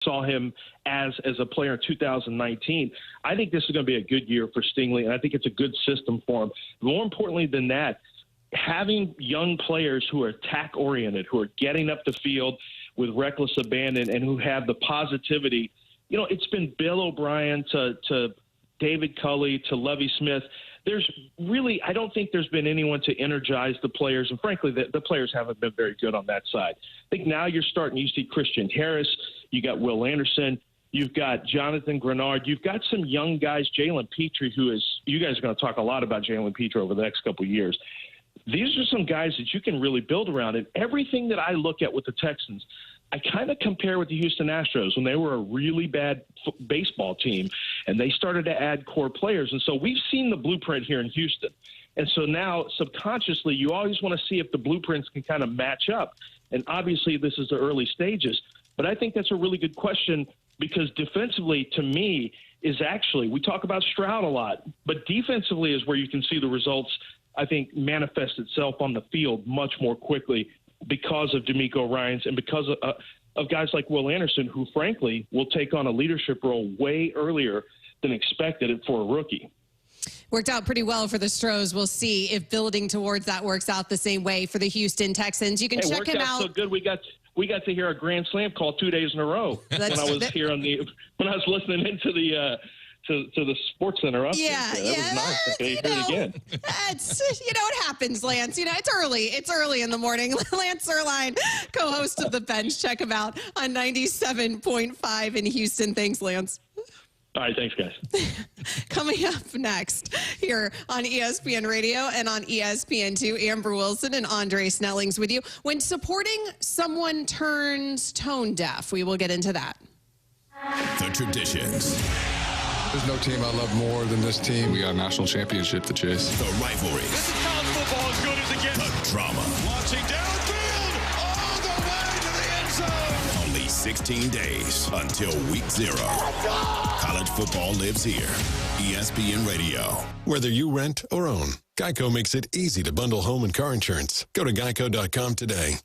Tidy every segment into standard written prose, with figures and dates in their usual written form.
saw him as a player in 2019. I think this is going to be a good year for Stingley, and I think it's a good system for him. More importantly than that, having young players who are attack-oriented, who are getting up the field with reckless abandon, and who have the positivity. You know, it's been Bill O'Brien to David Culley to Lovie Smith. There's really, I don't think there's been anyone to energize the players, and frankly, the players haven't been very good on that side. I think now you're starting, you see Christian Harris, you got Will Anderson, you've got Jonathan Grenard, you've got some young guys, Jalen Petrie, who is, you guys are going to talk a lot about Jalen Petrie over the next couple of years. These are some guys that you can really build around, and everything that I look at with the Texans, I kind of compare with the Houston Astros when they were a really bad baseball team and they started to add core players. And so we've seen the blueprint here in Houston. And so now subconsciously you always want to see if the blueprints can kind of match up. And obviously this is the early stages. But I think that's a really good question because defensively, to me, is actually, we talk about Stroud a lot, but defensively is where you can see the results, I think, manifest itself on the field much more quickly because of DeMeco Ryans and because of guys like Will Anderson, who, frankly, will take on a leadership role way earlier than expected for a rookie. Worked out pretty well for the Stros. We'll see if building towards that works out the same way for the Houston Texans. You can check him out. So good. We got to hear a grand slam call 2 days in a row when I was here when I was listening into the to the Sports Center up there. That was nice. Okay, hear it again. It happens, Lance. It's early. It's early in the morning. Lance Zierlein, co-host of The Bench. Check him out on 97.5 in Houston. Thanks, Lance. All right, thanks, guys. Coming up next here on ESPN Radio and on ESPN2, Amber Wilson and Andre Snellings with you. When supporting someone turns tone deaf, we will get into that. The traditions. There's no team I love more than this team. We got a national championship to chase. The rivalries. This is college football as good as it gets. The drama. Launching downfield, all the way to the end zone. Only 16 days until week 0. College football lives here. ESPN Radio. Whether you rent or own, Geico makes it easy to bundle home and car insurance. Go to geico.com today.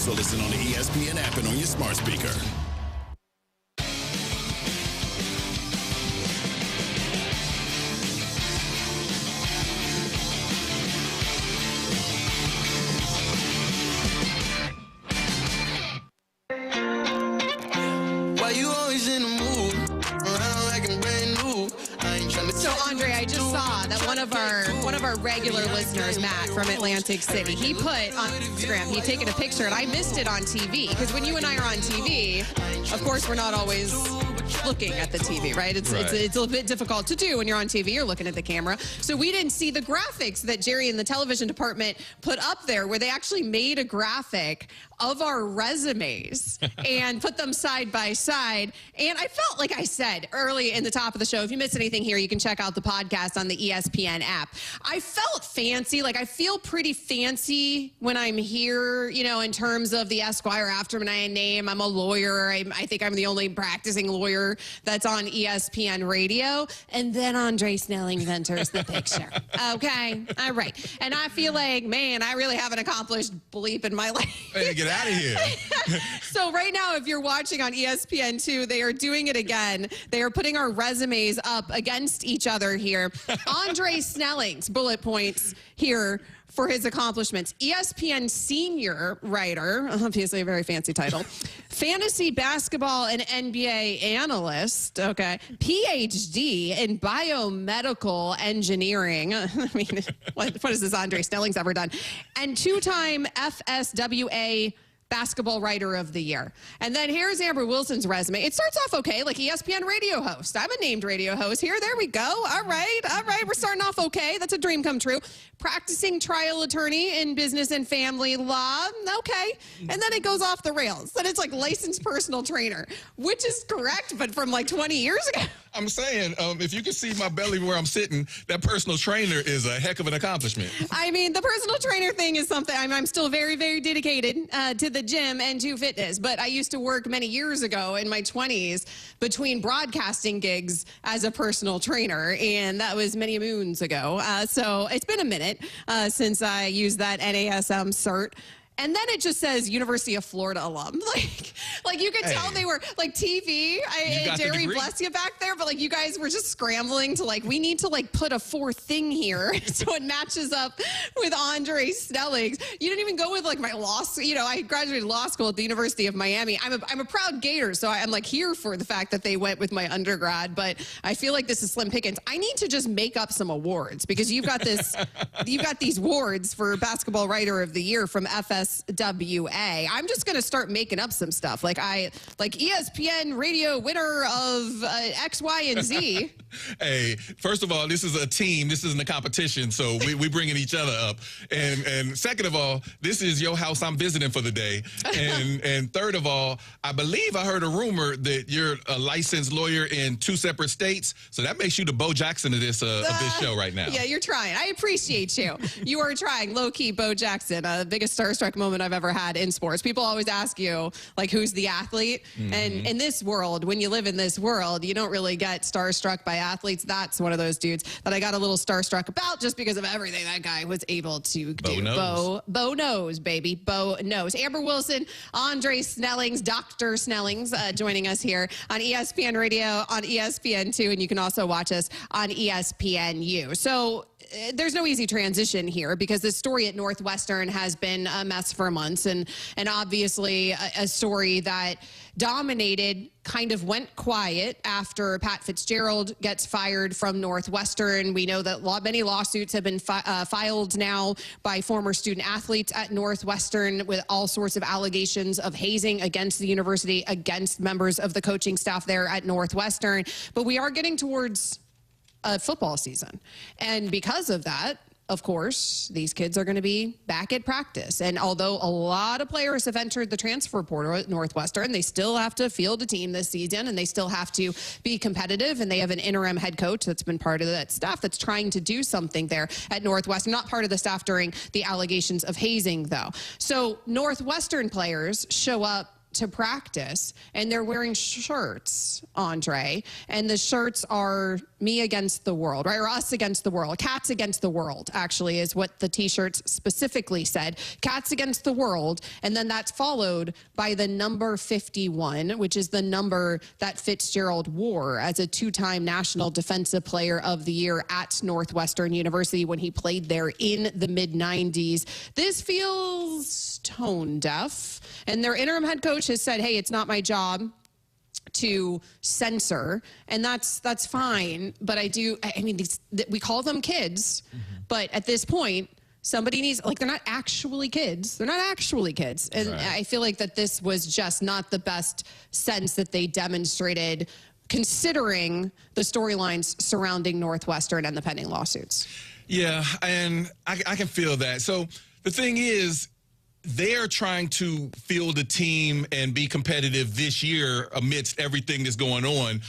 Also listen on the ESPN app and on your smart speaker. Why you always in the mood? Around like I'm brand new. I ain't trying to. So, Andre, I just saw that one of our regular listeners, Matt from Atlantic City, he put on Instagram, he'd taken a picture, and I missed it on TV. Because when you and I are on TV, of course, we're not always looking at the TV, right? It's a little bit difficult to do when you're on TV. You're looking at the camera. So we didn't see the graphics that Jerry and the television department put up there, where they actually made a graphic of our resumes and put them side by side. And I felt like I said early in the top of the show, if you missed anything here, you can check out the podcast on the ESPN app. I felt fancy. Like, I feel pretty fancy when I'm here, you know, in terms of the Esquire after my name. I'm a lawyer. I think I'm the only practicing lawyer that's on ESPN radio. And then Andre Snellings enters the picture. Okay. All right. And I feel like, man, I really haven't accomplished bleep in my life. Hey, get out of here. So right now, if you're watching on ESPN2, they are doing it again. They are putting our resumes up against each other here. Andre Snellings, bullet points here for his accomplishments. ESPN senior writer, obviously a very fancy title, fantasy basketball and NBA analyst, okay, PhD in biomedical engineering. I mean, what has this Andre Snellings ever done? And two-time FSWA Basketball Writer of the Year. And then here's Amber Wilson's resume. It starts off okay, like ESPN radio host. I'm a named radio host here. There we go. All right. We're starting off okay. That's a dream come true. Practicing trial attorney in business and family law. Okay. And then it goes off the rails. Then it's like licensed personal trainer, which is correct, but from like 20 years ago. I'm saying, if you can see my belly where I'm sitting, that personal trainer is a heck of an accomplishment. I mean, the personal trainer thing is something I'm still very, very dedicated to the gym and to fitness. But I used to work many years ago in my 20s between broadcasting gigs as a personal trainer, and that was many moons ago. So it's been a minute since I used that NASM cert. And then it just says University of Florida alum. Like you could tell they were like TV. Jerry, bless you back there, but like you guys were just scrambling to like, we need to like put a fourth thing here so it matches up with Andre Snellings. You didn't even go with like my law school. You know, I graduated law school at the University of Miami. I'm a proud Gator, so I'm like here for the fact that they went with my undergrad. But I feel like this is slim pickings. I need to just make up some awards because you've got this. You've got these awards for Basketball Writer of the Year from FSWA. I'm just going to start making up some stuff. Like ESPN radio winner of X, Y, and Z. Hey, first of all, this is a team. This isn't a competition, so we bringing each other up. And second of all, this is your house I'm visiting for the day. And third of all, I believe I heard a rumor that you're a licensed lawyer in 2 separate states, so that makes you the Bo Jackson of this show right now. Yeah, you're trying. I appreciate you. You are trying. Low-key Bo Jackson, the biggest starstruck moment I've ever had in sports. People always ask you, like, who's the athlete? Mm-hmm. And in this world, when you live in this world, you don't really get starstruck by athletes. That's one of those dudes that I got a little starstruck about just because of everything that guy was able to do. Bo knows, baby. Bo knows. Amber Wilson, Andre Snellings, Dr. Snellings, joining us here on ESPN Radio, on ESPN2, and you can also watch us on ESPNU. So there's no easy transition here because this story at Northwestern has been a mess for months, and obviously a story that dominated, kind of went quiet after Pat Fitzgerald gets fired from Northwestern. We know that many lawsuits have been filed now by former student athletes at Northwestern with all sorts of allegations of hazing against the university, against members of the coaching staff there at Northwestern. But we are getting towards a football season. And because of that, of course, these kids are going to be back at practice. And although a lot of players have entered the transfer portal at Northwestern, they still have to field a team this season, and they still have to be competitive. And they have an interim head coach that's been part of that staff that's trying to do something there at Northwestern, not part of the staff during the allegations of hazing, though. So Northwestern players show up to practice, and they're wearing shirts, Andre, and the shirts are me against the world, right? Or us against the world. Cats against the world, actually, is what the T-shirts specifically said. Cats against the world, and then that's followed by the number 51, which is the number that Fitzgerald wore as a two-time National Defensive Player of the Year at Northwestern University when he played there in the mid-90s. This feels tone deaf, and their interim head coach has said, hey, it's not my job to censor, and that's fine. But I mean, we call them kids, but at this point, somebody needs, like, they're not actually kids. They're not actually kids. And right. I feel like that this was just not the best sense that they demonstrated, considering the storylines surrounding Northwestern and the pending lawsuits. Yeah, and I can feel that. So the thing is, they're trying to field a team and be competitive this year amidst everything that's going on.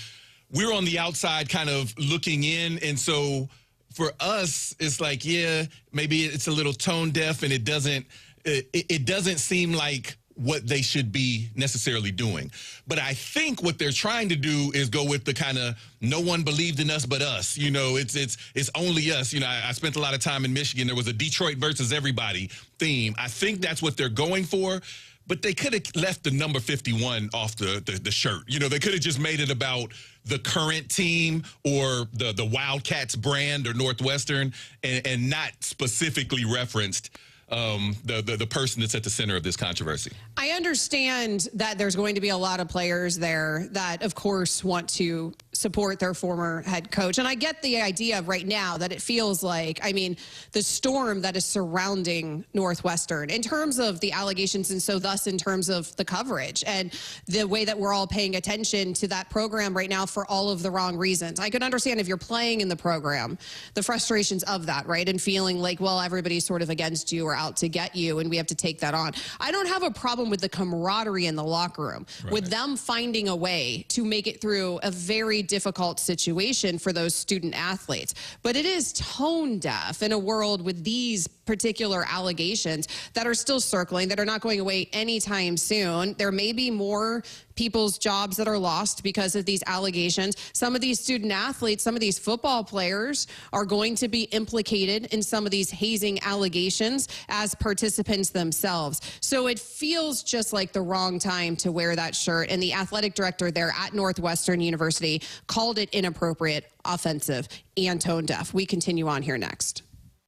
We're on the outside kind of looking in, and so for us, it's like, yeah, maybe it's a little tone deaf, and it doesn't seem like what they should be necessarily doing. But I think what they're trying to do is go with the kind of no one believed in us but us. You know, it's only us. You know, I spent a lot of time in Michigan. There was a Detroit versus everybody theme. I think that's what they're going for. But they could have left the number 51 off the shirt. You know, they could have just made it about the current team or the Wildcats brand or Northwestern and not specifically referenced the person that's at the center of this controversy. I understand that there's going to be a lot of players there that, of course, want to support their former head coach. And I get the idea right now that it feels like, I mean, the storm that is surrounding Northwestern in terms of the allegations, and so thus in terms of the coverage and the way that we're all paying attention to that program right now for all of the wrong reasons. I could understand if you're playing in the program, the frustrations of that, right? And feeling like, well, everybody's sort of against you or out to get you, and we have to take that on. I don't have a problem with the camaraderie in the locker room, right, with them finding a way to make it through a very difficult situation for those student athletes. But it is tone deaf in a world with these particular allegations that are still circling, that are not going away anytime soon. There may be more people's jobs that are lost because of these allegations. Some of these student athletes, some of these football players are going to be implicated in some of these hazing allegations as participants themselves. So it feels just like the wrong time to wear that shirt. And the athletic director there at Northwestern University called it inappropriate, offensive, and tone deaf. We continue on here next.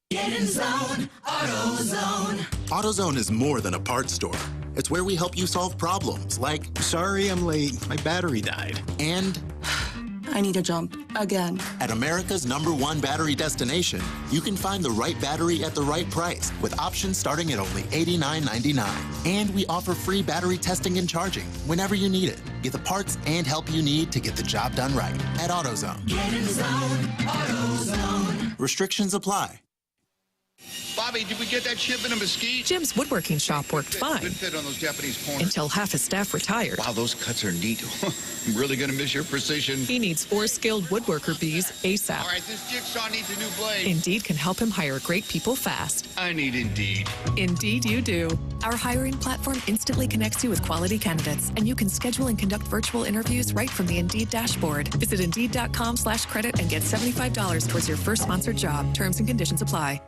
Get in zone, AutoZone. AutoZone is more than a parts store. It's where we help you solve problems like, sorry I'm late, my battery died. And I need a jump again. At America's #1 battery destination, you can find the right battery at the right price with options starting at only $89.99. And we offer free battery testing and charging whenever you need it. Get the parts and help you need to get the job done right at AutoZone. Get in zone, AutoZone. Restrictions apply. Bobby, did we get that shipment of mesquite? Jim's woodworking shop worked fine. Good fit on those Japanese corners. Until half his staff retired. Wow, those cuts are neat. I'm really going to miss your precision. He needs 4 skilled woodworker bees ASAP. All right, this jigsaw needs a new blade. Indeed can help him hire great people fast. I need Indeed. Indeed you do. Our hiring platform instantly connects you with quality candidates, and you can schedule and conduct virtual interviews right from the Indeed dashboard. Visit Indeed.com/credit and get $75 towards your first sponsored job. Terms and conditions apply.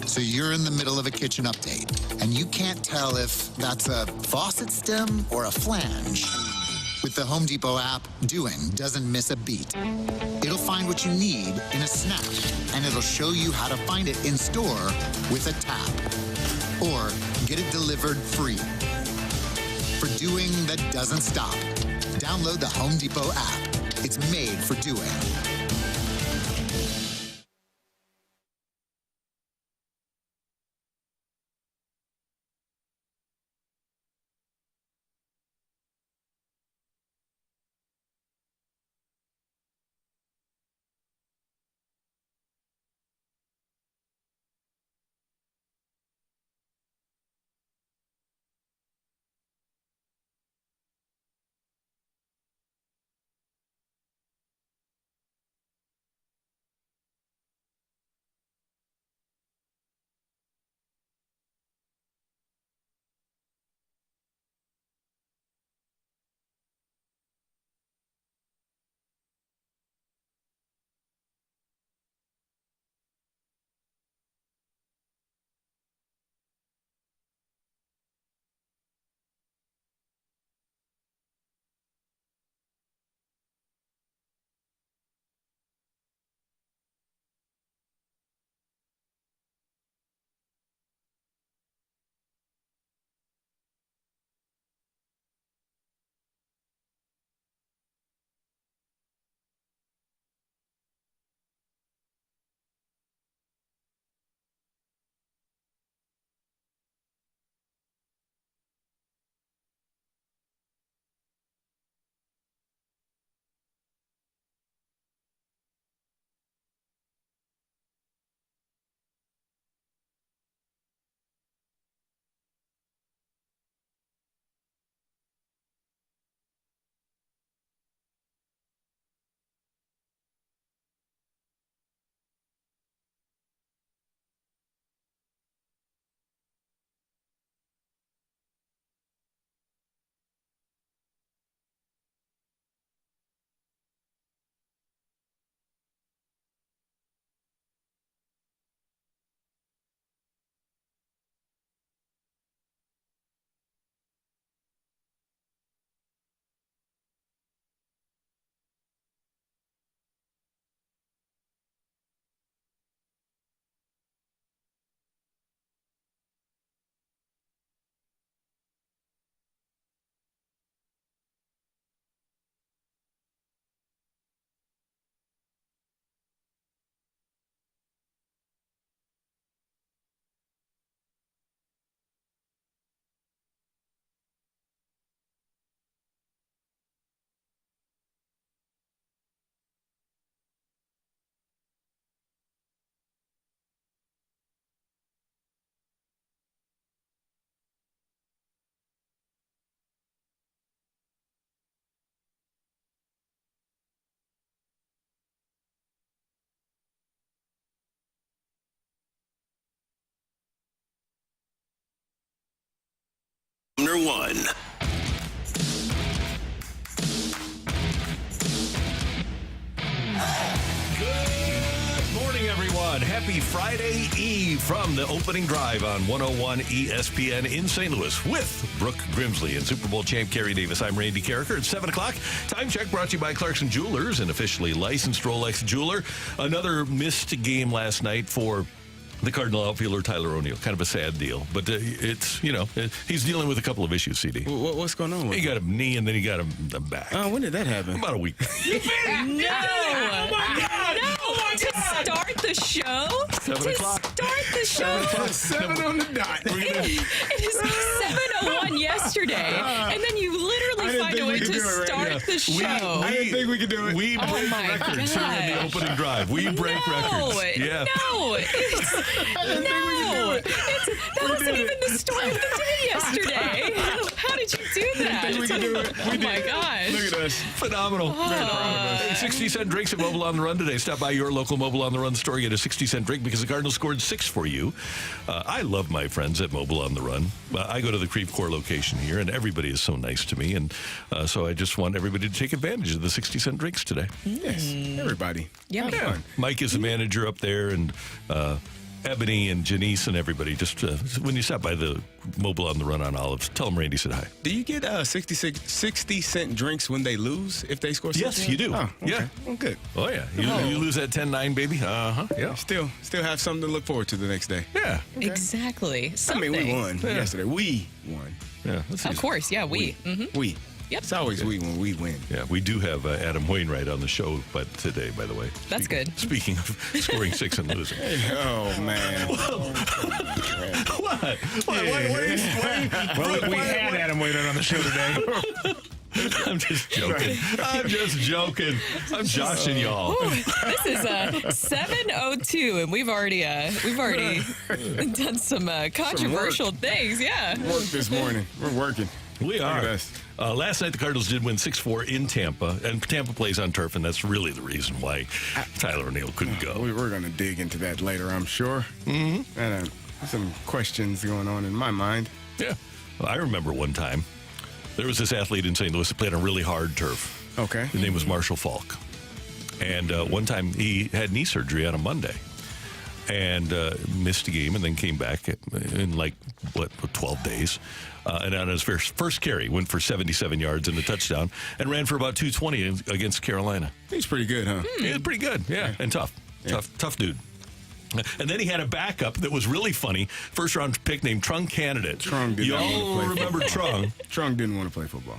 So you're in the middle of a kitchen update, and you can't tell if that's a faucet stem or a flange. With the Home Depot app, doing doesn't miss a beat. It'll find what you need in a snap, and it'll show you how to find it in store with a tap. Or get it delivered free. For doing that doesn't stop, download the Home Depot app. It's made for doing. Number 1. Everyone, happy Friday Eve from the opening drive on 101 ESPN in St. Louis with Brooke Grimsley and Super Bowl champ Kerry Davis. I'm Randy Carricker. It's 7 o'clock. Time check brought to you by Clarkson Jewelers, an officially licensed Rolex jeweler. Another missed game last night for the Cardinal outfielder Tyler O'Neill. Kind of a sad deal, but it's, he's dealing with a couple of issues, CD. What's going on with He got a knee and then he got a back. Oh, when did that happen? About a week. No! Oh, my God! No! Oh, my God! To start the show? 7 o'clock. Start the show? 7 on the dot. It is 7:01 yesterday, and then you literally find a way to start the show. I didn't think we could do it. We break records here in the opening drive. We break records. Yeah. No! That wasn't even the story of the day yesterday. How did you do that? I didn't think we could do it. Oh, my gosh. Look at us. Phenomenal. Hey, 60-cent drinks at Mobile on the Run today. Stop by your local Mobile on the Run store. Get a 60-cent drink because the Cardinals scored 6 for you. I love my friends at Mobile on the Run. I go to the Creve Coeur location here, and everybody is so nice to me. And so I just want everybody to take advantage of the 60-cent drinks today. Yes, everybody. Yeah. Mike is the manager up there, and Ebony and Janice and everybody. Just when you stop by the Mobile on the Run on Olives, tell them Randy said hi. Do you get 60-cent drinks when they lose if they score 6? Yes, you do. Oh, okay. Yeah. Oh, good. Oh, yeah. You lose that 10-9, baby. Uh-huh. Yeah. Still have something to look forward to the next day. Yeah. Okay. Exactly. Something. I mean, we won yesterday. We won. Yeah. Of course. Yeah, we. Mm-hmm. We. Yep. It's always we when we win. Yeah, we do have Adam Wainwright on the show today, by the way. That's good. Speaking of scoring 6 and losing. Oh, man. What? Well, we had Adam Wainwright on the show today. I'm just joking. I'm joshing y'all. Ooh, this is 7:02, and we've already done some controversial things. Yeah. Work this morning. We're working. We are. Last night, the Cardinals did win 6-4 in Tampa, and Tampa plays on turf, and that's really the reason why Tyler O'Neill couldn't go. We're going to dig into that later, I'm sure. Mm-hmm. And some questions going on in my mind. Yeah. Well, I remember one time, there was this athlete in St. Louis that played on really hard turf. Okay. His name was Marshall Falk. And one time, he had knee surgery on a Monday. And missed a game and then came back in 12 days. And on his first carry, went for 77 yards and a touchdown and ran for about 220 against Carolina. He's pretty good, huh? He was pretty good, yeah. And tough. Yeah. Tough dude. And then he had a backup that was really funny. First-round pick named Trung Candidate. Trung didn't want to play football. Remember Trung? Trung didn't want to play football.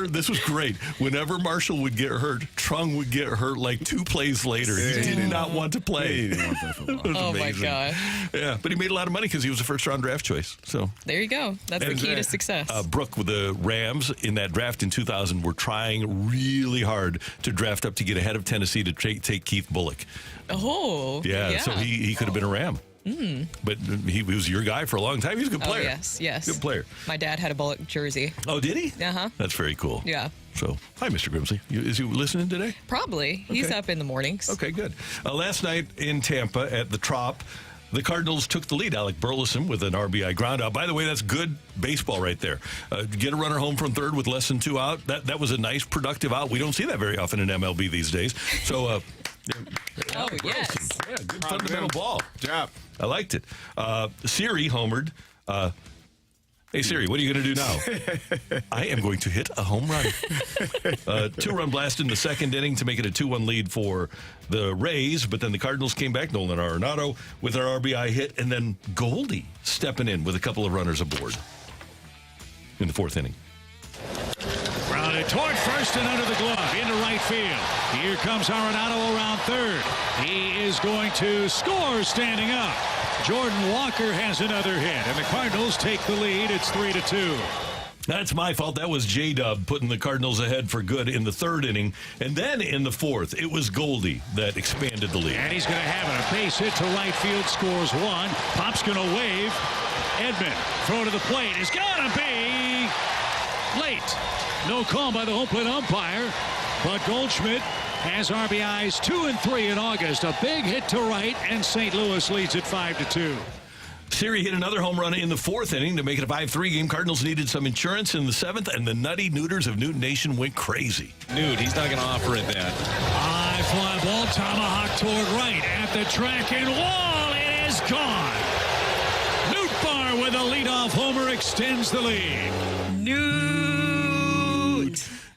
This was great. Whenever Marshall would get hurt, Trung would get hurt like 2 plays later. He did not want to play. He didn't want to play football. Oh, my God. Yeah, but he made a lot of money because he was a first-round draft choice. So there you go. That's the key to success. Brooke, with the Rams in that draft in 2000, were trying really hard to draft up to get ahead of Tennessee to take Keith Bullock. Oh, yeah. So he could have been a Ram. Mm. But he was your guy for a long time. He's a good player. Oh, yes. Good player. My dad had a Bullock jersey. Oh, did he? Uh-huh. That's very cool. Yeah. So, hi, Mr. Grimsley. Is he listening today? Probably. Okay. He's up in the mornings. Okay, good. Last night in Tampa at the Trop, the Cardinals took the lead. Alec Burleson with an RBI groundout. By the way, that's good baseball right there. Get a runner home from third with less than 2 out. That was a nice, productive out. We don't see that very often in MLB these days. So, yes. Yeah, good fundamental ball. Good job. I liked it. Siri homered. Hey, Siri, what are you going to do now? I am going to hit a home run. 2-run blast in the second inning to make it a 2-1 lead for the Rays, but then the Cardinals came back. Nolan Arenado with an RBI hit, and then Goldie stepping in with a couple of runners aboard in the 4th inning. Grounded toward first and under the glove into right field. Here comes Arenado around third. He is going to score standing up. Jordan Walker has another hit, and the Cardinals take the lead. It's 3-2. That's my fault. That was J-Dub putting the Cardinals ahead for good in the 3rd inning. And then in the 4th, it was Goldie that expanded the lead. And he's going to have it. A base hit to right field, scores 1. Pop's going to wave. Edman, throw to the plate. It's got to be late. No call by the home plate umpire. But Goldschmidt has RBIs 2 and 3 in August. A big hit to right, and St. Louis leads at 5-2. Siri hit another home run in the 4th inning to make it a 5-3 game. Cardinals needed some insurance in the 7th, and the Nutty Neuters of Newton Nation went crazy. Newt, he's not going to offer it that. High fly ball, tomahawk toward right at the track and wall. It is gone. Newt Barr with a leadoff homer extends the lead. Newt.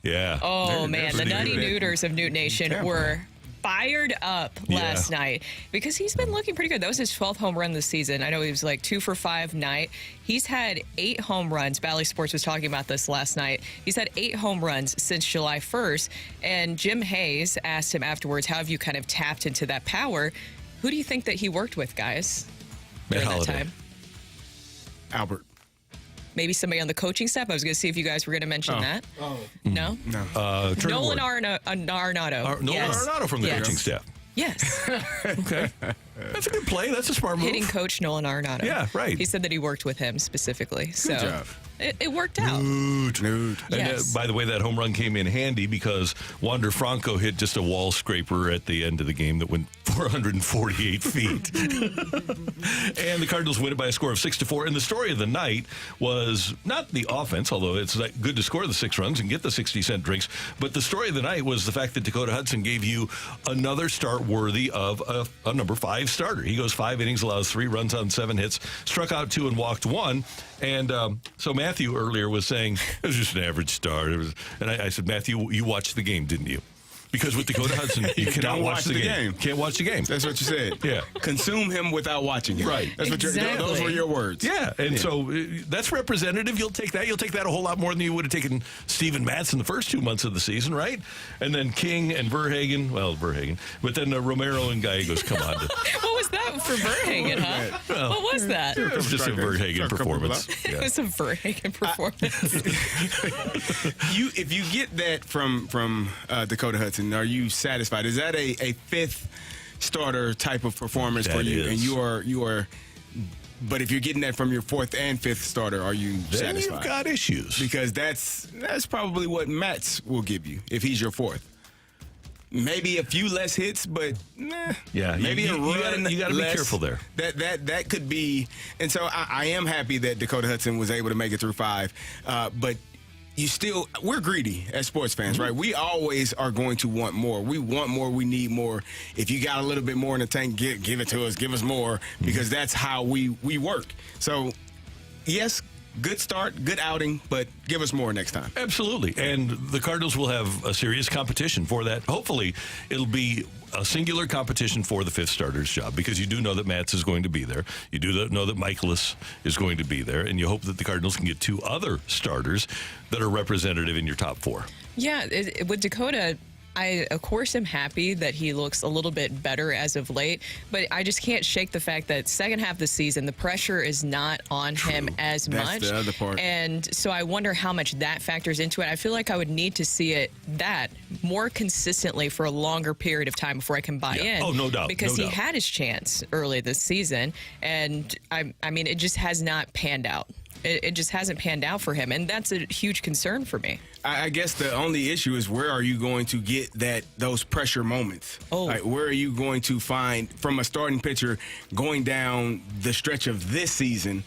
Yeah. Oh, man. The Nutty Neuters of Newt Nation were fired up last night because he's been looking pretty good. That was his 12th home run this season. I know he was like 2 for 5 night. He's had 8 home runs. Bally Sports was talking about this last night. He's had 8 home runs since July 1st. And Jim Hayes asked him afterwards, how have you kind of tapped into that power? Who do you think that he worked with, guys, during that time? Albert. Maybe somebody on the coaching staff. I was going to see if you guys were going to mention that. Oh. No? No. Nolan Arenado. Nolan Arenado from the coaching staff. Yes. Okay. That's a good play. That's a smart move. Hitting coach Nolan Arenado. Yeah, right. He said that he worked with him specifically. Good job. It worked out. Newt. Yes. And by the way, that home run came in handy because Wander Franco hit just a wall scraper at the end of the game that went 448 feet. And the Cardinals win it by a score of 6-4. And the story of the night was not the offense, although it's good to score the 6 runs and get the 60-cent drinks. But the story of the night was the fact that Dakota Hudson gave you another start worthy of a number 5 starter. He goes 5 innings, allows 3 runs on 7 hits, struck out 2 and walked 1. And so Matthew earlier was saying it was just an average start. And I said, Matthew, you watched the game, didn't you? Because with Dakota Hudson, you cannot watch the game. Can't watch the game. That's what you said. Yeah. Consume him without watching him. Right. That's what those were your words. Yeah. And so that's representative. You'll take that. You'll take that a whole lot more than you would have taken Steven Matz in the first 2 months of the season, right? And then King and Verhagen. But then Romero and Gallegos come on. What was that for Verhagen, huh? Well, what was that? It was just a Verhagen performance. It was a Verhagen performance. If you get that from Dakota Hudson, are you satisfied? Is that a 5th starter type of performance for you? And you are. But if you're getting that from your 4th and 5th starter, are you satisfied? Then you've got issues because that's probably what Matz will give you if he's your 4th. Maybe a few less hits, but yeah, maybe a run. You got to be careful there. That could be. And so I am happy that Dakota Hudson was able to make it through 5, but. We're greedy as sports fans, right? We always are going to want more. We want more. We need more. If you got a little bit more in the tank, give it to us. Give us more because that's how we work. So, yes, good start, good outing, but give us more next time. Absolutely. And the Cardinals will have a serious competition for that. Hopefully, it'll be a singular competition for the 5th starter's job because you do know that Matz is going to be there. You do know that Michaelis is going to be there, and you hope that the Cardinals can get 2 other starters that are representative in your top 4. Yeah, with Dakota, I, of course, am happy that he looks a little bit better as of late, but I just can't shake the fact that second half of the season, the pressure is not on him as much. That's the other part. And so I wonder how much that factors into it. I feel like I would need to see it more consistently for a longer period of time before I can buy in. Oh, no doubt. Because he had his chance early this season, and I mean, it just has not panned out. It just hasn't panned out for him, and that's a huge concern for me. I guess the only issue is where are you going to get those pressure moments? Where are you going to find from a starting pitcher going down the stretch of this season?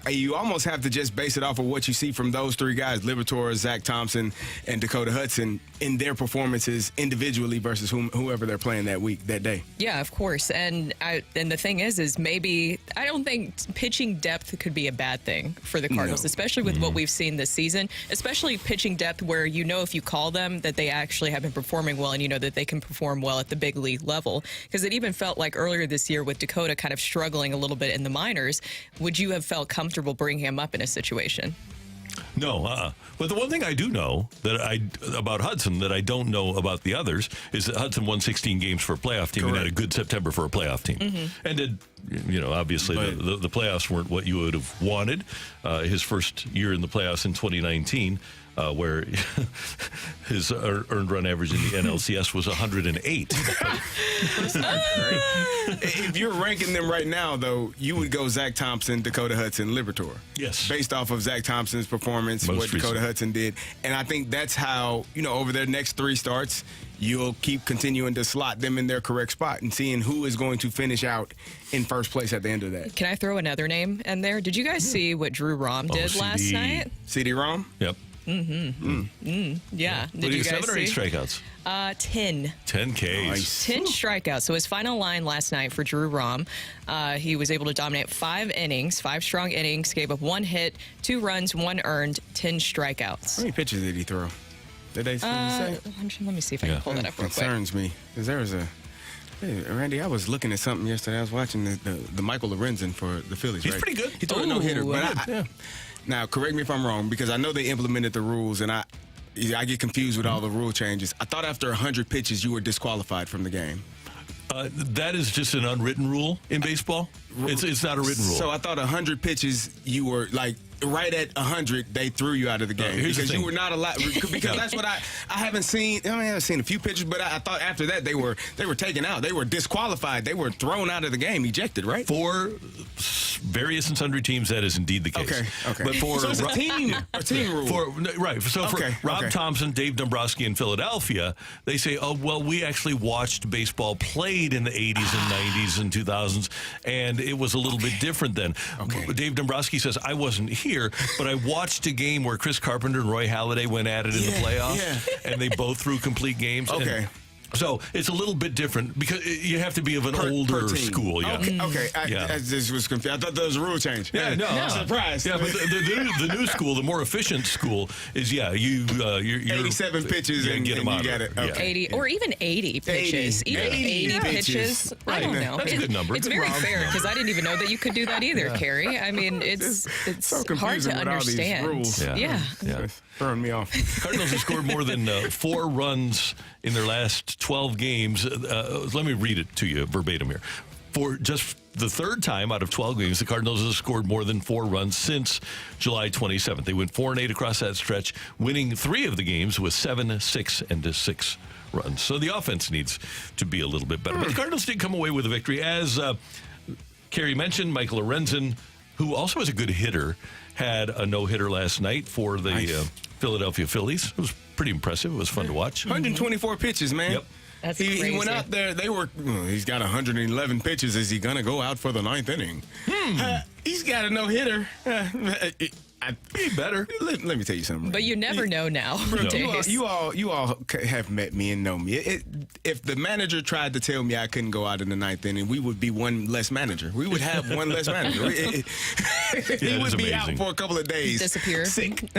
You almost have to just base it off of what you see from those 3 guys, Liberatore, Zach Thompson, and Dakota Hudson, in their performances individually versus whoever they're playing that day. Yeah, of course. And the thing is maybe I don't think pitching depth could be a bad thing for the Cardinals, especially with what we've seen this season, especially pitching depth where you know if you call them that they actually have been performing well and you know that they can perform well at the big league level. Because it even felt like earlier this year with Dakota kind of struggling a little bit in the minors, would you have felt comfortable bringing him up in a situation? No, but the one thing I do know about Hudson that I don't know about the others is that Hudson won 16 games for a playoff team and had a good September for a playoff team. And did, obviously the playoffs weren't what you would have wanted. His first year in the playoffs in 2019, where his earned run average in the NLCS was 108. If you're ranking them right now, though, you would go Zach Thompson, Dakota Hudson, Liberatore. Yes. Based off of Zach Thompson's performance, what Dakota Hudson did. And I think that's how, over their next 3 starts, you'll keep continuing to slot them in their correct spot and seeing who is going to finish out in first place at the end of that. Can I throw another name in there? Did you guys see what Drew Rocc did last night? CD-ROM? Yep. Yeah. Did you guys 7 or 8 see? strikeouts? 10. 10 Ks. Nice. 10 strikeouts. So his final line last night for Drew Rocc, he was able to dominate 5 innings, 5 strong innings, gave up 1 hit, 2 runs, 1 earned, 10 strikeouts. How many pitches did he throw? Did they say? Let me see if I can pull that up real quick. Concerns me. Because there was hey, Randy, I was looking at something yesterday. I was watching the Michael Lorenzen for the Phillies. He's right? pretty good. He threw a no-hitter. But yeah. Now, correct me if I'm wrong, because I know they implemented the rules, and I get confused with all the rule changes. I thought after 100 pitches, you were disqualified from the game. That is just an unwritten rule in baseball. It's not a written rule. So I thought 100 pitches, you were like right at 100, they threw you out of the game because you were not allowed. Because that's what I haven't seen. I haven't seen a few pitches, but I thought after that they were taken out. They were disqualified. They were thrown out of the game, ejected. Right? For various and sundry teams, that is indeed the case. Okay. But for so it's a team rule. For Rob Thompson, Dave Dombrowski in Philadelphia, they say, oh, well, we actually watched baseball played in the 80s and 90s and 2000s, and it was a little bit different then. Dave Dombrowski says, I wasn't here, but I watched a game where Chris Carpenter and Roy Halladay went at it in the playoffs, and they both threw complete games. Okay. So it's a little bit different because you have to be of an older school. Yeah. Okay. I just was confused. I thought there was a rule change. Yeah, no. Surprise. Yeah, but the new school, the more efficient school is, you're 87 pitches and get them out. You got it. Okay. 80 or even 80 pitches. 80 pitches. I don't know. That's a good number. It's very fair because I didn't even know that you could do that either, Carrie. I mean, it's so hard to understand. All these rules. Yeah. It's throwing me off. Cardinals have scored more than 4 runs in their last 12 games. Let me read it to you verbatim here. For just the third time out of 12 games, the Cardinals have scored more than 4 runs since July 27th. They went 4-8 across that stretch, winning 3 of the games with 7, 6, and 6 runs. So the offense needs to be a little bit better. But the Cardinals did come away with a victory. As Carrie mentioned, Michael Lorenzen, who also is a good hitter, had a no-hitter last night for the Philadelphia Phillies. It was pretty impressive. It was fun to watch. 124 pitches, man. Yep. That's he crazy. went out there. He's got 111 pitches. Is he going to go out for the 9th inning? He's got a no-hitter. He better. Let me tell you something. But you never know now. You all have met me and know me. If the manager tried to tell me I couldn't go out in the 9th inning, we would be one less manager. We would have one less manager. He would be out for a couple of days. Disappear. Sick.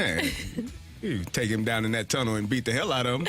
You take him down in that tunnel and beat the hell out of him.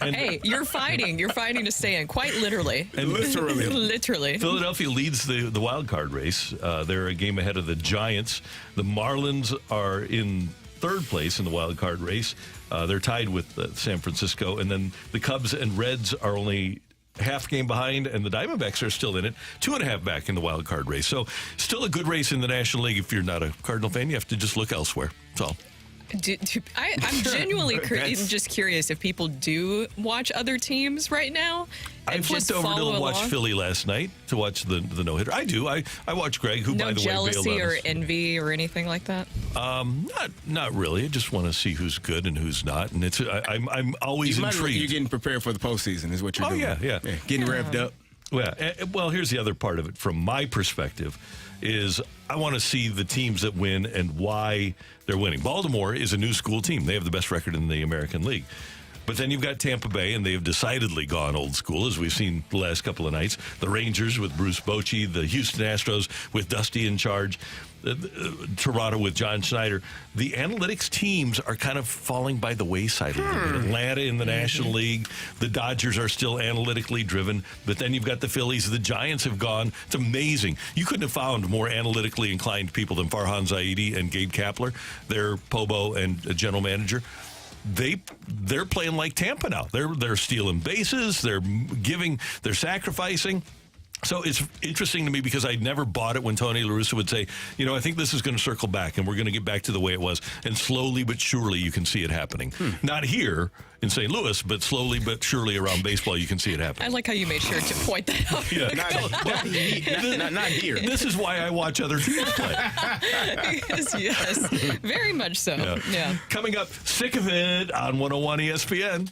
Hey, you're fighting to stay in, quite literally. And literally. Philadelphia leads the wild card race. They're a game ahead of the Giants. The Marlins are in 3rd place in the wild card race. They're tied with San Francisco, and then the Cubs and Reds are only half game behind, and the Diamondbacks are still in it, 2.5 back in the wild card race. So still a good race in the National League. If you're not a Cardinal fan, you have to just look elsewhere. That's all. I'm genuinely just curious if people do watch other teams right now. I flipped over to watch Philly last night to watch the no-hitter. I do. I watch Greg, who, by the way, bailed on us. No jealousy or envy or anything like that? Not really. I just want to see who's good and who's not. And I'm always intrigued. You're getting prepared for the postseason is what you're doing. Yeah. Getting revved up. Well, here's the other part of it from my perspective is I want to see the teams that win and why they're winning. Baltimore is a new school team. They have the best record in the American League. But then you've got Tampa Bay, and they have decidedly gone old school, as we've seen the last couple of nights. The Rangers with Bruce Bochy, the Houston Astros with Dusty in charge, Toronto with John Schneider. The analytics teams are kind of falling by the wayside a little bit. Atlanta in the National League. The Dodgers are still analytically driven. But then you've got the Phillies. The Giants have gone. It's amazing. You couldn't have found more analytically inclined people than Farhan Zaidi and Gabe Kapler, their Pobo and general manager. They're playing like Tampa now. They're stealing bases. They're sacrificing. So it's interesting to me because I never bought it when Tony LaRussa would say, I think this is going to circle back and we're going to get back to the way it was. And slowly but surely you can see it happening. Not here in St. Louis, but slowly but surely around baseball you can see it happening. I like how you made sure to point that out. Yeah. Not here. This is why I watch other teams play. yes, very much so. Yeah. Coming up, Sick of It on 101 ESPN.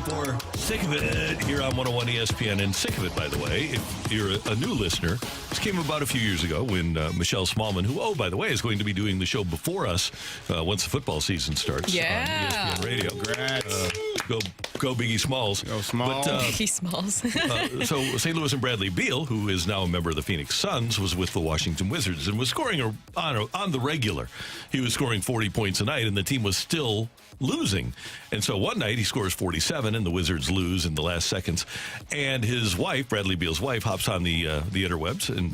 For Sick of It here on 101 ESPN. And Sick of It, by the way, if you're a new listener, this came about a few years ago when Michelle Smallman, who, by the way, is going to be doing the show before us once the football season starts on ESPN Radio. Congrats. Go Biggie Smalls. Go Smalls. Biggie Smalls. So St. Louis and Bradley Beal, who is now a member of the Phoenix Suns, was with the Washington Wizards and was scoring on the regular. He was scoring 40 points a night, and the team was still losing. And so one night he scores 47 and the Wizards lose in the last seconds. And his wife, Bradley Beal's wife, hops on the interwebs and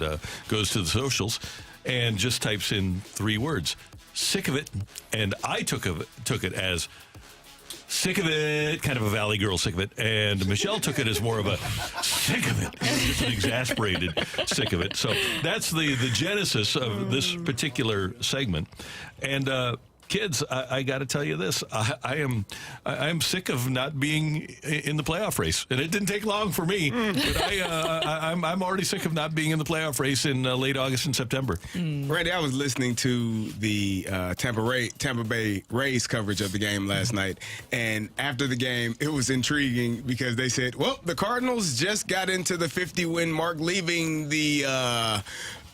goes to the socials and just types in 3 words, Sick of It. And I took it as sick of it, kind of a Valley girl sick of it. And Michelle took it as more of a sick of it, just an exasperated sick of it. So that's the genesis of this particular segment. And kids, I got to tell you this: I am sick of not being in the playoff race, and it didn't take long for me. But I'm already sick of not being in the playoff race in late August and September. Randy, I was listening to the Tampa Bay Rays coverage of the game last night, and after the game, it was intriguing because they said, "Well, the Cardinals just got into the 50-win mark, leaving the."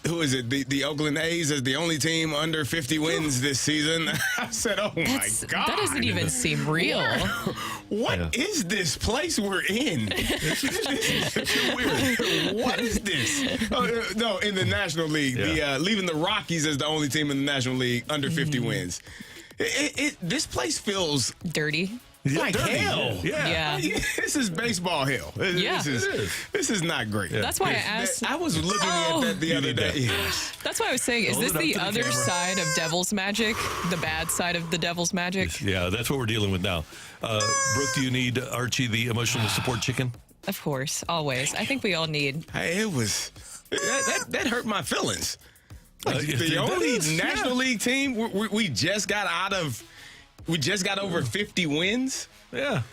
Who is it? The Oakland A's as the only team under 50 wins this season. I said, oh, my God. That doesn't even seem real. What is this place we're in? This is weird. What is this? Oh, no, in the National League. Leaving the Rockies as the only team in the National League under 50 wins. This place feels dirty. Like hell. Yeah. This is baseball hell. This is not great. That's why I asked. I was looking at that the other day. That's why I was saying, is this the other side of Devil's Magic? The bad side of the Devil's Magic? Yeah, that's what we're dealing with now. Brooke, do you need Archie, the emotional support chicken? Of course, always. I think we all need. Hey, it was that hurt my feelings. The only National League team we just got out of. We just got over 50 wins. Yeah.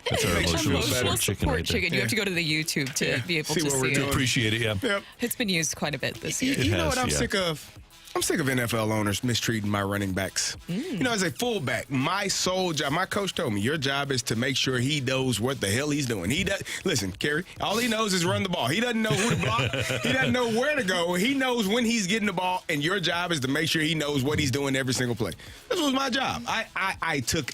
That's our emotional support chicken. Right there. You have to go to the YouTube to be able to see it. Appreciate it, yeah. Yep. It's been used quite a bit this year. You know what I'm sick of? I'm sick of NFL owners mistreating my running backs. You know, as a fullback, my sole job, my coach told me, your job is to make sure he knows what the hell he's doing. Listen, Kerry, all he knows is run the ball. He doesn't know who to block. He doesn't know where to go. He knows when he's getting the ball, and your job is to make sure he knows what he's doing every single play. This was my job. I took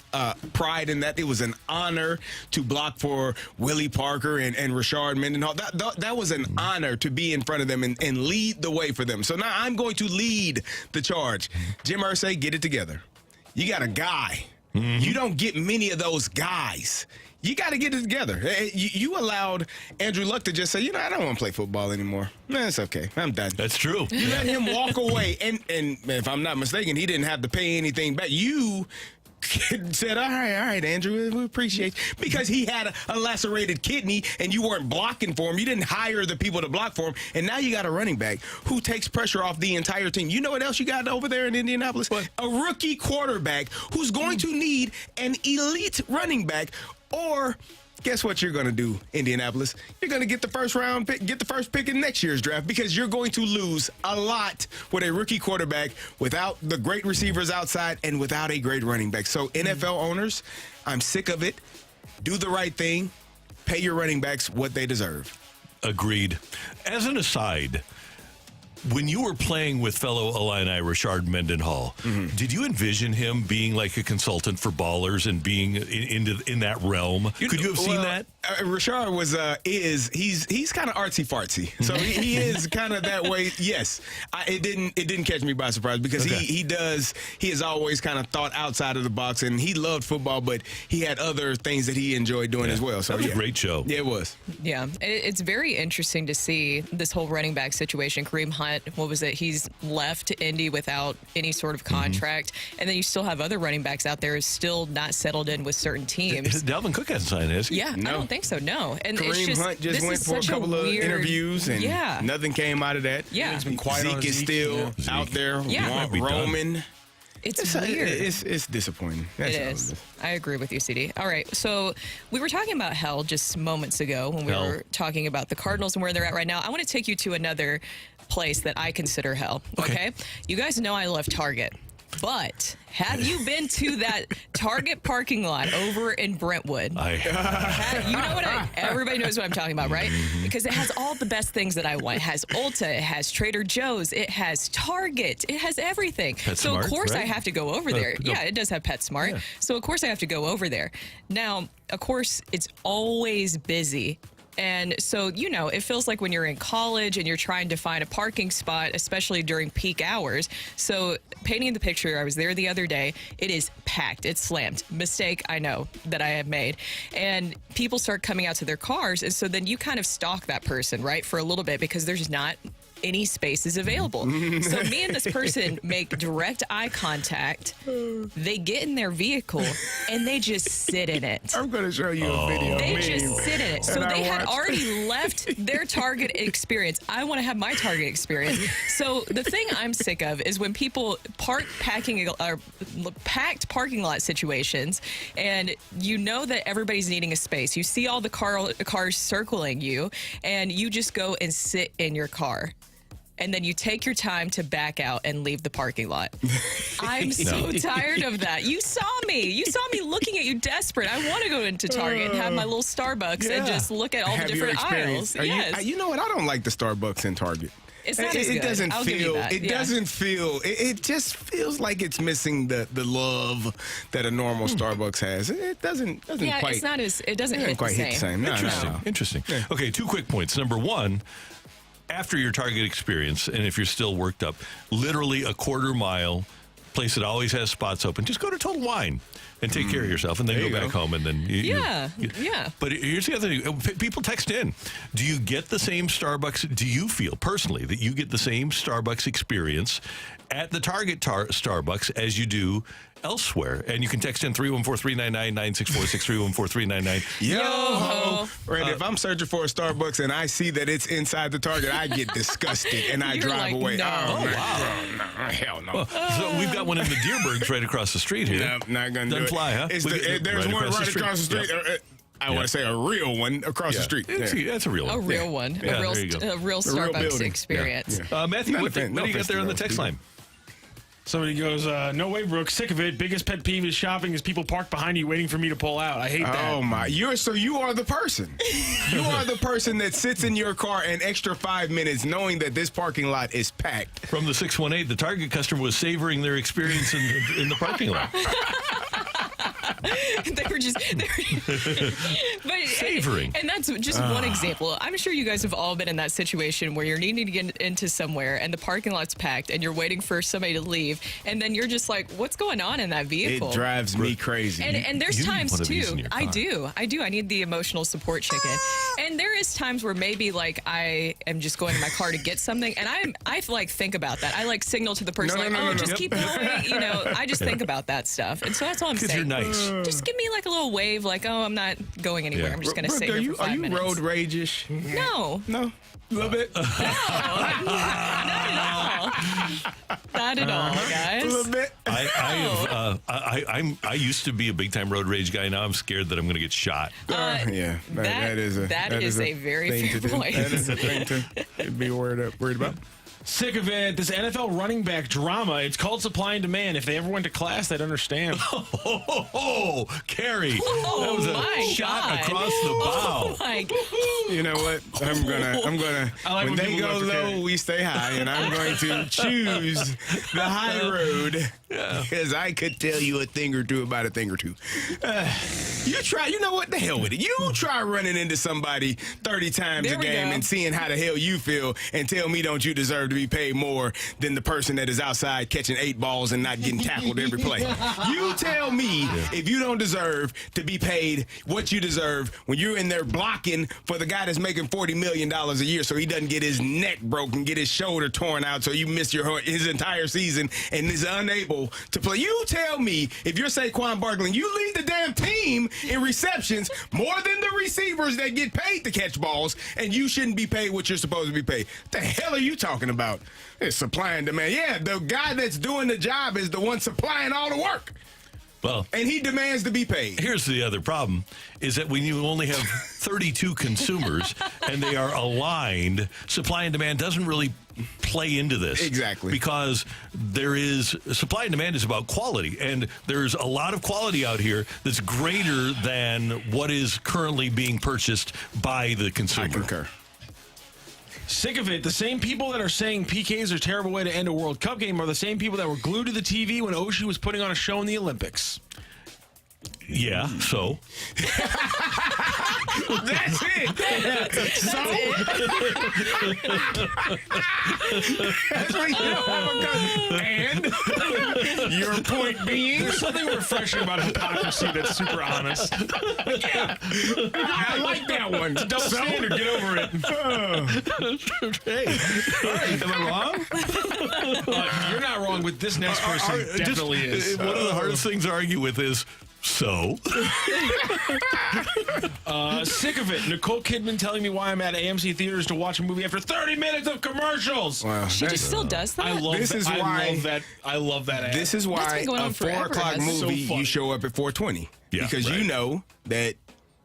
pride in that. It was an honor to block for Willie Parker and Rashard Mendenhall. That was an honor to be in front of them and lead the way for them. So now I'm going to lead the charge. Jim Irsay, get it together. You got a guy. You don't get many of those guys. You got to get it together. You allowed Andrew Luck to just say, I don't want to play football anymore. It's okay. I'm done. That's true. You let him walk away. And if I'm not mistaken, he didn't have to pay anything back. You said, all right, Andrew, we appreciate you. Because he had a lacerated kidney and you weren't blocking for him. You didn't hire the people to block for him. And now you got a running back who takes pressure off the entire team. You know what else you got over there in Indianapolis? What? A rookie quarterback who's going to need an elite running back. Or guess what you're going to do, Indianapolis? You're going to get the first pick in next year's draft because you're going to lose a lot with a rookie quarterback without the great receivers outside and without a great running back. So NFL owners, I'm sick of it. Do the right thing. Pay your running backs what they deserve. Agreed. As an aside, when you were playing with fellow Illini Rashard Mendenhall, did you envision him being like a consultant for ballers and being in that realm? Could you have seen that? Rashard he's kind of artsy fartsy, so he is kind of that way. Yes, it didn't catch me by surprise because he has always kind of thought outside of the box, and he loved football, but he had other things that he enjoyed doing as well. So that was a great show. Yeah, it was. Yeah, it's very interesting to see this whole running back situation. Kareem Hunt, what was it? He's left Indy without any sort of contract, and then you still have other running backs out there still not settled in with certain teams. Dalvin Cook hasn't signed, has he? Yeah, no. I don't think so, no. And Kareem Hunt just went for a couple of interviews, and nothing came out of that. Yeah. He's been quiet. Zeke is still out there roaming. It's weird. It's disappointing. It is. I agree with you, CD. All right. So we were talking about hell just moments ago when we were talking about the Cardinals and where they're at right now. I want to take you to another place that I consider hell. Okay? You guys know I love Target. But have you been to that Target parking lot over in Brentwood? You know what? Everybody knows what I'm talking about, right? Because it has all the best things that I want. It has Ulta, it has Trader Joe's, it has Target, it has everything. PetSmart, of course right? I have to go over there. Yeah, it does have PetSmart. Yeah. So of course I have to go over there. Now, of course, it's always busy. And so, it feels like when you're in college and you're trying to find a parking spot, especially during peak hours. So painting the picture, I was there the other day. It is packed. It's slammed. Mistake, I know, that I have made. And people start coming out to their cars. And so then you kind of stalk that person, right, for a little bit because there's not any space is available. So me and this person make direct eye contact. They get in their vehicle and they just sit in it. I'm going to show you a video. They just sit in it. So they had already left their Target experience. I want to have my Target experience. So the thing I'm sick of is when people packed parking lot situations, and you know that everybody's needing a space. You see all the cars circling you, and you just go and sit in your car. And then you take your time to back out and leave the parking lot. I'm so tired of that. You saw me. You saw me looking at you desperate. I want to go into Target and have my little Starbucks and just look at all the different aisles. Yes. You know what? I don't like the Starbucks in Target. It's not as good. It doesn't I'll give you that. It doesn't feel. It just feels like it's missing the love that a normal Starbucks has. It doesn't yeah, quite. It's not as. It doesn't hit quite the hit the same. same. No, Interesting. no. Interesting. Yeah. Okay, 2 quick points. Number one, after your Target experience, and if you're still worked up, literally a quarter mile, place that always has spots open, just go to Total Wine and take care of yourself, and then go back home, and then Yeah. But here's the other thing. People text in. Do you get the same Starbucks? Do you feel personally that you get the same Starbucks experience at the Target Starbucks as you do elsewhere? And you can text in 314-399-9646, 314-399. Yo-ho. Right, if I'm searching for a Starbucks and I see that it's inside the Target, I get disgusted and I drive away. No. Wow. Hell no. So we've got one in the Deerbergs right across the street here. No, not going to do it. Fly, huh? There's one right across the street. Yep. I want to say a real one across the street. That's a real one. A real one. Yeah, A real Starbucks experience. Matthew, what do you got there on the text line? Somebody goes, no way, Brooke. Sick of it. Biggest pet peeve is shopping is people park behind you waiting for me to pull out. I hate that. Oh, my. You are the person. You are the person that sits in your car an extra 5 minutes knowing that this parking lot is packed. From the 618, the Target customer was savoring their experience in the parking lot. They were just savoring. And that's just one example. I'm sure you guys have all been in that situation where you're needing to get into somewhere and the parking lot's packed and you're waiting for somebody to leave, and then you're just like, what's going on in that vehicle? It drives me crazy. And there's times too. I do. I need the emotional support chicken. And there is times where maybe like I am just going to my car to get something, and I like think about that. I like signal to the person just keep going. You know, I just think about that stuff, and so that's all I'm saying. You're nice. Just give me like a little wave, like, oh, I'm not going anywhere. I'm just going to sit here for 5 minutes. Are you road rage-ish? No. No? A little bit? No. Not at all. Not at all, guys. A little bit? I used to be a big-time road rage guy. Now I'm scared that I'm going to get shot. That is a very fair point. That is a thing to be worried about. Sick of it. This NFL running back drama. It's called supply and demand. If they ever went to class, they'd understand. Carrie. That was a shot across the bow. Oh my God. You know what? I'm gonna. When they go low, we stay high, and I'm going to choose the high road because I could tell you a thing or two about a thing or two. You try. You know what? The hell with it. You try running into somebody 30 times a game and seeing how the hell you feel, and tell me, don't you deserve to be paid more than the person that is outside catching 8 balls and not getting tackled every play? You tell me if you don't deserve to be paid what you deserve when you're in there blocking for the guy that's making $40 million a year so he doesn't get his neck broken, get his shoulder torn out, so you miss his entire season and is unable to play. You tell me if you're Saquon Barkley, you lead the damn team in receptions more than the receivers that get paid to catch balls, and you shouldn't be paid what you're supposed to be paid. What the hell are you talking about? It's supply and demand. Yeah, the guy that's doing the job is the one supplying all the work. Well, and he demands to be paid. Here's the other problem, is that when you only have 32 consumers and they are aligned, supply and demand doesn't really play into this. Exactly. Because supply and demand is about quality, and there's a lot of quality out here that's greater than what is currently being purchased by the consumer. I concur. Sick of it. The same people that are saying PKs are a terrible way to end a World Cup game are the same people that were glued to the TV when Oshie was putting on a show in the Olympics. Yeah, so? That's it. it. So? That's why you don't have a gun. And your point being? There's something refreshing about hypocrisy that's super honest. Yeah. I like that one. It's a double standard. Get over it. Hey, all right, am I wrong? You're not wrong, but this next person definitely is. One of the hardest things to argue with is, so? Sick of it. Nicole Kidman telling me why I'm at AMC theaters to watch a movie after 30 minutes of commercials. Wow, She just still does that? I love This that. is why- I love that ad. This is why been going on a 4 forever. o'clock That's movie, so funny. you show up at 4:20. Yeah, because right. you know that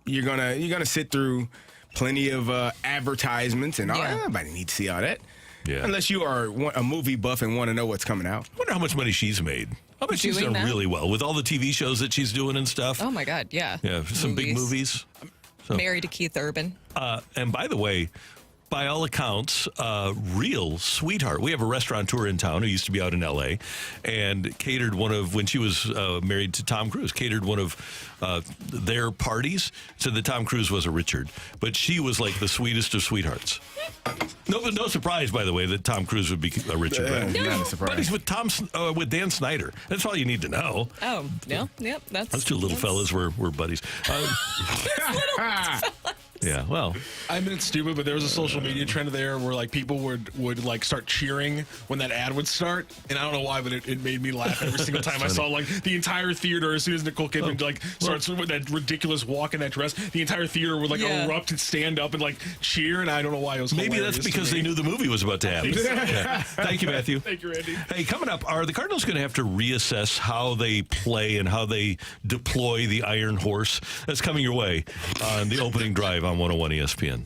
you're gonna sit through plenty of advertisements and all. Everybody needs to see all that. Yeah. Unless you are a movie buff and want to know what's coming out. I wonder how much money she's made. I bet she's Doing done that? really well with all the TV shows that she's doing and stuff. Oh, my God, yeah. Yeah, some big movies. So, Married to Keith Urban. and by the way, by all accounts, real sweetheart. We have a restaurateur in town who used to be out in L.A. and catered when she was married to Tom Cruise, catered one of their parties. Said that Tom Cruise was a Richard, but she was like the sweetest of sweethearts. No surprise, by the way, that Tom Cruise would be a Richard. Right? Not a surprise. But he's with Dan Snyder. That's all you need to know. Oh, no, yep. Those two little fellas were buddies. Yeah, well, I mean, it's stupid, but there was a social media trend there where like people would like start cheering when that ad would start, and I don't know why, but it made me laugh every single time I saw like the entire theater. As soon as Nicole Kidman starts with that ridiculous walk in that dress, the entire theater would like erupt and stand up and like cheer, and I don't know why it was. Maybe that's because they knew the movie was about to happen. Yeah. Thank you, Matthew. Thank you, Randy. Hey, coming up, are the Cardinals going to have to reassess how they play and how they deploy the Iron Horse? That's coming your way on the opening drive on 101 ESPN.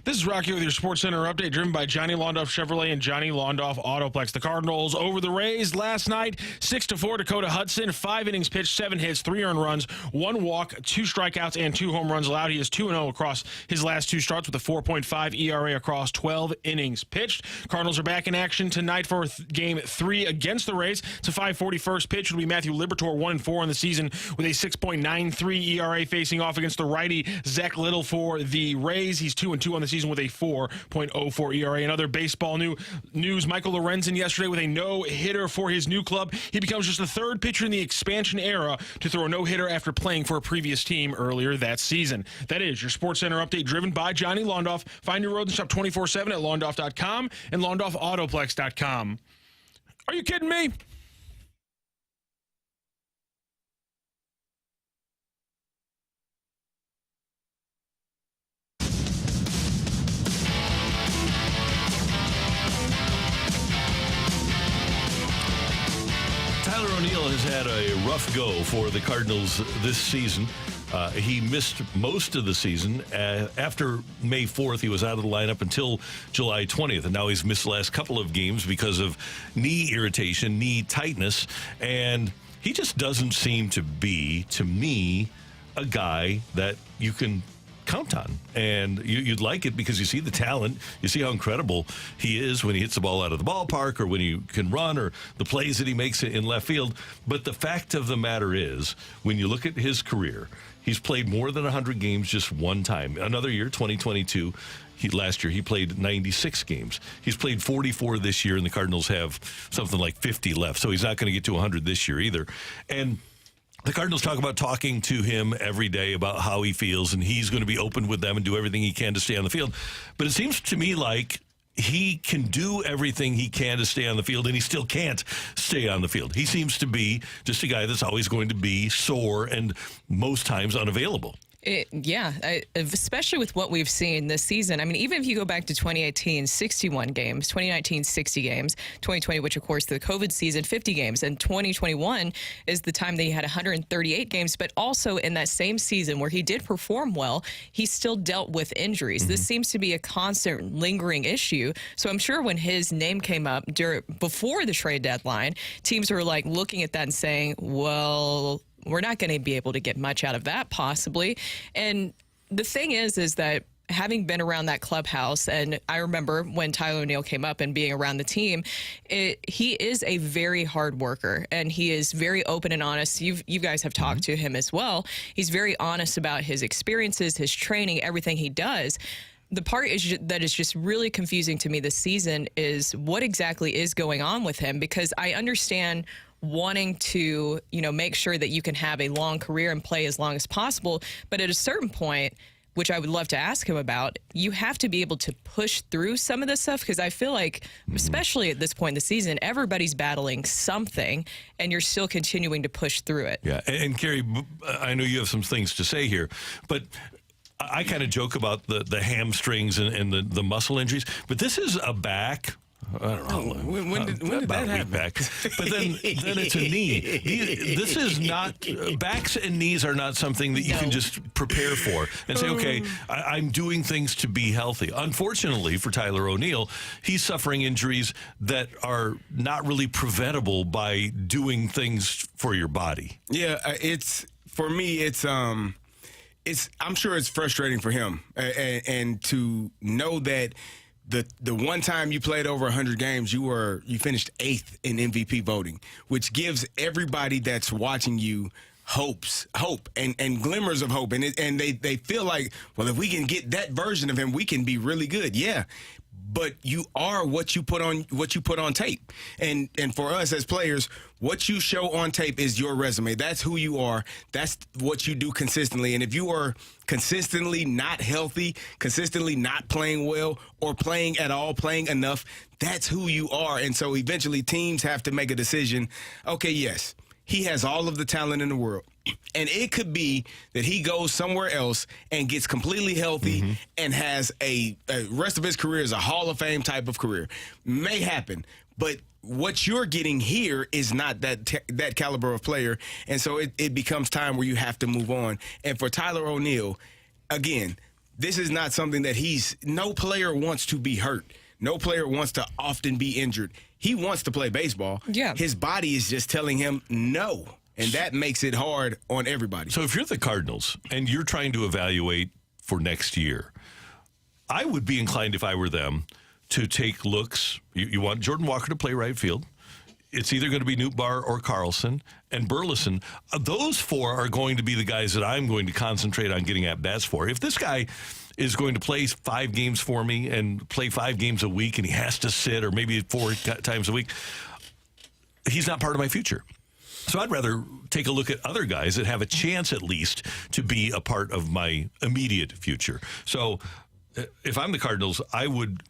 This is Rocc with your Sports Center update, driven by Johnny Londoff Chevrolet and Johnny Londoff Autoplex. The Cardinals over the Rays last night, 6-4. Dakota Hudson, 5 innings pitched, 7 hits, 3 earned runs, 1 walk, 2 strikeouts, and 2 home runs allowed. He is 2-0 across his last 2 starts with a 4.5 ERA across 12 innings pitched. Cardinals are back in action tonight for Game 3 against the Rays. It's a 5:40 first pitch. It'll be Matthew Liberatore, 1-4 in the season with a 6.93 ERA, facing off against the righty Zach Little for the Rays. He's 2-2 on the season with a 4.04 ERA. In other baseball news, Michael Lorenzen yesterday with a no-hitter for his new club. He becomes just the 3rd pitcher in the expansion era to throw a no-hitter after playing for a previous team earlier that season. That is your Sports Center update, driven by Johnny Londoff. Find your road and shop 24/7 at londoff.com and londoffautoplex.com. Are you kidding me? Tyler O'Neill has had a rough go for the Cardinals this season. He missed most of the season. After May 4th, he was out of the lineup until July 20th, and now he's missed the last couple of games because of knee irritation, knee tightness, and he just doesn't seem to be, to me, a guy that you can count on. And you'd like it because you see the talent, you see how incredible he is when he hits the ball out of the ballpark or when he can run or the plays that he makes in left field. But the fact of the matter is, when you look at his career, he's played more than 100 games just one time. Another year, 2022, last year he played 96 games. He's played 44 this year, and the Cardinals have something like 50 left. So he's not going to get to 100 this year either. And the Cardinals talk about talking to him every day about how he feels, and he's going to be open with them and do everything he can to stay on the field. But it seems to me like he can do everything he can to stay on the field, and he still can't stay on the field. He seems to be just a guy that's always going to be sore and most times unavailable. Especially with what we've seen this season. I mean, even if you go back to 2018, 61 games, 2019, 60 games, 2020, which, of course, the COVID season, 50 games, and 2021 is the time that he had 138 games. But also in that same season where he did perform well, he still dealt with injuries. Mm-hmm. This seems to be a constant lingering issue. So I'm sure when his name came up before the trade deadline, teams were like looking at that and saying, well, we're not going to be able to get much out of that possibly. And the thing is that having been around that clubhouse, and I remember when Tyler O'Neill came up and being around the team, he is a very hard worker, and he is very open and honest. You guys have talked to him as well. He's very honest about his experiences, his training, everything he does. The part that is just really confusing to me this season is what exactly is going on with him, because I understand wanting to, make sure that you can have a long career and play as long as possible. But at a certain point, which I would love to ask him about, you have to be able to push through some of this stuff, because I feel like, especially at this point in the season, everybody's battling something, and you're still continuing to push through it. Yeah, and Carrie, I know you have some things to say here, but I kind of joke about the hamstrings and the muscle injuries, but this is a back. I don't know. When did that happen? Back. But then it's a knee. This is not, backs and knees are not something that you can just prepare for and say, okay, I'm doing things to be healthy. Unfortunately for Tyler O'Neill, he's suffering injuries that are not really preventable by doing things for your body. Yeah, for me, I'm sure it's frustrating for him, and to know that the one time you played over 100 games, you finished 8th in MVP voting, which gives everybody that's watching you hope and glimmers of hope, and they feel like, well, if we can get that version of him, we can be really good. Yeah. But you are what you put on tape. And for us as players, what you show on tape is your resume. That's who you are. That's what you do consistently. And if you are consistently not healthy, consistently not playing well, or playing at all, playing enough, that's who you are. And so eventually teams have to make a decision. Okay, yes, he has all of the talent in the world. And it could be that he goes somewhere else and gets completely healthy and has a rest of his career is a Hall of Fame type of career. May happen, but what you're getting here is not that caliber of player. And so it becomes time where you have to move on. And for Tyler O'Neill, again, this is not something that no player wants to be hurt. No player wants to often be injured. He wants to play baseball. Yeah. His body is just telling him no, and that makes it hard on everybody. So if you're the Cardinals and you're trying to evaluate for next year, I would be inclined, if I were them, to take looks. You want Jordan Walker to play right field. It's either going to be Nootbaar or Carlson and Burleson. Those four are going to be the guys that I'm going to concentrate on getting at bats for. If this guy is going to play 5 games for me and play 5 games a week and he has to sit, or maybe 4 times a week, he's not part of my future. So I'd rather take a look at other guys that have a chance at least to be a part of my immediate future. So if I'm the Cardinals, I would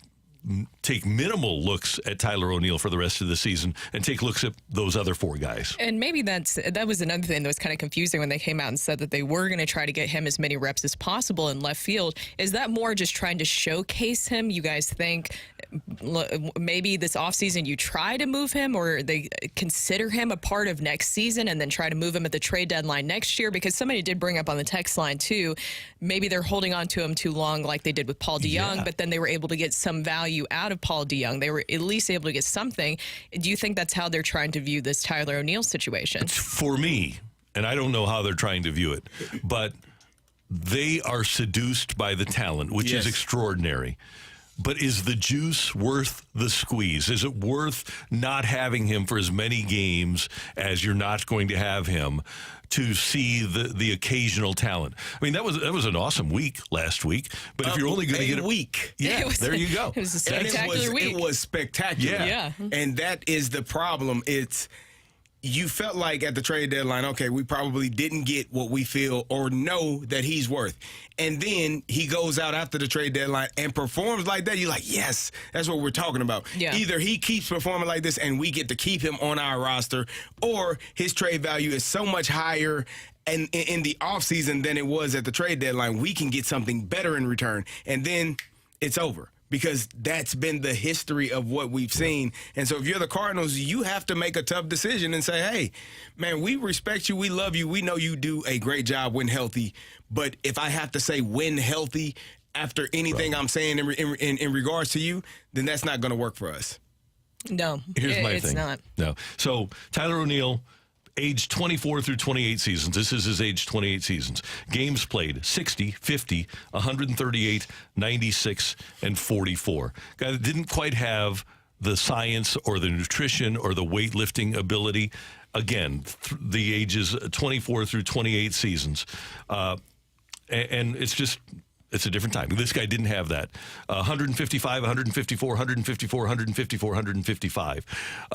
take minimal looks at Tyler O'Neill for the rest of the season and take looks at those other 4 guys. And maybe that was another thing that was kind of confusing when they came out and said that they were going to try to get him as many reps as possible in left field. Is that more just trying to showcase him? You guys think maybe this offseason you try to move him, or they consider him a part of next season and then try to move him at the trade deadline next year? Because somebody did bring up on the text line too, maybe they're holding on to him too long like they did with Paul DeJong, but then they were able to get some value out of Paul DeJong. They were at least able to get something. Do you think that's how they're trying to view this Tyler O'Neill situation? For me, and I don't know how they're trying to view it, but they are seduced by the talent, which is extraordinary. But is the juice worth the squeeze? Is it worth not having him for as many games as you're not going to have him to see the occasional talent? I mean, that was an awesome week last week. But if you're only going to get a week, there you go. It was a spectacular week. It was spectacular. Yeah. And that is the problem. You felt like at the trade deadline, okay, we probably didn't get what we feel or know that he's worth. And then he goes out after the trade deadline and performs like that. You're like, yes, that's what we're talking about. Yeah. Either he keeps performing like this and we get to keep him on our roster, or his trade value is so much higher and in the offseason than it was at the trade deadline. We can get something better in return. And then it's over. Because that's been the history of what we've seen. And so if you're the Cardinals, you have to make a tough decision and say, hey, man, we respect you. We love you. We know you do a great job when healthy. But if I have to say when healthy after anything I'm saying in regards to you, then that's not going to work for us. No, Here's my it's thing. not. No. So Tyler O'Neill, age 24 through 28 seasons. This is his age 28 seasons. Games played 60, 50, 138, 96, and 44. Guy that didn't quite have the science or the nutrition or the weightlifting ability. Again, the ages 24 through 28 seasons. And it's a different time. This guy didn't have that. 155, 154, 154, 154, 155.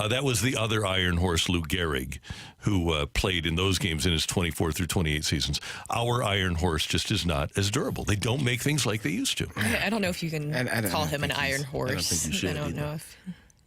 That was the other Iron Horse, Lou Gehrig, who played in those games in his 24 through 28 seasons. Our Iron Horse just is not as durable. They don't make things like they used to. I don't know if you can call him an Iron Horse. I don't think you should. I don't know if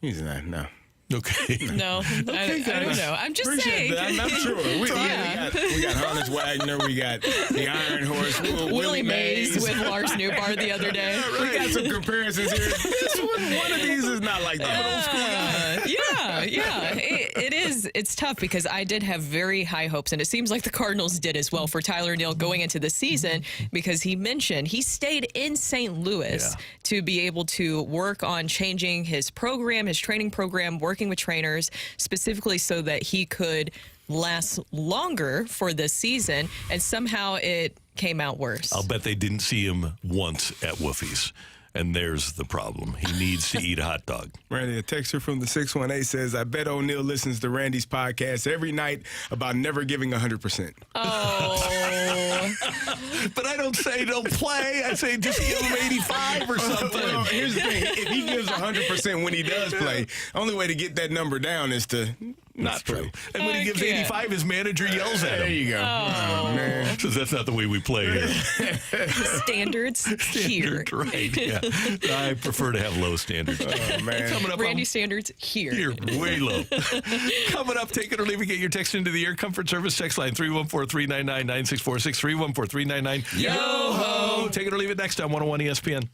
he's not. No. Okay. No, I don't know. I'm just saying. That. I'm sure. We got Harness Wagner. We got the Iron Horse. Willie Mays with Lars Nootbaar the other day. We got some comparisons here. This one of these is not like that. Yeah. It is. It's tough because I did have very high hopes, and it seems like the Cardinals did as well for Tyler O'Neill going into the season, because he mentioned he stayed in St. Louis to be able to work on changing his program, his training program, working with trainers specifically so that he could last longer for this season, and somehow it came out worse. I'll bet they didn't see him once at Woofie's. And there's the problem. He needs to eat a hot dog. Randy, a texter from the 618 says, I bet O'Neill listens to Randy's podcast every night about never giving 100%. Oh. But I don't say don't play. I say just give him 85 or something. Well, here's the thing. If he gives 100% when he does play, only way to get that number down is to not play. And when he gives 85, his manager yells at him. There you go. Oh, man. So that's not the way we play here. Standards here. Right, yeah. I prefer to have low standards. Oh, man. Coming up Randy standards here. Here, way low. Coming up, take it or leave it. Get your text into the Air Comfort Service text line, 314-399-9646, 314-399-YO-HO. Take it or leave it next on 101 ESPN.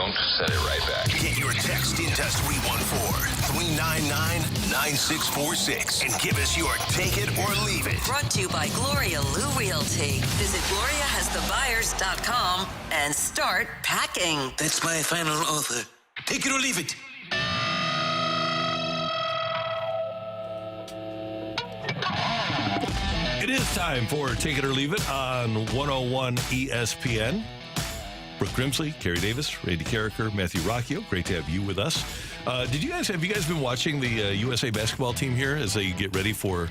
don't, set it right back. Get your text into 314-399-9646 and give us your take it or leave it. Brought to you by Gloria Lou Realty. Visit GloriaHasTheBuyers.com and start packing. That's my final offer. Take it or leave it. It is time for Take It or Leave It on 101 ESPN. Brooke Grimsley, Kerry Davis, Randy Carricker, Matthew Rocchio. Great to have you with us. Have you guys been watching the USA basketball team here as they get ready for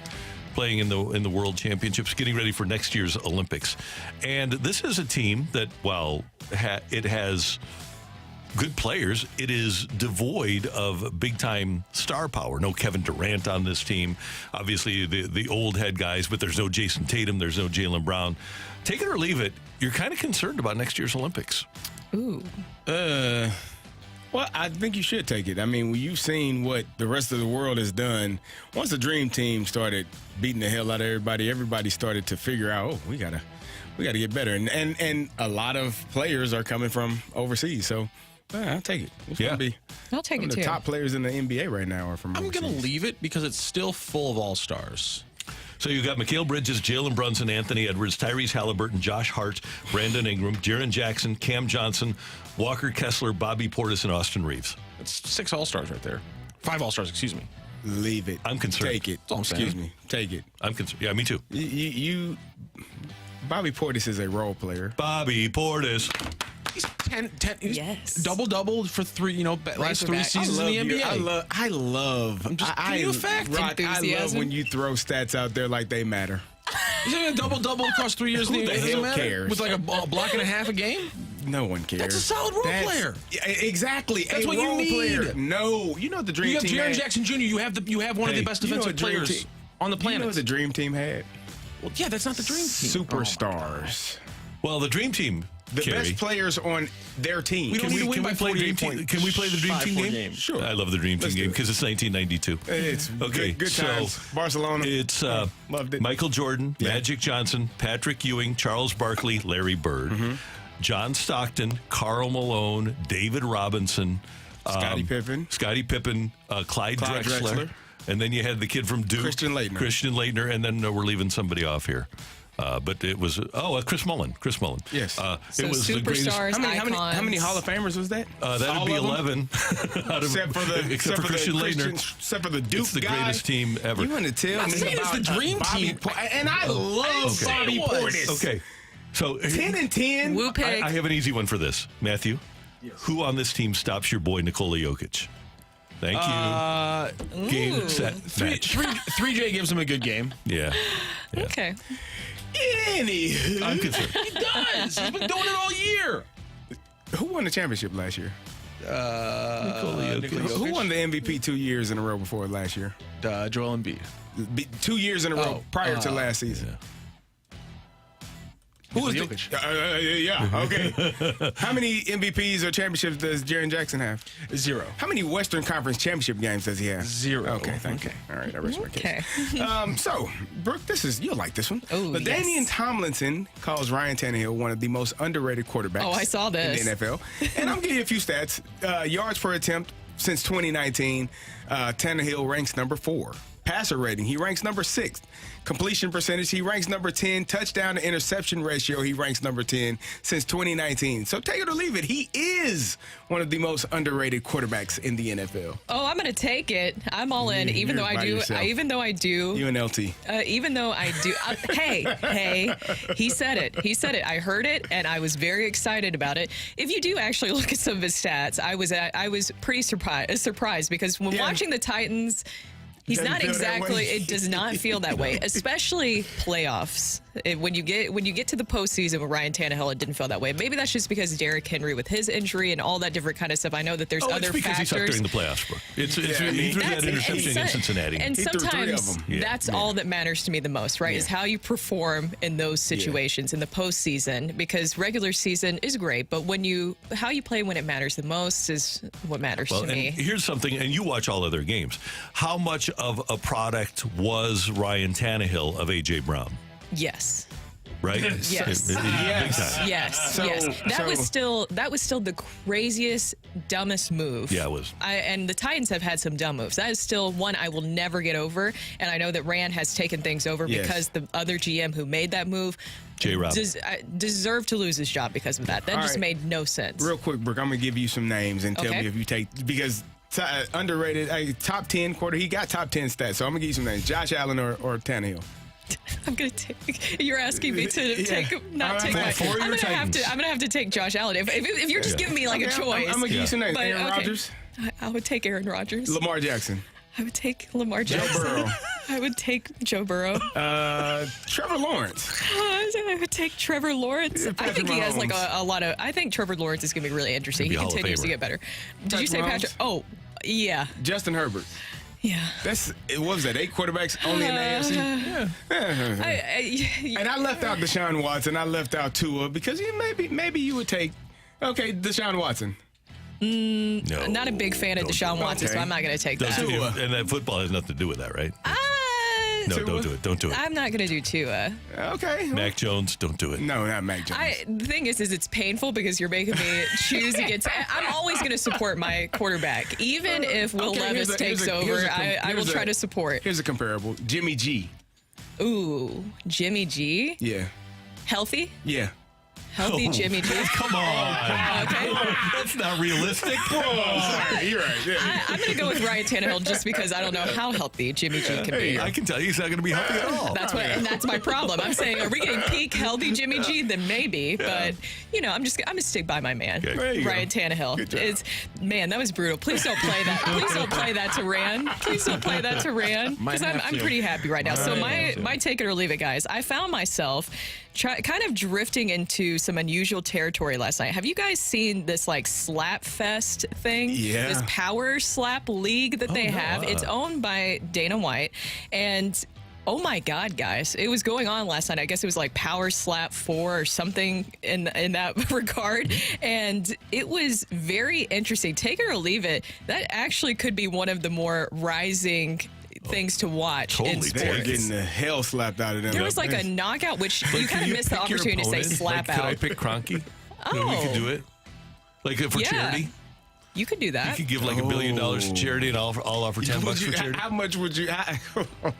playing in the World Championships, getting ready for next year's Olympics? And this is a team that, while it has good players, it is devoid of big-time star power. No Kevin Durant on this team. Obviously, the old head guys, but there's no Jason Tatum. There's no Jaylen Brown. Take it or leave it, you're kind of concerned about next year's Olympics. Ooh. Well, I think you should take it. I mean, when you've seen what the rest of the world has done, once the Dream Team started beating the hell out of everybody started to figure out, oh, we gotta get better. And a lot of players are coming from overseas, so I'll take it. I'll take it too. The top players in the NBA right now are from overseas. I'm going to leave it because it's still full of all-stars. So you got Mikal Bridges, Jalen Brunson, Anthony Edwards, Tyrese Halliburton, Josh Hart, Brandon Ingram, Jaren Jackson, Cam Johnson, Walker Kessler, Bobby Portis, and Austin Reeves. That's 6 all-stars right there. 5 all-stars, excuse me. Leave it. I'm concerned. Take it. Excuse me. Take it. I'm concerned. Yeah, me too. Bobby Portis is a role player. Bobby Portis. He's 10 he's double for last 3 seasons in the NBA. I love. I'm just giving you a fact. Rock, I love when you throw stats out there like they matter. He's having a double across 3 years in the NBA. Who the hell cares? With like a block and a half a game? No one cares. That's a solid role player. Yeah, exactly. That's what you need. Player. No, you know what the Dream Team had? You have Jaren Jackson Jr. You have one of the best defensive players on the planet. You know what the Dream Team had? Well, yeah, that's not the Dream Team. Superstars. Well, the Dream Team. The best players on their team. Can we play the Dream Team game? Sure. I love the Dream Team game because it's 1992. It's okay. Good times. So Barcelona. It's loved it. Michael Jordan, Magic Johnson, Patrick Ewing, Charles Barkley, Larry Bird, John Stockton, Karl Malone, David Robinson, Scottie Pippen, Clyde Drexler, and then you had the kid from Duke, Christian Laettner, and then we're leaving somebody off here. But it was Chris Mullin. Yes, it was the greatest. How many Hall of Famers was that? That'd be 11. Except for Christian Laettner. Except for the Duke It's the guy. greatest team ever. You want to tell me it's the Dream Team, and I love Bobby Portis. Okay, so 10 and 10. Woo pig. I have an easy one for this, Matthew. Yes. Who on this team stops your boy Nikola Jokic? Thank you. Game, set, match. 3J gives him a good game. Yeah. Okay. Anywho, I'm concerned. He does. He's been doing it all year. Who won the championship last year? Nikola Jokic. Who won the MVP 2 years in a row before last year? Joel Embiid. 2 years in a row prior to last season. Yeah. Who was Jokic? Okay. How many MVPs or championships does Jaren Jackson have? 0. How many Western Conference championship games does he have? 0. Okay, thank you. All right, I rest my case. So, Brooke, you'll like this one. Oh, LaDainian Tomlinson calls Ryan Tannehill one of the most underrated quarterbacks. Oh, I saw this. In the NFL. And I'm giving you a few stats. Yards per attempt since 2019, Tannehill ranks number 4. Passer rating, he ranks number 6. Completion percentage, he ranks number 10. Touchdown to interception ratio, he ranks number 10 since 2019. So take it or leave it, he is one of the most underrated quarterbacks in the NFL. Oh, I'm going to take it. I'm all in, even though I do. You and LT. Even though I do. Hey, he said it. I heard it, and I was very excited about it. If you do actually look at some of his stats, I was pretty surprised because when watching the Titans, he's not exactly. It does not feel that way, especially playoffs. When you get to the postseason with Ryan Tannehill, it didn't feel that way. Maybe that's just because Derrick Henry with his injury and all that different kind of stuff. I know that there's other because factors. He sucked during the playoffs, bro. He threw that interception in Cincinnati. And sometimes that's all that matters to me the most, right? Is how you perform in those situations in the postseason. Because regular season is great, but how you play when it matters the most is what matters to me. Here's something, and you watch all other games. How much of a product was Ryan Tannehill of A.J. Brown? Yes. right? Yes. Big time. Yes. That was still the craziest, dumbest move. Yeah, it was. And the Titans have had some dumb moves. That is still one I will never get over. And I know that Rand has taken things over because the other GM who made that move deserved to lose his job because of that. That just made no sense. Real quick, Brooke, I'm going to give you some names and tell me if you take, because underrated, top 10 quarter, he got top 10 stats. So I'm going to give you some names. Josh Allen or Tannehill. I'm gonna take. You're asking me to take. I'm gonna have to take Josh Allen. If you're just giving me like a choice, I'm gonna give you some names. Aaron Rodgers. I would take Aaron Rodgers. Lamar Jackson. I would take Lamar Jackson. Joe Burrow. I would take Joe Burrow. Trevor Lawrence. I would take Trevor Lawrence. I think he has like a lot of. I think Trevor Lawrence is gonna be really interesting. He continues to get better. Did you say Patrick? Oh, yeah. Justin Herbert. Yeah. What was that? 8 quarterbacks only in the AFC? Yeah. And I left out Deshaun Watson. I left out Tua because maybe you would take, Deshaun Watson. No. Not a big fan of Deshaun Watson, so I'm not going to take that. And that football has nothing to do with that, right? No, don't do it. Don't do it. I'm not going to do Tua. Okay. Mac Jones, don't do it. No, not Mac Jones. The thing is it's painful because you're making me choose against. I'm always going to support my quarterback. Even if Will Levis takes over, I will try to support. Here's a comparable. Jimmy G. Ooh, Jimmy G? Yeah. Healthy? Yeah. Healthy Jimmy G. Come on. Okay. That's not realistic. You're right. Yeah. I'm going to go with Ryan Tannehill just because I don't know how healthy Jimmy G can be. I can tell you he's not going to be healthy at all. That's my problem. I'm saying, are we getting peak healthy Jimmy G? Then maybe. But, I'm going to stick by my man, Ryan Tannehill. Man, that was brutal. Please don't play that. Please don't play that to Rand. Please don't play that to Rand. Because I'm pretty happy right now. So my take it or leave it, guys. I found myself kind of drifting into some unusual territory last night. Have you guys seen this like slap fest thing? Yeah. This power slap league that they have. It's owned by Dana White. And oh my God, guys, it was going on last night. I guess it was like Power Slap 4 or something in that regard. And it was very interesting. Take it or leave it. That actually could be one of the more rising things to watch in sports. They're getting the hell slapped out of them. There was like a knockout, which you kind of missed the opportunity to say slap out. Could I pick Kroenke? Oh. We could do it. Like for charity? You could do that. You could give like $1 billion to charity, and I'll offer $10 for charity. How much would you?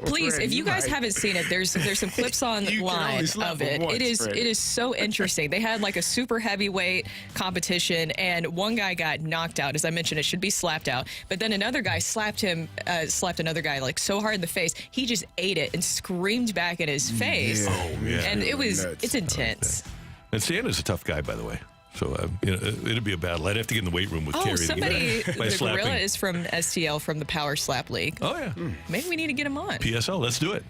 Please, if you guys haven't seen it, there's some clips online of it. It is so interesting. They had like a super heavyweight competition, and one guy got knocked out. As I mentioned, it should be slapped out, but then another guy slapped another guy like so hard in the face, he just ate it and screamed back in his face. And it's intense. And Santa's a tough guy, by the way. So, it'd be a battle. I'd have to get in the weight room with Kerry. The gorilla is from STL from the Power Slap League. Oh, yeah. Maybe we need to get him on. PSL, let's do it.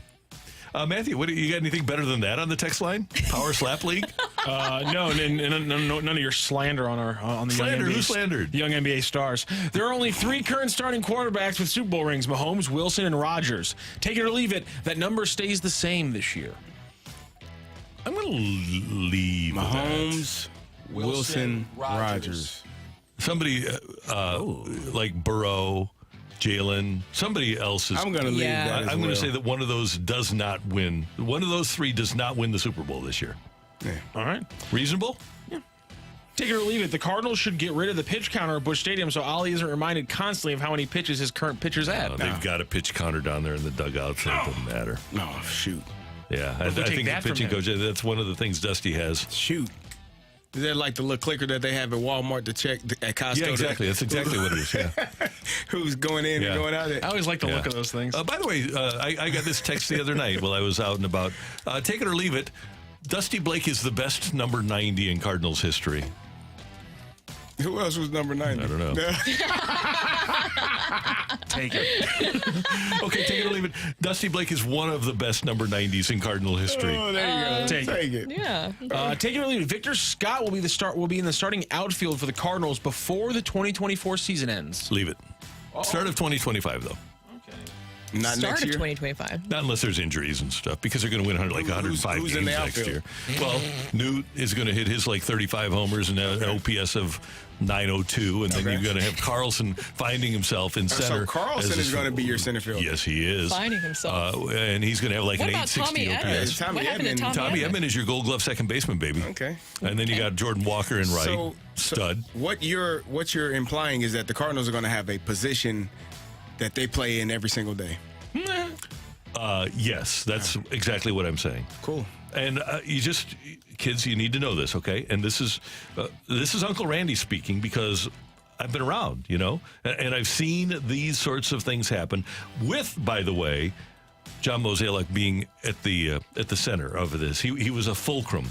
Matthew, you got anything better than that on the text line? Power Slap League? No, none of your slander on the slander. Young NBA, Who slandered? Young NBA stars. There are only 3 current starting quarterbacks with Super Bowl rings: Mahomes, Wilson, and Rodgers. Take it or leave it, that number stays the same this year. I'm going to leave Mahomes, Wilson, Rodgers. Somebody like Burrow, Jalen, somebody else is. I'm going to leave that. I'm going to say that one of those does not win. One of those 3 does not win the Super Bowl this year. Yeah. All right. Reasonable? Yeah. Take it or leave it. The Cardinals should get rid of the pitch counter at Busch Stadium so Ollie isn't reminded constantly of how many pitches his current pitcher's at. They've got a pitch counter down there in the dugout, so it doesn't matter. No, shoot. Yeah, I think the pitching coach, that's one of the things Dusty has. Shoot. Is that like the little clicker that they have at Walmart to check at Costco? Yeah, exactly. That's exactly what it is, yeah. Who's going in and going out there? I always like the look of those things. By the way, I got this text the other night while I was out and about. Take it or leave it. Dusty Blake is the best number 90 in Cardinals history. Who else was number 90? I don't know. Take it. Okay, take it or leave it. Dusty Blake is one of the best number 90s in Cardinal history. Oh, there you go. Take it. Yeah. Take it or leave it. Victor Scott will be in the starting outfield for the Cardinals before the 2024 season ends. Leave it. Start of 2025, though. Okay. Not start next of year? 2025. Not unless there's injuries and stuff, because they're going to win 105 who's games in the next outfield? year. Well, Newt is going to hit his 35 homers and an OPS of 902, and then you're going to have Carlson finding himself in center. So Carlson is going to be your center fielder. Yes, he is. Finding himself. And he's going to have What an about 860 Tommy OPS. Edmonds? What happened to Tommy Edman is your Gold Glove second baseman, baby. Okay. And then you got Jordan Walker in right. So Stud. what you're implying is that the Cardinals are going to have a position that they play in every single day. Yes, that's exactly what I'm saying. Cool. And kids, you need to know this, okay? And this is Uncle Randy speaking, because I've been around, and I've seen these sorts of things happen with, by the way, John Mozeliak being at the center of this. He was a fulcrum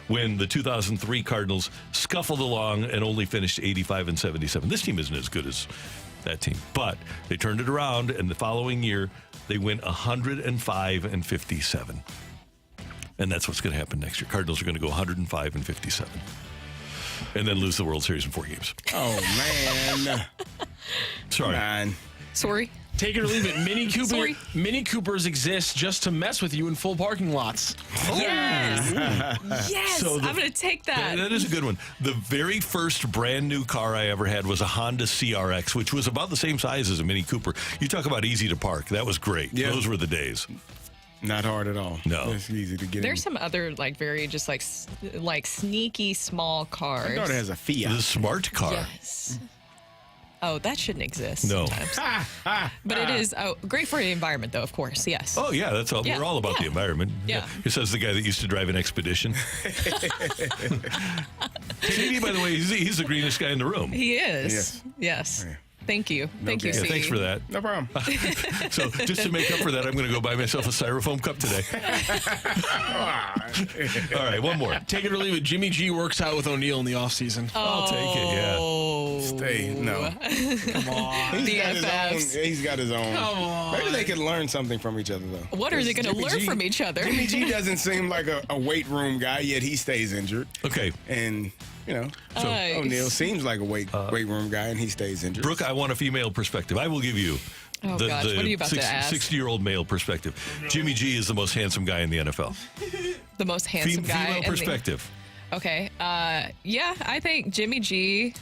when the 2003 Cardinals scuffled along and only finished 85-77. This team isn't as good as that team, but they turned it around, and the following year they went 105-57. And that's what's going to happen next year. Cardinals are going to go 105-57. And then lose the World Series in 4 games. Oh, man. Sorry. Man. Sorry. Take it or leave it. Sorry. Mini Coopers exist just to mess with you in full parking lots. Yes. Yes. I'm going to take that. That is a good one. The very first brand new car I ever had was a Honda CRX, which was about the same size as a Mini Cooper. You talk about easy to park. That was great. Yeah. Those were the days. Not hard at all. No. It's easy to get There's in. some other very just like sneaky small cars. My daughter has a Fiat. The smart car. Yes. Oh, that shouldn't exist No. sometimes. But it is great for the environment, though, of course. Yes. Oh, yeah, that's all. Yeah, We're all about the environment. Yeah. He says the guy that used to drive an Expedition. CD, by the way, he's the greenest guy in the room. He is. Yes. Thank you. Thank you, Yeah, CD. thanks for that. No problem. So just to make up for that, I'm going to go buy myself a styrofoam cup today. All right, one more. Take it or leave it. Jimmy G works out with O'Neal in the offseason. I'll take it, yeah. Stay. No. Come on. He's got his own. Come on. Maybe they could learn something from each other, though. What are they going to learn from each other? Jimmy G doesn't seem like a weight room guy, yet he stays injured. Okay. And, so O'Neal seems like a weight room guy, and he stays injured. Brooke, I want a female perspective. I will give you Oh, gosh. What are you about to ask? 60-year-old male perspective. Jimmy G is the most handsome guy in the NFL. The most handsome guy. Female perspective. Okay. Yeah, I think Jimmy G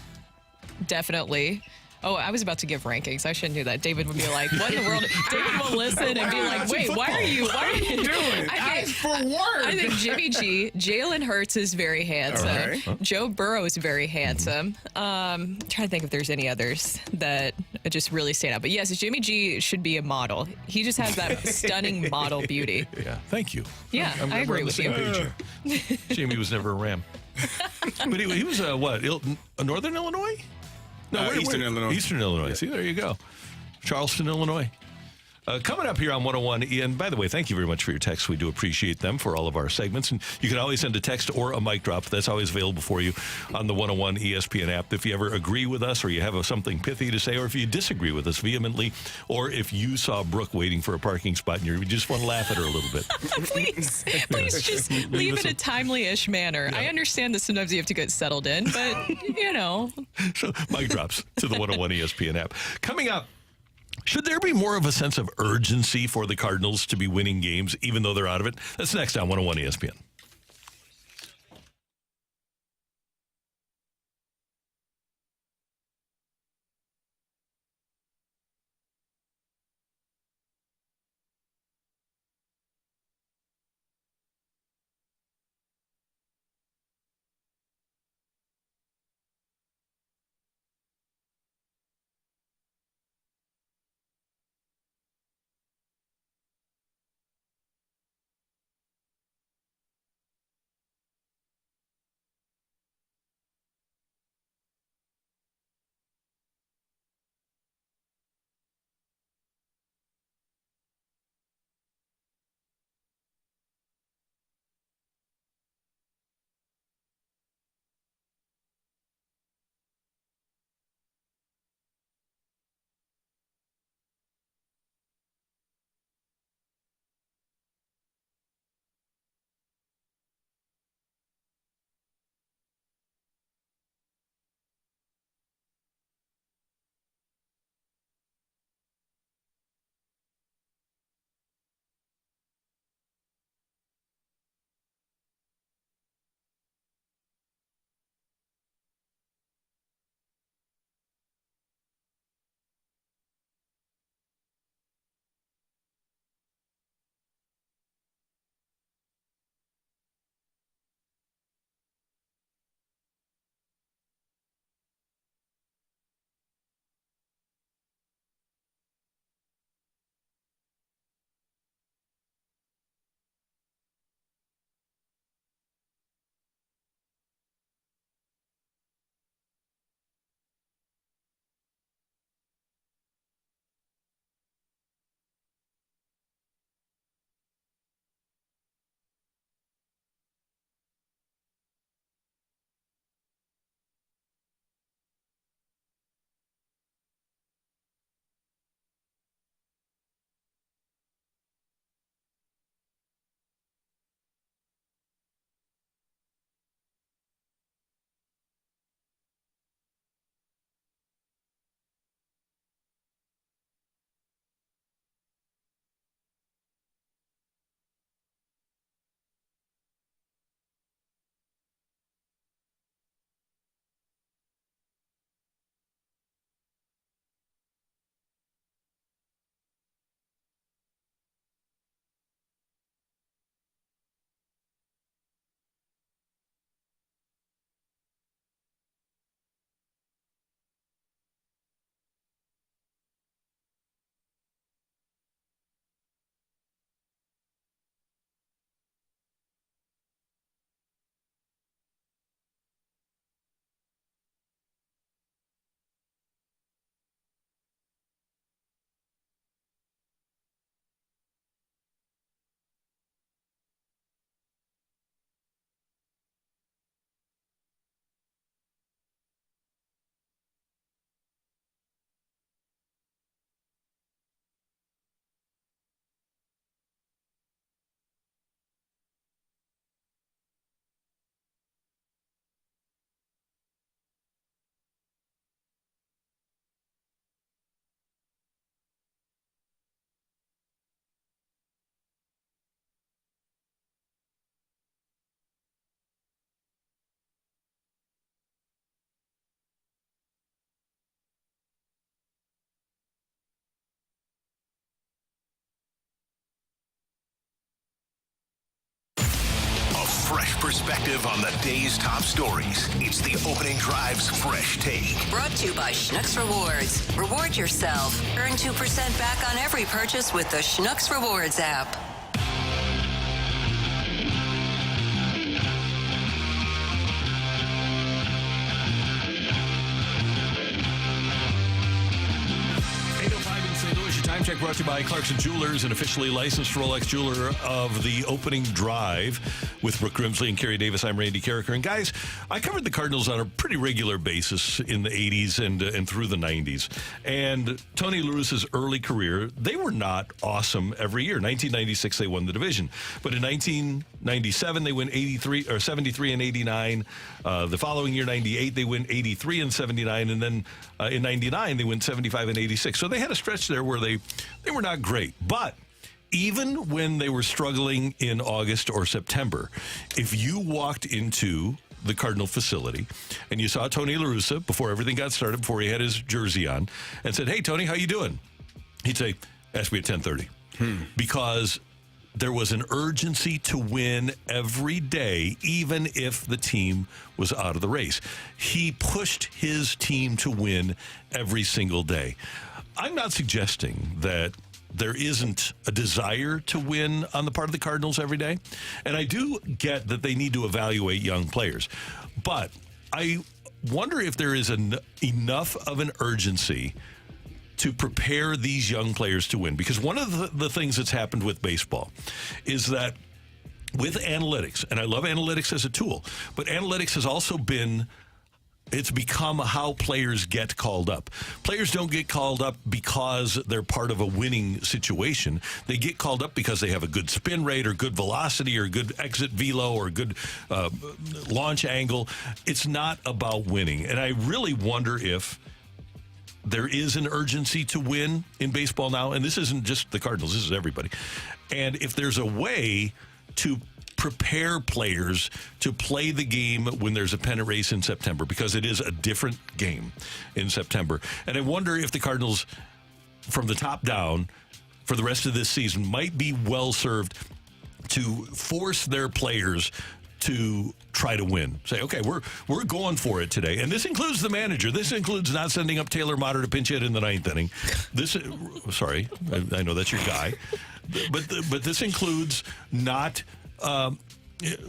definitely. Oh, I was about to give rankings. I shouldn't do that. David would be like, what in the world? David will listen and be like, wait, why are you doing? I think Jimmy G, Jalen Hurts is very handsome. Right. Joe Burrow is very handsome. I'm trying to think if there's any others that just really stand out. But yes, Jimmy G should be a model. He just has that stunning model beauty. Yeah, thank you. Yeah, I agree with you. Jamie was never a Ram. But he was, Northern Illinois? No, Eastern Illinois. Eastern Illinois. See, there you go. Charleston, Illinois. Coming up here on 101, and by the way, thank you very much for your texts. We do appreciate them for all of our segments. And you can always send a text or a mic drop. That's always available for you on the 101 ESPN app. If you ever agree with us or you have something pithy to say, or if you disagree with us vehemently, or if you saw Brooke waiting for a parking spot and you just want to laugh at her a little bit. Please just leave it a timely-ish manner. Yeah. I understand that sometimes you have to get settled in, but, So, mic drops to the 101 ESPN app. Coming up, should there be more of a sense of urgency for the Cardinals to be winning games, even though they're out of it? That's next on 101 ESPN. perspective on the day's top stories. It's the Opening Drive's Fresh Take. Brought to you by Schnucks Rewards. Reward yourself. Earn 2% back on every purchase with the Schnucks Rewards app. Time check brought to you by Clarkson Jewelers, an officially licensed Rolex jeweler of the Opening Drive with Brooke Grimsley and Kerry Davis. I'm Randy Carricker. And guys, I covered the Cardinals on a pretty regular basis in the 80s and through the 90s. And Tony LaRussa's early career, they were not awesome every year. 1996, they won the division. But in 1997, they win 73 and 89. The following year, 98, they win 83 and 79. And then in 99, they win 75 and 86. So they had a stretch there where they were not great. But even when they were struggling in August or September, if you walked into the Cardinal facility and you saw Tony LaRussa before everything got started, before he had his jersey on, and said, "Hey, Tony, how you doing?" He'd say, "Ask me at 10:30." Because there was an urgency to win every day, even if the team was out of the race. He pushed his team to win every single day. I'm not suggesting that there isn't a desire to win on the part of the Cardinals every day. And I do get that they need to evaluate young players. But I wonder if there is enough of an urgency to prepare these young players to win. Because one of the things that's happened with baseball is that with analytics, and I love analytics as a tool, but analytics has also it's become how players get called up. Players don't get called up because they're part of a winning situation. They get called up because they have a good spin rate or good velocity or good exit velo or good launch angle. It's not about winning. And I really wonder if there is an urgency to win in baseball now. And this isn't just the Cardinals. This is everybody. And if there's a way to prepare players to play the game when there's a pennant race in September, because it is a different game in September. And I wonder if the Cardinals, from the top down, for the rest of this season, might be well served to force their players to try to win. Say, okay, we're going for it today. And this includes the manager. This includes not sending up Taylor Motter to pinch hit in the ninth inning. Sorry, I know that's your guy. But this includes not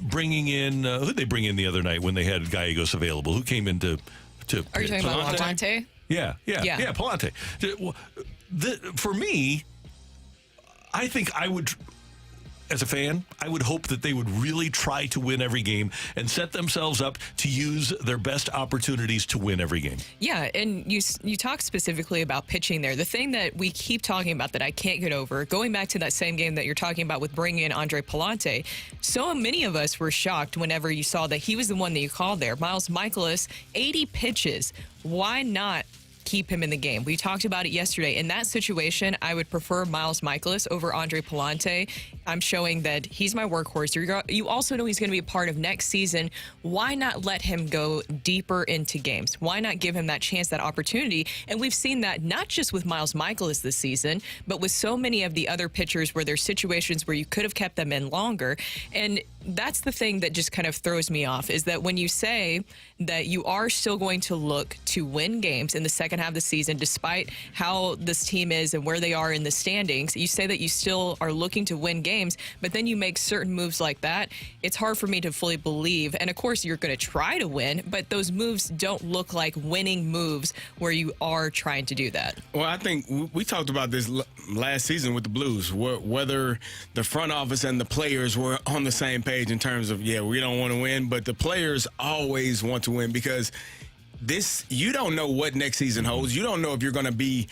bringing in, who'd they bring in the other night when they had Gallegos available? Who came in to Are you talking about Palante? Yeah, Palante. For me, I think I would, as a fan, I would hope that they would really try to win every game and set themselves up to use their best opportunities to win every game. Yeah, and you talk specifically about pitching there. The thing that we keep talking about that I can't get over, going back to that same game that you're talking about with bringing in Andre Palante, so many of us were shocked whenever you saw that he was the one that you called there. Miles Michaelis, 80 pitches. Why not keep him in the game? We talked about it yesterday. In that situation, I would prefer Miles Michaelis over Andre Palante. I'm showing that he's my workhorse. You also know he's going to be a part of next season. Why not let him go deeper into games? Why not give him that chance, that opportunity? And we've seen that not just with Miles Michaelis this season, but with so many of the other pitchers where there's situations where you could have kept them in longer. And that's the thing that just kind of throws me off, is that when you say that you are still going to look to win games in the second half of the season, despite how this team is and where they are in the standings, you say that you still are looking to win games, but then you make certain moves like that. It's hard for me to fully believe. And of course, you're going to try to win, but those moves don't look like winning moves where you are trying to do that. Well, I think we talked about this last season with the Blues, whether the front office and the players were on the same page in terms of, we don't want to win, but the players always want to win, because you don't know what next season holds. You don't know if you're going to be,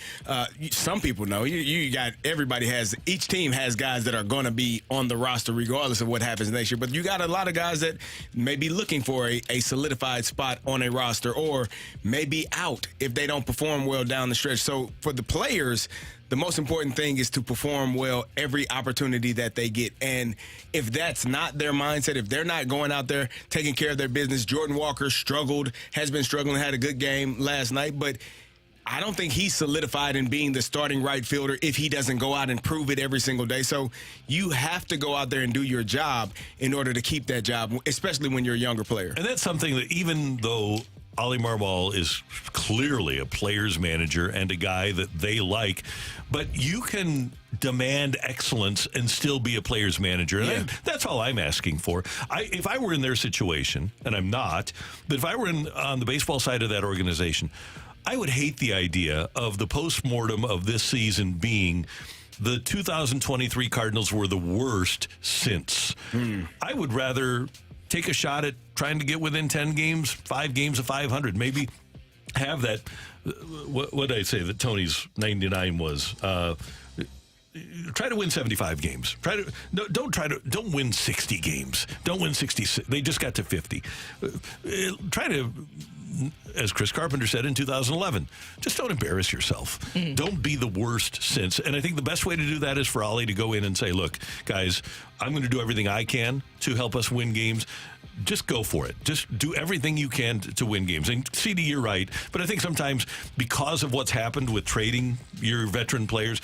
some people know. Each team has guys that are going to be on the roster regardless of what happens next year. But you got a lot of guys that may be looking for a solidified spot on a roster, or may be out if they don't perform well down the stretch. So for the players, the most important thing is to perform well every opportunity that they get. And if that's not their mindset, if they're not going out there taking care of their business, Jordan Walker has been struggling, had a good game last night, but I don't think he's solidified in being the starting right fielder if he doesn't go out and prove it every single day. So you have to go out there and do your job in order to keep that job, especially when you're a younger player. And that's something that even though Oli Marmol is clearly a player's manager and a guy that they like, but you can demand excellence and still be a player's manager. And that's all I'm asking for. If I were in their situation, and I'm not, but if I were on the baseball side of that organization, I would hate the idea of the postmortem of this season being the 2023 Cardinals were the worst since. I would rather take a shot at trying to get within 10 games, 5 games of 500, maybe have that. What did I say that Tony's 99 was? Try to win 75 games. Don't win 60 games. Don't win 66. They just got to 50. Try to, as Chris Carpenter said in 2011, just don't embarrass yourself. Don't be the worst since. And I think the best way to do that is for Oli to go in and say, look, guys, I'm going to do everything I can to help us win games. Just go for it. Just do everything you can to win games. And CD, you're right. But I think sometimes because of what's happened with trading your veteran players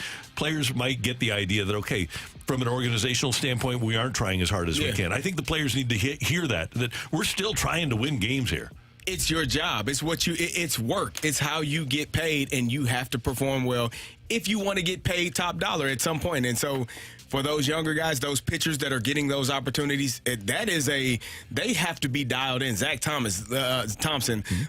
might get the idea that, okay, from an organizational standpoint, we aren't trying as hard as we can. I think the players need to hear that we're still trying to win games here. It's your job. It's it's work. It's how you get paid, and you have to perform well if you want to get paid top dollar at some point. And so for those younger guys, those pitchers that are getting those opportunities, they have to be dialed in. Zach Thompson,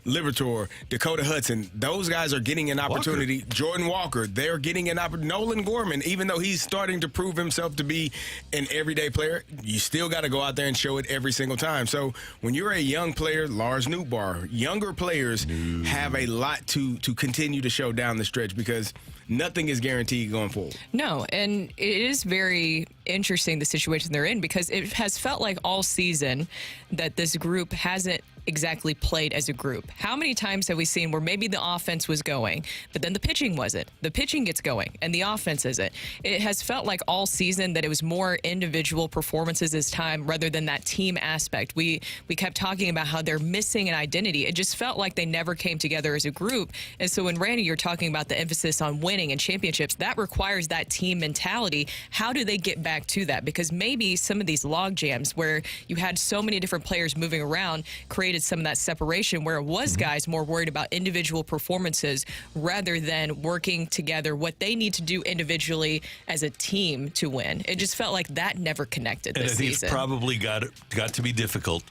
Liberatore, Dakota Hudson, those guys are getting an opportunity. Walker. Jordan Walker, they're getting an opportunity. Nolan Gorman, even though he's starting to prove himself to be an everyday player, you still got to go out there and show it every single time. So when you're a young player, Lars Nootbaar, younger players have a lot to continue to show down the stretch because nothing is guaranteed going forward. No, and it is very interesting the situation they're in because it has felt like all season that this group hasn't exactly played as a group. How many times have we seen where maybe the offense was going, but then the pitching wasn't? The pitching gets going, and the offense isn't. It has felt like all season that it was more individual performances this time rather than that team aspect. We kept talking about how they're missing an identity. It just felt like they never came together as a group. And so when, Randy, you're talking about the emphasis on winning and championships, that requires that team mentality. How do they get back to that? Because maybe some of these log jams where you had so many different players moving around created some of that separation where it was guys more worried about individual performances rather than working together what they need to do individually as a team to win. It just felt like that never connected this season. And I think it's probably got to be difficult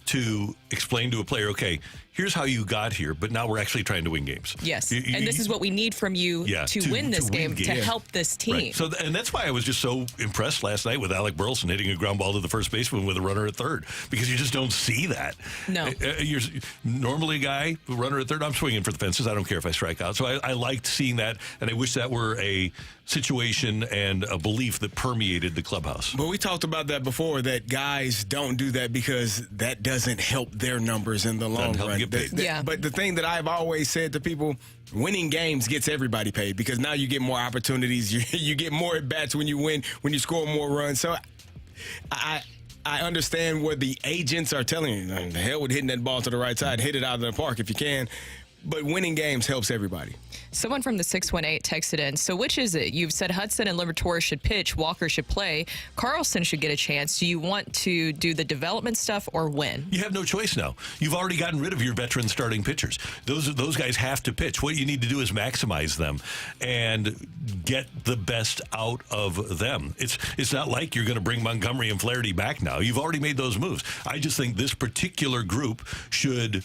to explain to a player, okay, here's how you got here, but now we're actually trying to win games. Yes, and this is what we need from you to win this game, to help this team. Right. So, and that's why I was just so impressed last night with Alec Burleson hitting a ground ball to the first baseman with a runner at third, because you just don't see that. No. You're normally a guy, a runner at third, I'm swinging for the fences. I don't care if I strike out. So I liked seeing that, and I wish that were a situation and a belief that permeated the clubhouse. But we talked about that before, that guys don't do that because that doesn't help their numbers in the long run. But the thing that I've always said to people, winning games gets everybody paid because now you get more opportunities. You get more at-bats when you win, when you score more runs. So I understand what the agents are telling you. The hell with hitting that ball to the right side. Hit it out of the park if you can. But winning games helps everybody. Someone from the 618 texted in, so which is it? You've said Hudson and Liberatore should pitch, Walker should play, Carlson should get a chance. Do you want to do the development stuff or win? You have no choice now. You've already gotten rid of your veteran starting pitchers. Those guys have to pitch. What you need to do is maximize them and get the best out of them. It's not like you're going to bring Montgomery and Flaherty back now. You've already made those moves. I just think this particular group should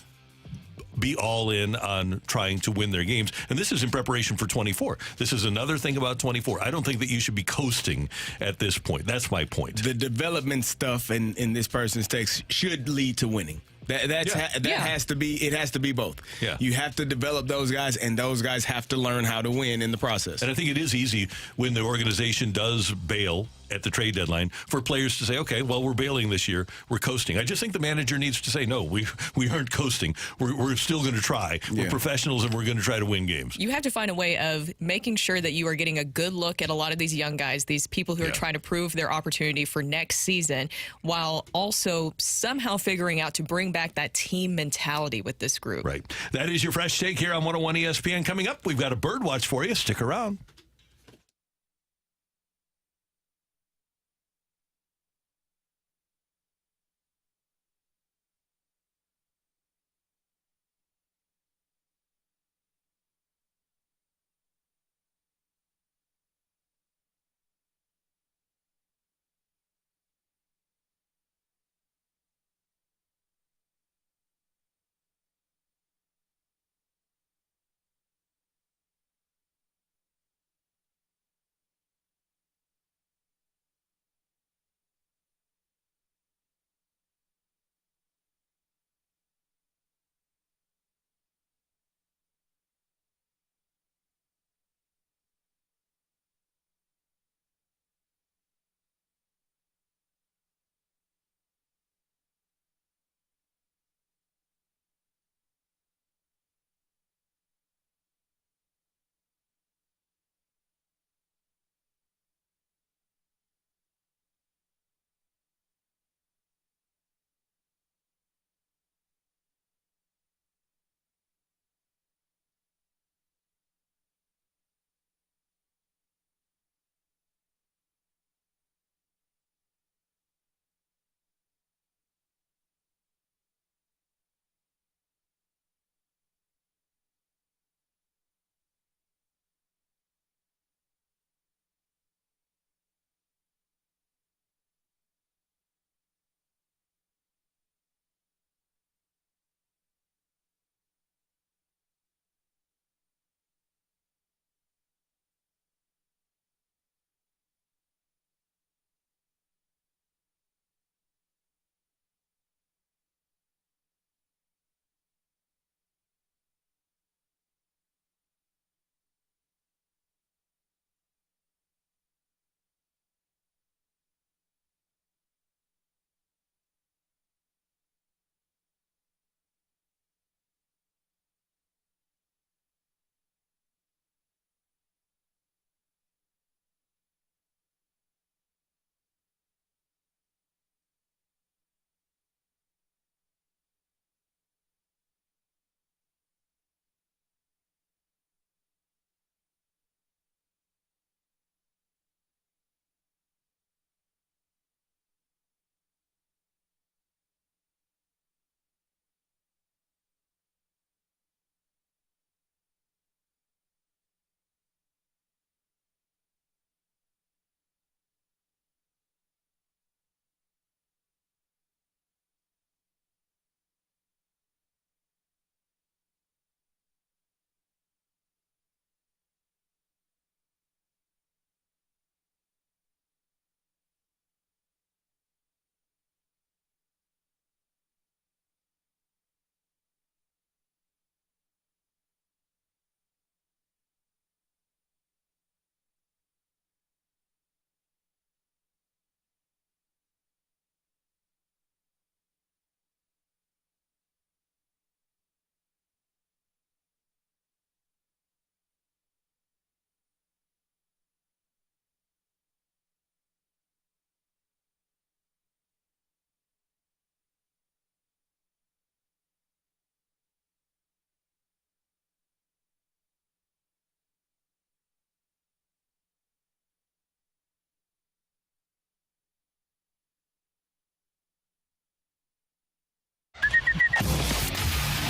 be all in on trying to win their games. And this is in preparation for 24. This is another thing about 24. I don't think that you should be coasting at this point. That's my point. The development stuff in this person's text should lead to winning. Has to be. It has to be both. Yeah. You have to develop those guys, and those guys have to learn how to win in the process. And I think it is easy when the organization does bail at the trade deadline for players to say, okay, well, we're bailing this year. We're coasting. I just think the manager needs to say, no, we aren't coasting. We're still going to try. We're professionals, and we're going to try to win games. You have to find a way of making sure that you are getting a good look at a lot of these young guys, these people who are trying to prove their opportunity for next season, while also somehow figuring out to bring back that team mentality with this group. Right. That is your Fresh Take here on 101 ESPN. Coming up, we've got a bird watch for you. Stick around.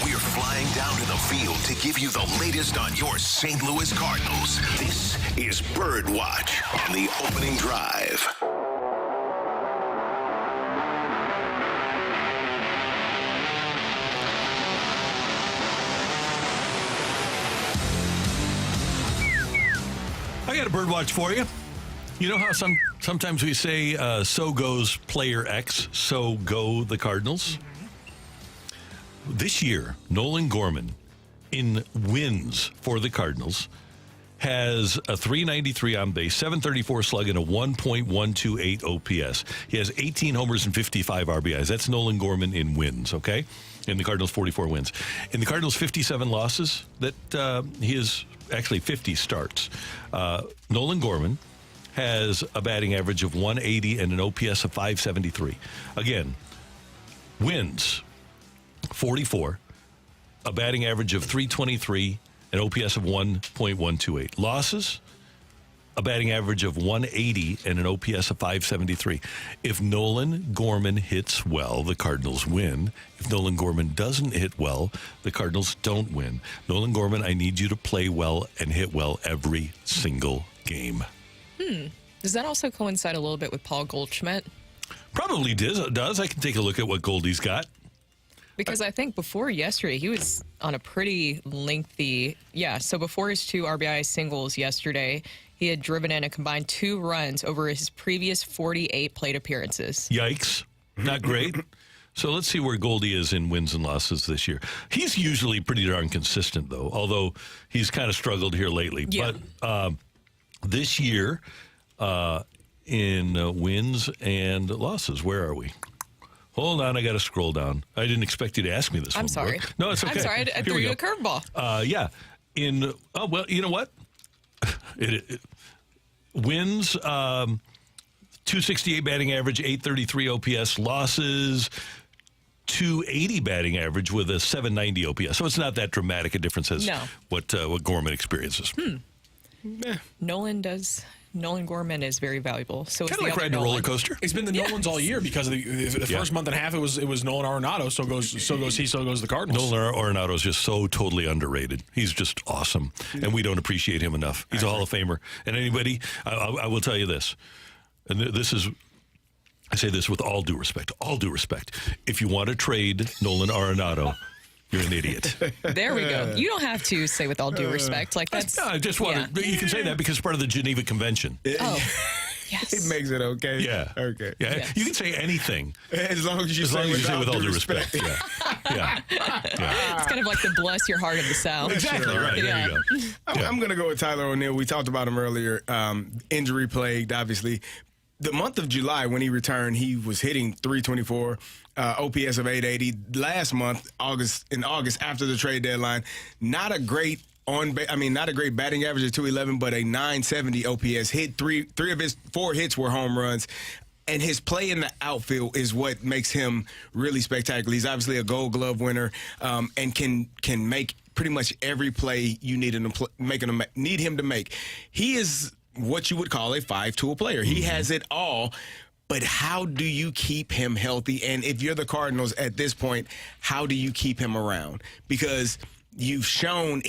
We're flying down to the field to give you the latest on your St. Louis Cardinals. This is Bird Watch on the opening drive. I got a bird watch for you. You know how sometimes we say, so goes player X, so go the Cardinals? This year, Nolan Gorman, in wins for the Cardinals, has a 393 on base, 734 slug, and a 1.128 OPS. He has 18 homers and 55 RBIs. That's Nolan Gorman in wins, okay? In the Cardinals' 44 wins. In the Cardinals' 57 losses, that he is actually 50 starts. Nolan Gorman has a batting average of 180 and an OPS of 573. Again, wins 44, a batting average of 323, an OPS of 1.128. Losses, a batting average of 180 and an OPS of 573. If Nolan Gorman hits well, the Cardinals win. If Nolan Gorman doesn't hit well, the Cardinals don't win. Nolan Gorman, I need you to play well and hit well every single game. Does that also coincide a little bit with Paul Goldschmidt? Probably does. I can take a look at what Goldie's got. Because I think before yesterday, he was on a pretty lengthy, so before his 2 RBI singles yesterday, he had driven in a combined 2 runs over his previous 48 plate appearances. Yikes. Not great. So let's see where Goldie is in wins and losses this year. He's usually pretty darn consistent, though, although he's kind of struggled here lately. Yeah. But this year, in wins and losses, where are we? Hold on, I got to scroll down. I didn't expect you to ask me this. I'm sorry. Brooke. No, it's okay. I'm sorry. I threw you a curveball. Yeah. Well, you know what? It wins, 268 batting average, 833 OPS. Losses, 280 batting average with a 790 OPS. So it's not that dramatic a difference as what Gorman experiences. Nolan Gorman is very valuable. So kind of like riding a roller coaster. It's been the Nolans all year because of the first month and a half it was Nolan Arenado. So goes the Cardinals. Nolan Arenado is just so totally underrated. He's just awesome, and we don't appreciate him enough. He's a Hall of Famer. And anybody, I will tell you this, and I say this with all due respect. If you want to trade Nolan Arenado, you're an idiot. There we go. You don't have to say with all due respect. Like that's. I just wanted. You can say that because it's part of the Geneva Convention. Oh, yes. It makes it okay. Yeah. Okay. Yeah. Yes. You can say anything as long as you say with all due respect. Yeah. It's kind of like the bless your heart of the South. Exactly right. There you go. I'm going to go with Tyler O'Neill. We talked about him earlier. Injury plagued, obviously. The month of July, when he returned, he was hitting 324, OPS of 880. Last month, in August, after the trade deadline, not a great batting average of 211, but a 970 OPS. Hit three of his 4 hits were home runs. And his play in the outfield is what makes him really spectacular. He's obviously a Gold Glove winner and can make pretty much every play you need him to make. He is what you would call a 5-tool player. He has it all, but how do you keep him healthy? And if you're the Cardinals at this point, how do you keep him around? Because he's shown,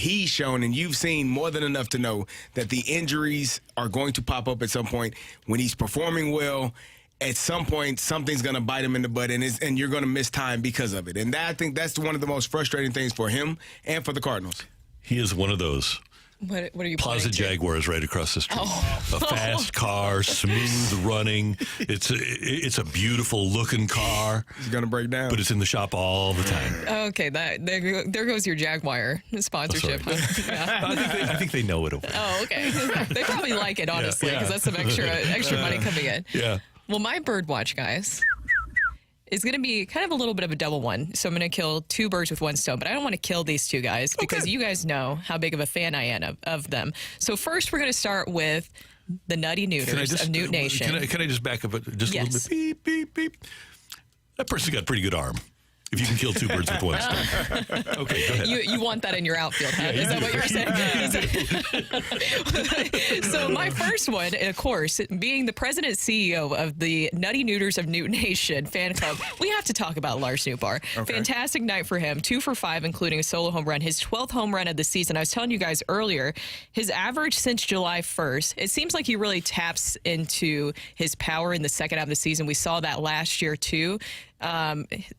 and you've seen more than enough to know that the injuries are going to pop up at some point. When he's performing well, at some point, something's going to bite him in the butt, and you're going to miss time because of it. And I think that's one of the most frustrating things for him and for the Cardinals. He is one of those. What are you Plaza Jaguars right across the street. A fast car, smooth running. It's a beautiful looking car. It's gonna break down, but it's in the shop all the time. Okay, there goes your Jaguar sponsorship. I think they know it over there. Oh, okay. They probably like it honestly because that's some extra money coming in. Yeah. Well, my Birdwatch, guys, is going to be kind of a little bit of a double one. So I'm going to kill 2 birds with 1 stone. But I don't want to kill these 2 guys because you guys know how big of a fan I am of them. So first, we're going to start with the Nutty Neuters of Newt Nation. Can I just back up just a little bit? Beep, beep, beep. That person's got a pretty good arm. If you can kill 2 birds with 1 stone. Okay, go ahead. You want that in your outfield, huh? Is that what you're saying? So my first one, of course, being the president and CEO of the Nutty Neuters of Newt Nation fan club, we have to talk about Lars Nootbaar. Okay. Fantastic night for him. 2 for 5, including a solo home run. His 12th home run of the season. I was telling you guys earlier, his average since July 1st, it seems like he really taps into his power in the second half of the season. We saw that last year, too.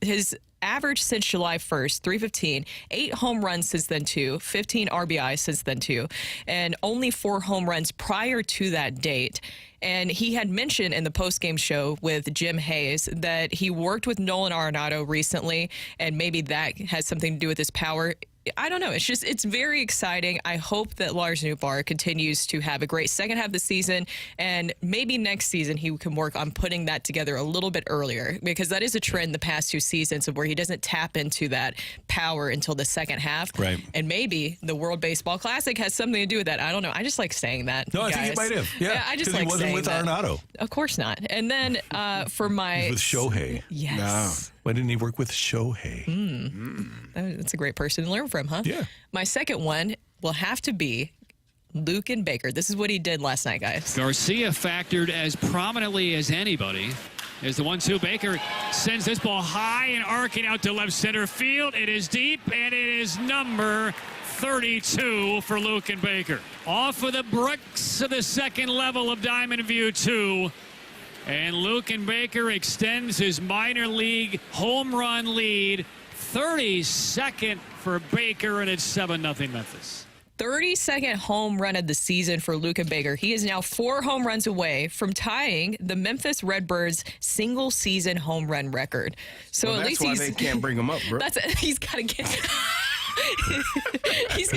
His average since July 1st, 315, 8 home runs since then, 2, 15 RBI since then, 2, and only 4 home runs prior to that date. And he had mentioned in the postgame show with Jim Hayes that he worked with Nolan Arenado recently, and maybe that has something to do with his power. I don't know. It's very exciting. I hope that Lars Nootbaar continues to have a great second half of the season, and maybe next season he can work on putting that together a little bit earlier, because that is a trend the past 2 seasons of where he doesn't tap into that power until the second half. Right. And maybe the World Baseball Classic has something to do with that. I don't know. I just like saying that. No, I guys. think it might have. Yeah, I just 'cause like he wasn't saying with that. Arenado. Of course not. And then for my... With Shohei. Yes. No. Why didn't he work with Shohei? That's a great person to learn from, huh? Yeah. My second one will have to be Luke and Baker. This is what he did last night, guys. Garcia factored as prominently as anybody. As the 1-2, Baker sends this ball high and arcing out to left center field. It is deep, and it is number 32 for Luke and Baker. Off of the bricks of the second level of Diamond View 2. And Luke and Baker extends his minor league home run lead. 32nd for Baker, and it's 7-0 Memphis. 32nd home run of the season for Luke and Baker. He is now 4 home runs away from tying the Memphis Redbirds single season home run record. So well, at least that's why they can't bring him up, bro. He's got to get. he's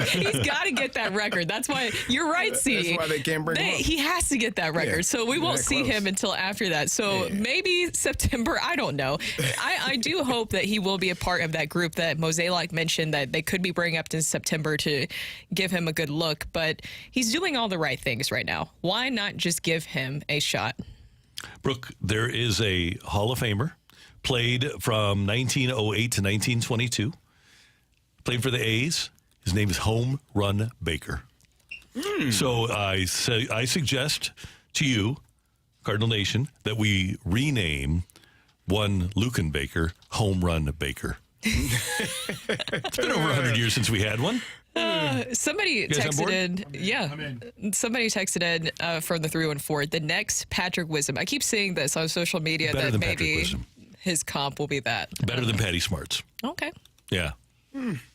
got to get that record. That's why you're right, C. That's why they can't bring him up. He has to get that record. Yeah, so we won't see him until after that. So maybe September. I don't know. I do hope that he will be a part of that group that Mozeliak mentioned that they could be bringing up in September to give him a good look. But he's doing all the right things right now. Why not just give him a shot? Brooke, there is a Hall of Famer, played from 1908 to 1922. Played for the A's. His name is Home Run Baker. So I suggest to you, Cardinal Nation, that we rename one Luken Baker Home Run Baker. It's been over 100 years since we had one. Somebody texted in. Somebody texted in from the 314. The next Patrick Wisdom. I keep seeing this on social media Better that than maybe Patrick his comp will be that. Better than Patty Smarts. Okay. Yeah.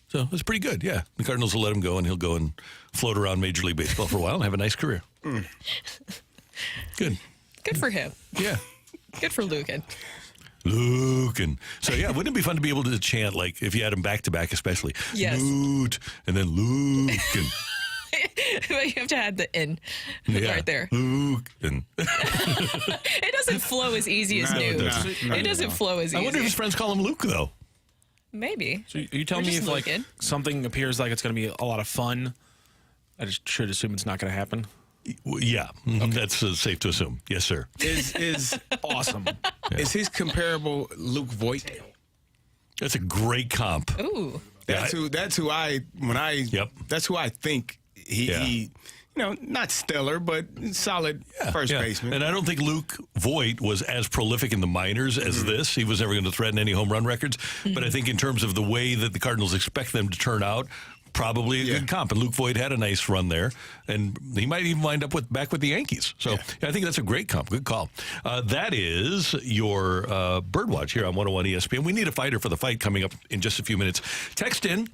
So it's pretty good. Yeah. The Cardinals will let him go, and he'll go and float around Major League Baseball for a while and have a nice career. Good. Good for him. Yeah. Good for Luken. Luken. So, yeah, wouldn't it be fun to be able to chant, like, if you had them back-to-back especially? Yes. Loot, and then Luken. You have to add the N right there. Luken. It doesn't flow as easy as Nude. It doesn't flow as easy. I wonder if his friends call him Luke, though. Maybe. So you tell me if like something appears like it's going to be a lot of fun, I just should assume it's not going to happen. Yeah, that's safe to assume. Yes, sir. Is awesome. Yeah. Is his comparable Luke Voigt? That's a great comp. Ooh. That's who I think he you know, not stellar, but solid first baseman. And I don't think Luke Voigt was as prolific in the minors as this. He was never going to threaten any home run records. But I think in terms of the way that the Cardinals expect them to turn out, probably a good comp. And Luke Voigt had a nice run there. And he might even wind up back with the Yankees. So I think that's a great comp. Good call. That is your Birdwatch here on 101 ESPN. We need a fighter for the fight coming up in just a few minutes. Text in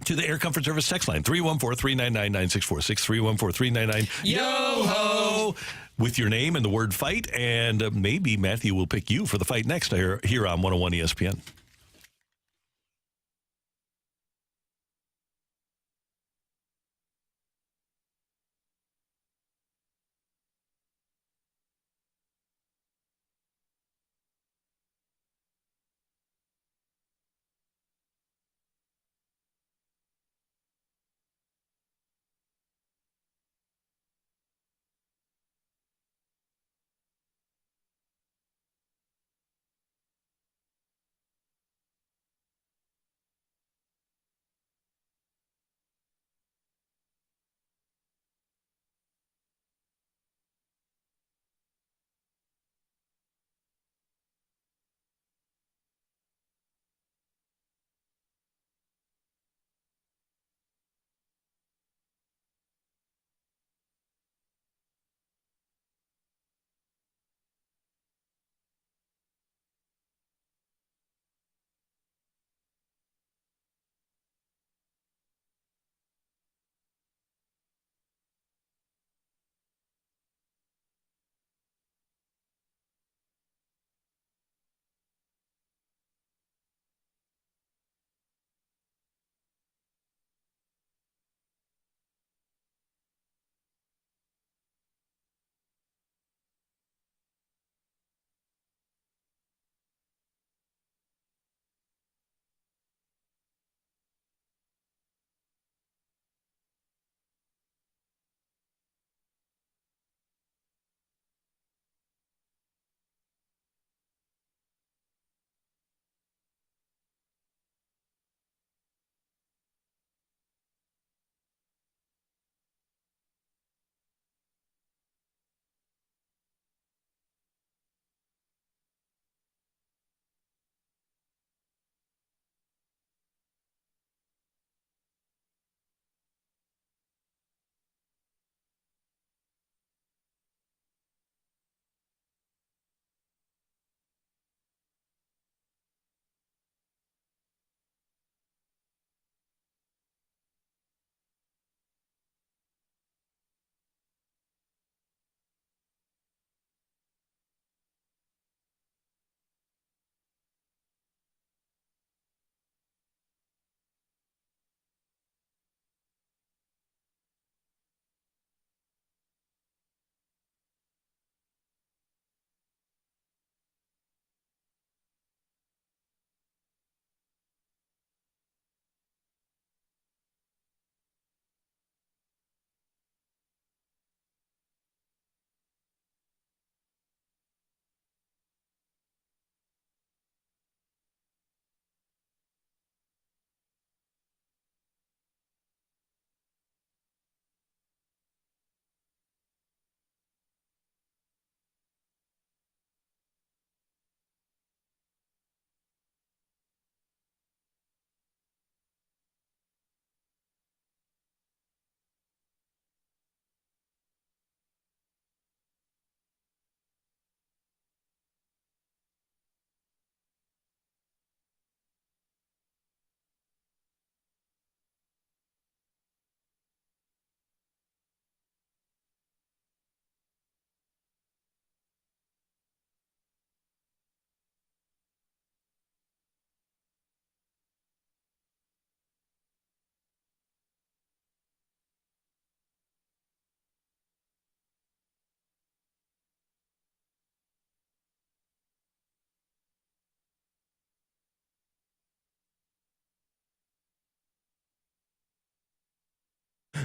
to the Air Comfort Service text line, 314-399-9646, 314-399-YO-HO, with your name and the word fight, and maybe Matthew will pick you for the fight next here on 101 ESPN.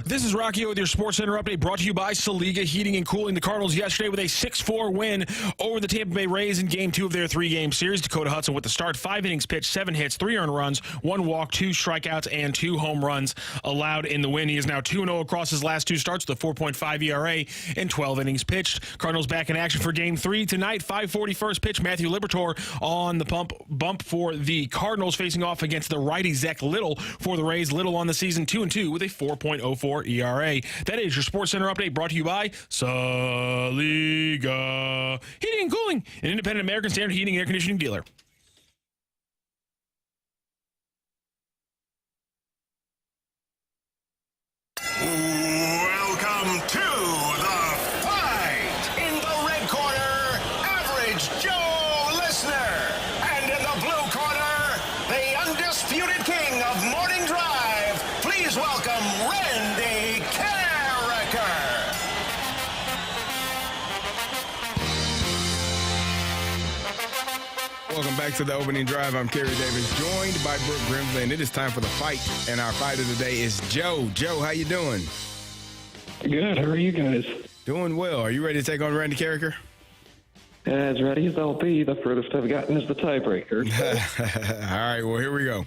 This is Rocc with your Sports Center update brought to you by Saliga Heating and Cooling. The Cardinals yesterday with a 6-4 win over the Tampa Bay Rays in Game 2 of their 3-game series. Dakota Hudson with the start, 5 innings pitched, 7 hits, 3 earned runs, 1 walk, 2 strikeouts, and 2 home runs allowed in the win. He is now 2-0 across his last 2 starts with a 4.5 ERA and 12 innings pitched. Cardinals back in action for Game 3 tonight. 5:40 first pitch. Matthew Liberatore on the bump for the Cardinals, facing off against the righty Zach Little for the Rays. Little on the season, 2-2 with a 4.04 ERA. That is your Sports Center update brought to you by Saliga Heating and Cooling, an independent American Standard heating and air conditioning dealer. Welcome to the fight. In the red corner, Average Joe Listener. And in the blue corner, the undisputed king of morning drive. Please welcome Randy Carricker. Welcome back to the opening drive. I'm Kerry Davis, joined by Brooke Grimsley, and it is time for the fight. And our fighter today is Joe. Joe, how you doing? Good. How are you guys? Doing well. Are you ready to take on Randy Carricker? As ready as I'll be. The furthest I've gotten is the tiebreaker. All right, well, here we go.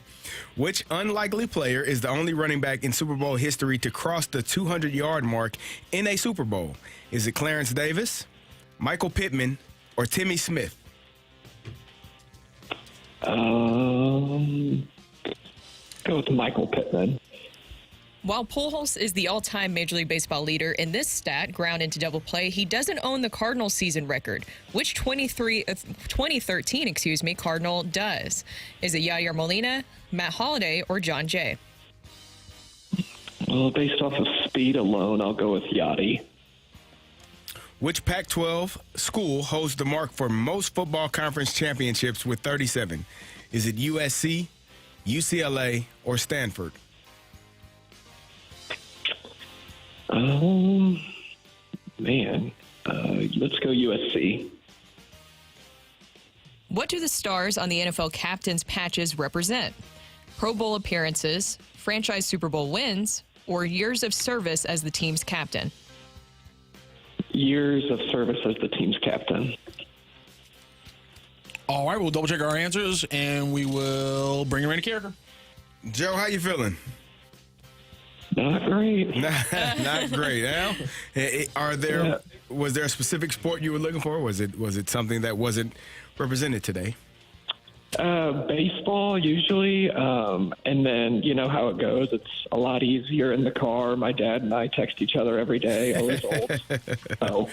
Which unlikely player is the only running back in Super Bowl history to cross the 200-yard mark in a Super Bowl? Is it Clarence Davis, Michael Pittman, or Timmy Smith? Go with Michael Pittman. While Pujols is the all-time Major League Baseball leader in this stat, ground into double play, he doesn't own the Cardinals season record. Which 2013 Cardinal does? Is it Yadier Molina, Matt Holliday, or John Jay? Well, based off of speed alone, I'll go with Yachty. Which Pac-12 school holds the mark for most football conference championships with 37? Is it USC, UCLA, or Stanford? Let's go USC. What do the stars on the NFL captain's patches represent? Pro Bowl appearances, franchise Super Bowl wins, or years of service as the team's captain? Years of service as the team's captain. All right, we'll double check our answers, and we will bring in Randy Carricker. Joe, how you feeling? Not great. Not great. Al? Was there a specific sport you were looking for? Was it something that wasn't represented today? Baseball usually, and then you know how it goes. It's a lot easier in the car. My dad and I text each other every day. Always old. So.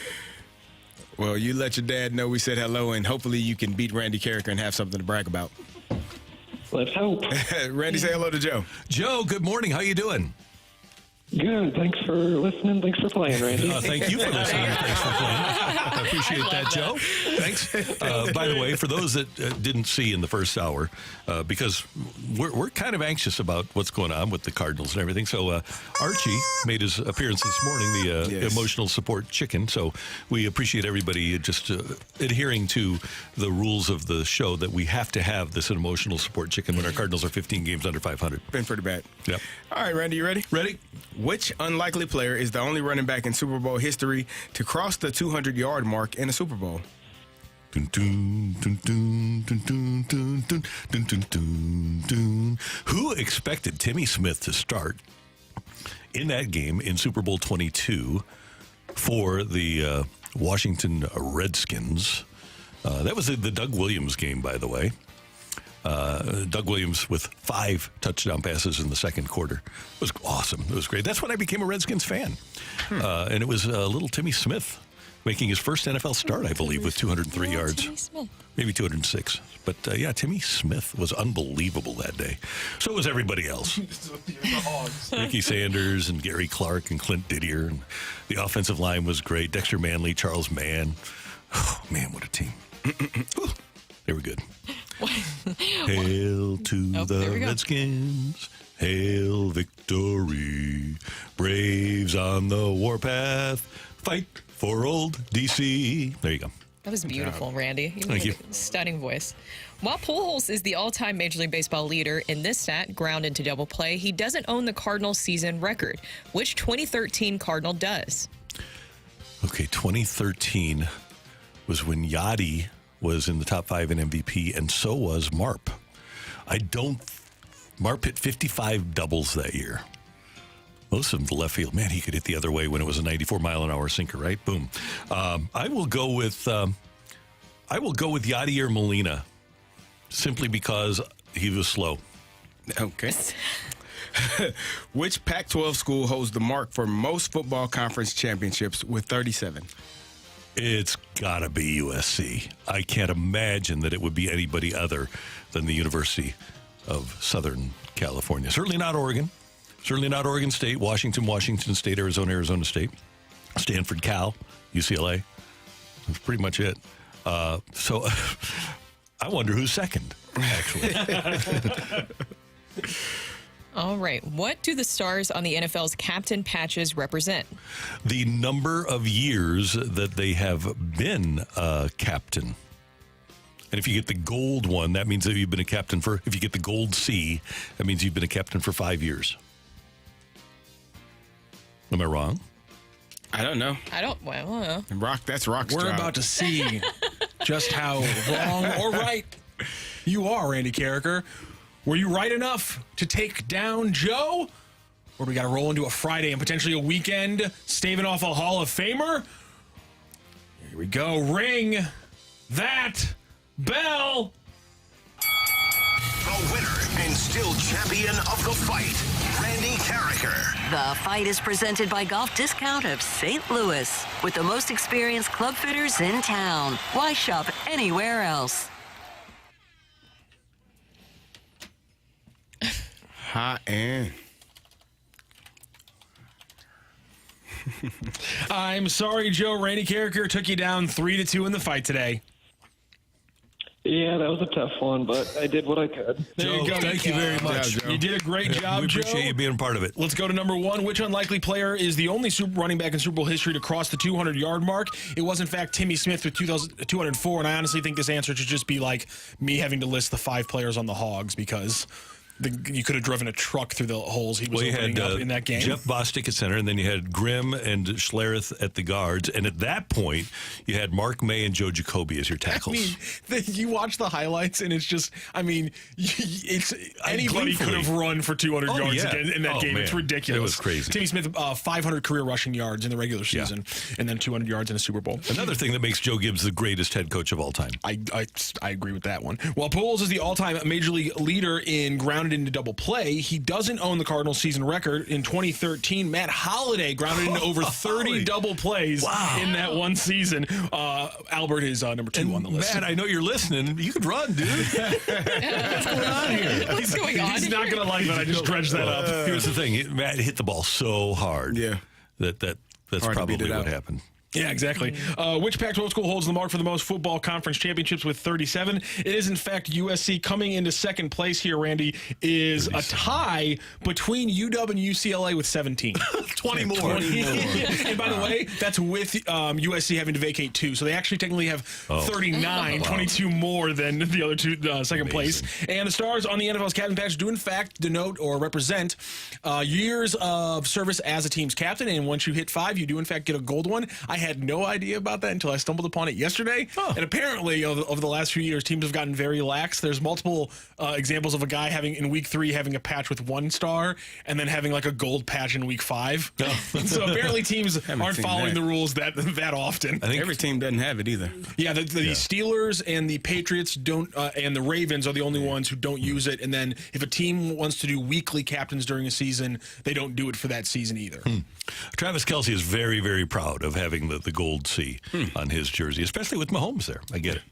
Well, you let your dad know we said hello, and hopefully you can beat Randy Carricker and have something to brag about. Let's hope. Randy, say hello to Joe. Joe, good morning. How you doing? Good. Thanks for listening. Thanks for playing, Randy. Thank you for listening. Thanks for playing. I appreciate that, Joe. Thanks. By the way, for those that didn't see in the first hour, because we're kind of anxious about what's going on with the Cardinals and everything. So Archie made his appearance this morning, the emotional support chicken. So we appreciate everybody just adhering to the rules of the show that we have to have this emotional support chicken when our Cardinals are 15 games under 500. Been pretty bad. Yep. All right, Randy, you ready? Ready. Which unlikely player is the only running back in Super Bowl history to cross the 200-yard mark in a Super Bowl? Who expected Timmy Smith to start in that game in Super Bowl 22 for the Washington Redskins? That was the Doug Williams game, by the way. Doug Williams with 5 touchdown passes in the second quarter. It was awesome. It was great. That's when I became a Redskins fan. And it was little Timmy Smith making his first NFL start, I believe, with 203 yards. Maybe 206. But, Timmy Smith was unbelievable that day. So was everybody else. Ricky Sanders and Gary Clark and Clint Didier. And the offensive line was great. Dexter Manley, Charles Mann. Oh, man, what a team. They were good. Hail to the Redskins. Hail victory. Braves on the warpath. Fight for old DC. There you go. That was beautiful, Randy. Thank you. Stunning voice. While Pujols is the all-time Major League Baseball leader in this stat, ground into double play, he doesn't own the Cardinals season record, which 2013 Cardinal does. Okay, 2013 was when Yachty was in the top 5 in MVP, and so was Marp. Marp hit 55 doubles that year. Most of them to left field. Man, he could hit the other way when it was a 94-mile-an-hour sinker, right? Boom. I will go with Yachty or Molina, simply because he was slow. Okay. Which Pac-12 school holds the mark for most football conference championships with 37? It's got to be USC. I can't imagine that it would be anybody other than the University of Southern California. Certainly not Oregon. Certainly not Oregon State, Washington State, Arizona State, Stanford, Cal, UCLA. That's pretty much it. So I wonder who's second, actually. All right. What do the stars on the NFL's captain patches represent? The number of years that they have been a captain. And if you get the gold one, that means that you've been a captain if you get the gold C, that means you've been a captain for 5 years. Am I wrong? I don't know. Well, Rocc, that's Rock's We're job. about to see just how wrong or right you are, Randy Carricker. Were you right enough to take down Joe? Or we got to roll into a Friday and potentially a weekend, staving off a Hall of Famer? Here we go. Ring that bell. The winner and still champion of the fight, Randy Carricker. The fight is presented by Golf Discount of St. Louis, with the most experienced club fitters in town. Why shop anywhere else? Hot and. I'm sorry, Joe. Randy Carricker took you down 3-2 in the fight today. Yeah, that was a tough one, but I did what I could. There you go. Thank you very much. You did a great job, We Joe. appreciate you being a part of it. Let's go to number one. Which unlikely player is the only running back in Super Bowl history to cross the 200-yard mark? It was, in fact, Timmy Smith with 204, and I honestly think this answer should just be like me having to list the 5 players on the Hogs because you could have driven a truck through the holes he was opening up in that game. Jeff Bostic at center, and then you had Grimm and Schlereth at the guards. And at that point, you had Mark May and Joe Jacoby as your tackles. I mean, you watch the highlights, and it's just, it's anybody could have run for 200 yards again in that game. Man. It's ridiculous. It was crazy. Timmy Smith, 500 career rushing yards in the regular season, and then 200 yards in a Super Bowl. Another thing that makes Joe Gibbs the greatest head coach of all time. I agree with that one. While Pujols is the all-time Major League leader in grounded into double play, he doesn't own the Cardinals season record. In 2013, Matt Holliday grounded into over 30 double plays in that one season. Albert is number 2 on the list. Matt, I know you're listening. You could run, dude. What's going on here? What's going on? He's not going to like that. I just dredged that up. Here's the thing. Matt hit the ball so hard. Yeah. That's Hard probably what happened. Yeah, exactly. Which Pac-12 school holds the mark for the most football conference championships with 37? It is, in fact, USC. Coming into second place here, Randy, is 37. A tie between UW and UCLA with 17. 20 more. 20 more. And by the way, that's with USC having to vacate 2. So they actually technically have 39, 22 more than the other two, second place. And the stars on the NFL's captain patch do, in fact, denote or represent years of service as a team's captain. And once you hit 5, you do, in fact, get a gold one. I had no idea about that until I stumbled upon it yesterday. And apparently, over the last few years, teams have gotten very lax. There's multiple examples of a guy in week 3 having a patch with 1 star and then having like a gold patch in week 5. So apparently teams aren't following the rules that often. I think every team doesn't have it either. Yeah, the Steelers and the Patriots don't, and the Ravens are the only ones who don't use it. And then if a team wants to do weekly captains during a season, they don't do it for that season either. Travis Kelce is very, very proud of having the gold C on his jersey, especially with Mahomes there. I get it.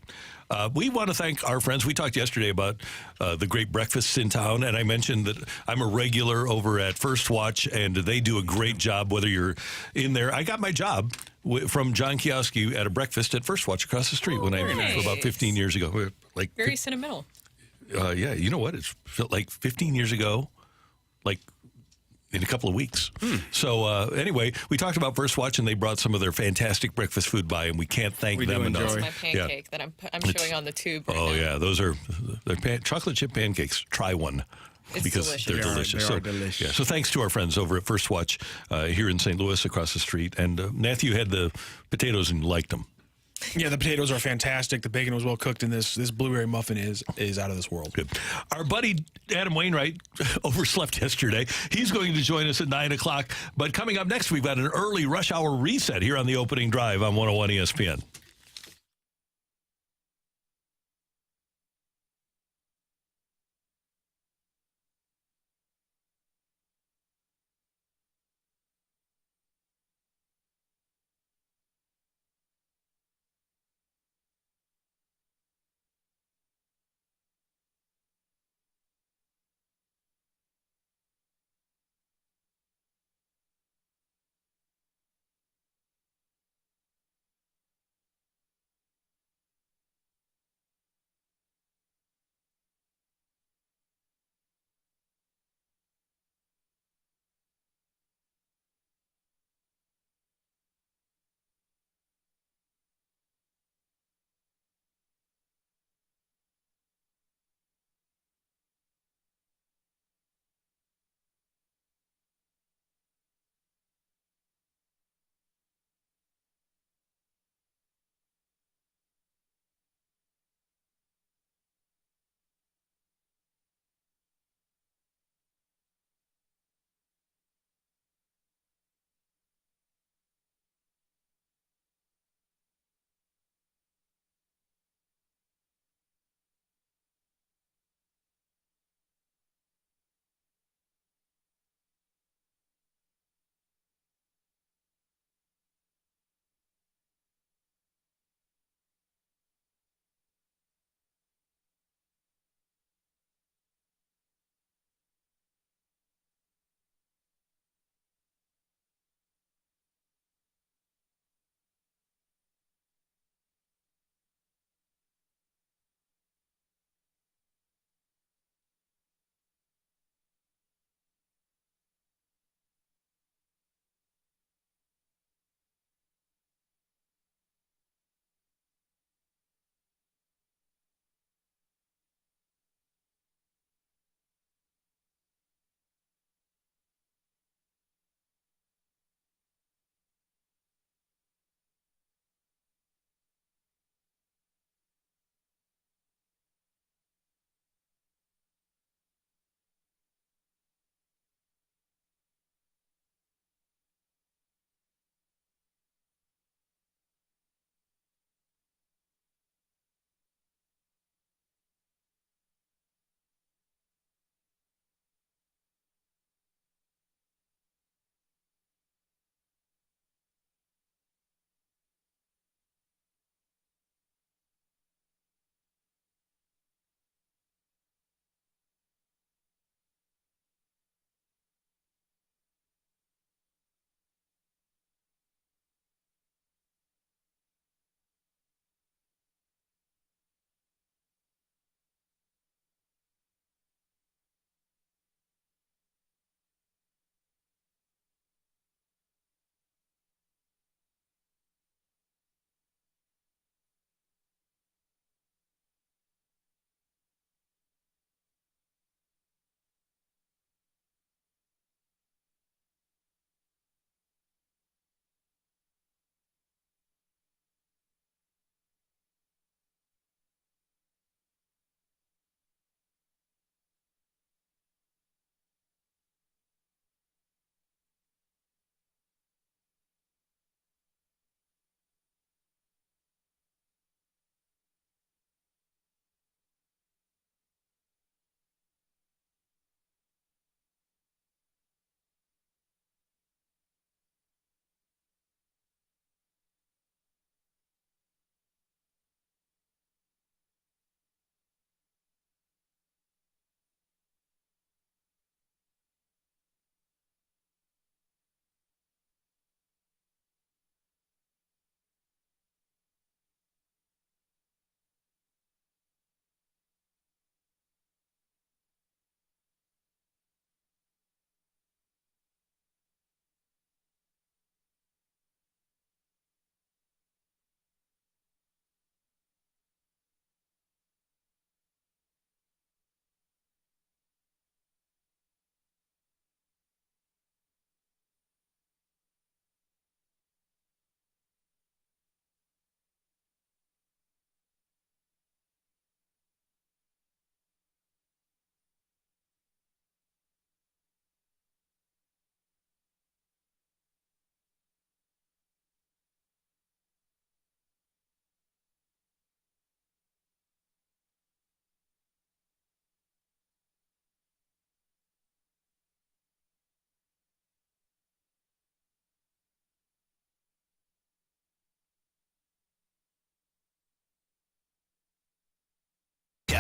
We want to thank our friends. We talked yesterday about the great breakfasts in town, and I mentioned that I'm a regular over at First Watch, and they do a great job, whether you're in there. I got my job from John Kioski at a breakfast at First Watch across the street for about 15 years ago. Very sentimental. Yeah, you know what? It felt like 15 years ago, like in a couple of weeks. So anyway, we talked about First Watch, and they brought some of their fantastic breakfast food by, and we can't thank them enough. That's my pancake that I'm showing on the tube right now. Yeah, those are chocolate chip pancakes. Try one. Because delicious. they're delicious. They are delicious. Yeah, so thanks to our friends over at First Watch here in St. Louis across the street. And Matthew had the potatoes and liked them. Yeah, the potatoes are fantastic. The bacon was well cooked, and this blueberry muffin is out of this world. Good. Our buddy Adam Wainwright overslept yesterday. He's going to join us at 9 o'clock. But coming up next, we've got an early rush hour reset here on the opening drive on 101 ESPN.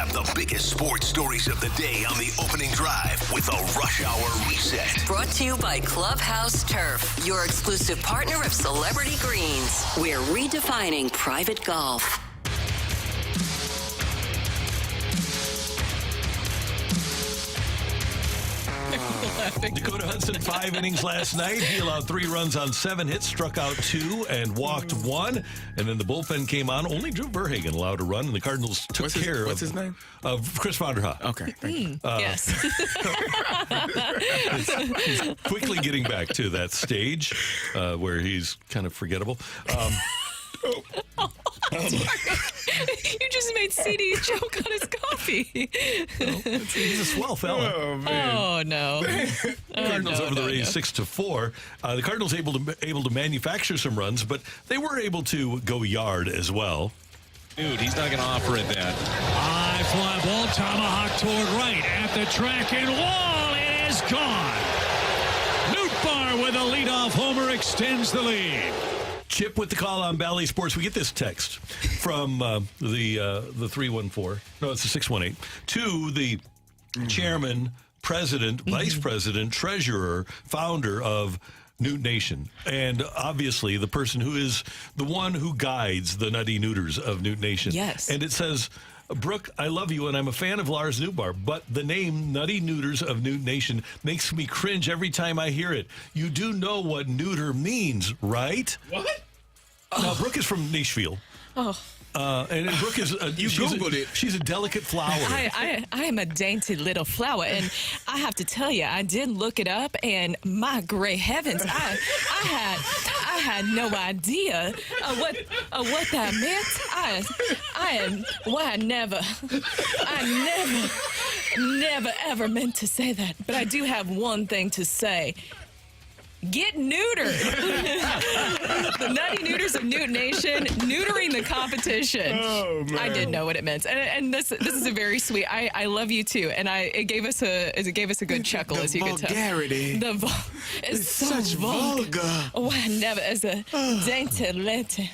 recap the biggest sports stories of the day on the opening drive with a Rush Hour Reset. Brought to you by Clubhouse Turf, your exclusive partner of Celebrity Greens. We're redefining private golf. Dakota Hudson, 5 innings last night. He allowed 3 runs on 7 hits, struck out 2, and walked 1. And then the bullpen came on. Only Drew Verhagen allowed a run, and the Cardinals took care what's his name? Of Chris Vanderhaar. Okay, thank you. Yes. He's quickly getting back to that stage where he's kind of forgettable. You just made CD choke on his coffee. He's a swell fella. Oh, man. Oh, no. Cardinals over the Rays 6-4. The Cardinals able to manufacture some runs, but they were able to go yard as well. Dude, he's not going to offer it that. High fly ball, tomahawk toward right at the track and wall. It is gone. Nootbaar with a leadoff homer extends the lead. Chip with the call on Bally Sports. We get this text from the 314. No, it's the 618. To the chairman, president, vice president, treasurer, founder of Newt Nation, and obviously the person who is the one who guides the Nutty Neuters of Newt Nation. Yes. And it says, Brooke, I love you, and I'm a fan of Lars Nootbaar, but the name Nutty Neuters of Newt Nation makes me cringe every time I hear it. You do know what neuter means, right? What? Now, Brooke is from Nashville. Oh. And Brooke is you Googled it. She's a delicate flower. I am a dainty little flower, and I have to tell you, I did look it up, and my great heavens, I had no idea what that meant. I never ever meant to say that, but I do have one thing to say. Get neutered. The Nutty Neuters of Newt Nation, neutering the competition. Oh, man. I didn't know what it meant, and this is a very sweet. I love you too, and it gave us a good chuckle, as you could tell. Vulgarity. It's so such vulgar. Oh, I never as a dainty little.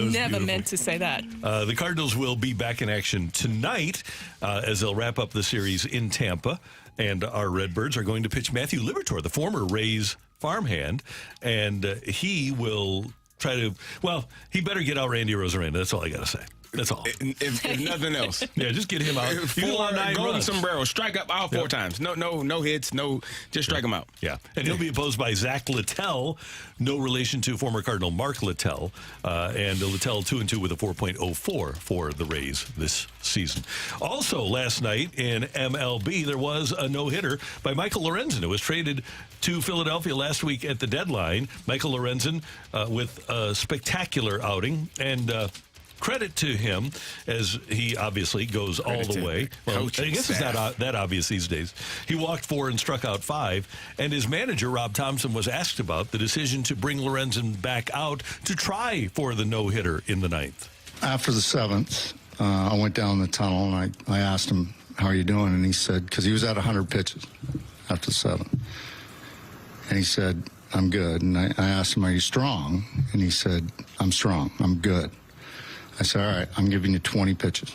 Never meant to say that. The Cardinals will be back in action tonight as they'll wrap up the series in Tampa. And our Redbirds are going to pitch Matthew Liberatore, the former Rays farmhand, and he will try to, well, he better get out Randy Rosarena. That's all I got to say. That's all. If nothing else. Yeah, just get him out. 4 golden sombrero. Strike up all 4 times. No hits. Just strike him out. Yeah. And he'll be opposed by Zach Littell, no relation to former Cardinal Mark Littell. And Littell 2-2 with a 4.04 for the Rays this season. Also, last night in MLB, there was a no-hitter by Michael Lorenzen, who was traded to Philadelphia last week at the deadline. Michael Lorenzen with a spectacular outing, and credit to him, as he obviously goes all the way. Well, I guess it's not that obvious these days. He walked 4 and struck out 5, and his manager, Rob Thompson, was asked about the decision to bring Lorenzen back out to try for the no-hitter in the 9th. After the 7th, I went down the tunnel, and I asked him, how are you doing? And he said, because he was at 100 pitches after the 7th. And he said, I'm good. And I asked him, are you strong? And he said, I'm strong. I'm good. I said, all right, I'm giving you 20 pitches.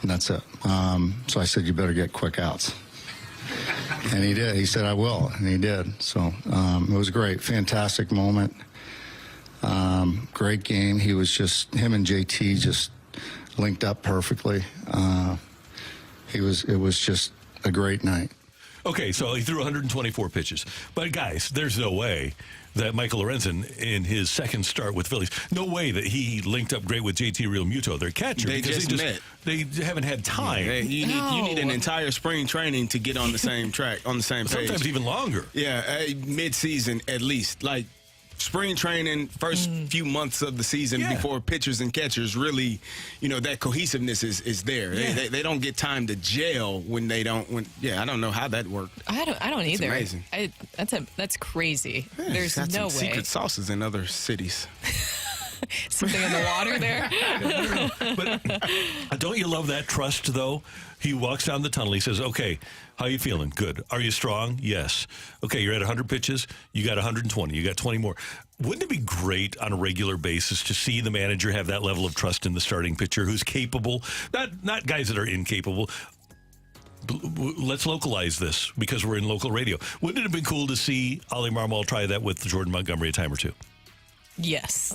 And that's it. So I said, you better get quick outs. And he did. He said, I will. And he did. So it was great. Fantastic moment. Great game. He was him and JT just linked up perfectly. It was just a great night. Okay, so he threw 124 pitches. But, guys, there's no way that Michael Lorenzen, in his second start with Phillies, no way that he linked up great with JT Realmuto, their catcher. They because just met. They haven't had time. Yeah, you need an entire spring training to get on the same track, on the same page. Sometimes even longer. Yeah, mid-season at least. Like, spring training, first few months of the season before pitchers and catchers really, that cohesiveness is there. Yeah. They don't get time to gel when they don't. I don't know how that worked. I don't it's either. Amazing. That's crazy. Yeah, There's got no some way. Secret sauces in other cities. Something in the water there. But don't you love that trust, though? He walks down the tunnel. He says, okay, how you feeling? Good. Are you strong? Yes. Okay, you're at 100 pitches. You got 120. You got 20 more. Wouldn't it be great on a regular basis to see the manager have that level of trust in the starting pitcher who's capable, not guys that are incapable. Let's localize this because we're in local radio. Wouldn't it have been cool to see Ollie Marmol try that with Jordan Montgomery a time or two? Yes.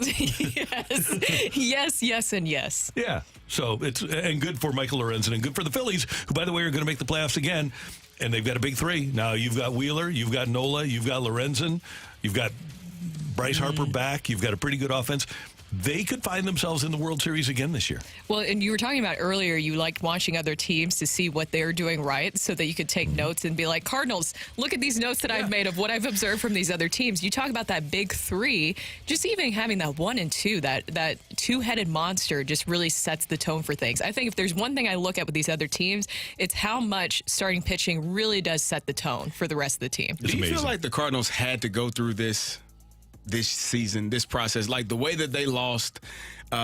yes, and yes. Yeah. So it's good for Michael Lorenzen and good for the Phillies, who, by the way, are going to make the playoffs again. And they've got a big three. Now you've got Wheeler, you've got Nola, you've got Lorenzen, you've got Bryce Harper back. You've got a pretty good offense. They could find themselves in the World Series again this year. Well, and you were talking about earlier, you liked watching other teams to see what they're doing right so that you could take notes and be like, Cardinals, look at these notes that I've made of what I've observed from these other teams. You talk about that big three, just even having that 1 and 2, that two-headed monster just really sets the tone for things. I think if there's one thing I look at with these other teams, it's how much starting pitching really does set the tone for the rest of the team. Do you feel like the Cardinals had to go through this season, this process, like the way that they lost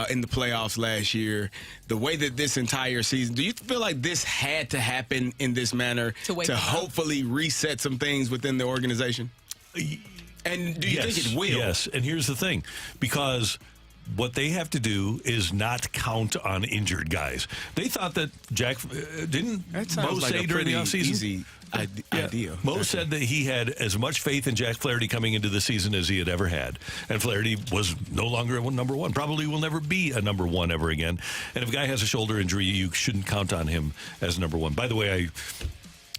in the playoffs last year, the way that this entire season, do you feel like this had to happen in this manner to hopefully reset some things within the organization? And do you think it will? Yes, and here's the thing, because what they have to do is not count on injured guys. They thought that didn't Mo say during the offseason? Easy idea. Mo said that he had as much faith in Jack Flaherty coming into the season as he had ever had. And Flaherty was no longer a number one, probably will never be a number one ever again. And if a guy has a shoulder injury, you shouldn't count on him as number one. By the way, I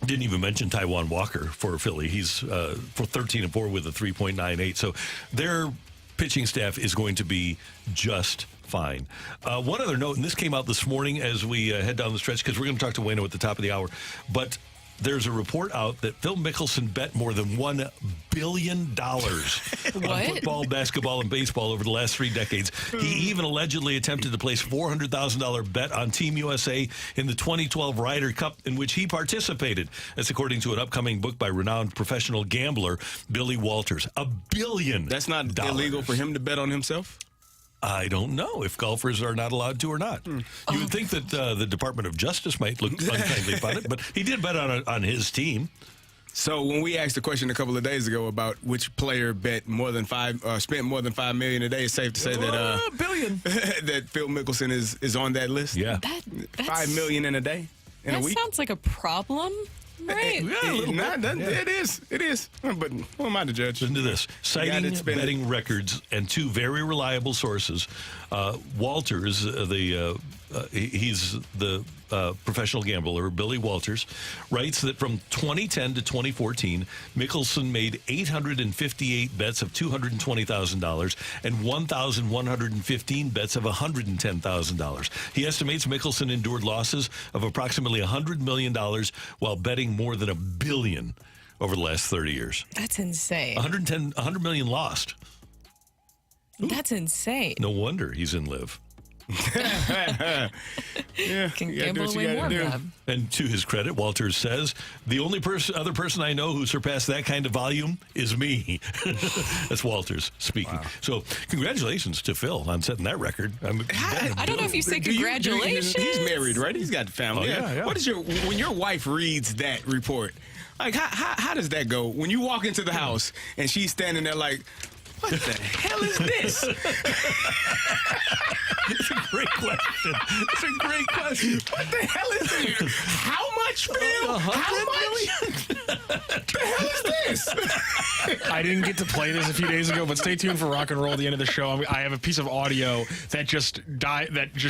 didn't even mention Taijuan Walker for Philly. He's for 13-4 with a 3.98. So their pitching staff is going to be just fine. One other note, and this came out this morning as we head down the stretch, because we're going to talk to Waino at the top of the hour, but there's a report out that Phil Mickelson bet more than $1 billion on football, basketball, and baseball over the last 3 decades. He even allegedly attempted to place $400,000 bet on Team USA in the 2012 Ryder Cup, in which he participated. That's according to an upcoming book by renowned professional gambler Billy Walters. $1 billion. That's not illegal for him to bet on himself? I don't know if golfers are not allowed to or not. You would think that the Department of Justice might look unkindly about it, but he did bet on his team. So when we asked a question a couple of days ago about which player spent more than $5 million a day, it's safe to say that billion that Phil Mickelson is on that list. Yeah, $5 million in a day, in a week. That sounds like a problem. Right. It is. But who am I to judge? Listen to this. Citing betting records and 2 very reliable sources, Walters, he's the professional gambler, Billy Walters, writes that from 2010 to 2014, Mickelson made 858 bets of $220,000 and 1,115 bets of $110,000. He estimates Mickelson endured losses of approximately $100 million while betting more than $1 billion over the last 30 years. That's insane. $100 million lost. That's insane. No wonder he's in live. Can gamble away more of them. And to his credit, Walters says, the only other person I know who surpassed that kind of volume is me. That's Walters speaking. Wow. So congratulations to Phil on setting that record. I don't know if you say congratulations. He's married, right? He's got a family. Oh, yeah. What is when your wife reads that report, like how does that go? When you walk into the house and she's standing there like, what the hell is this? It's a great question. What the hell is this? How much, Phil? How much? The hell is this? I didn't get to play this a few days ago, but stay tuned for Rock and Roll at the end of the show. I have a piece of audio that just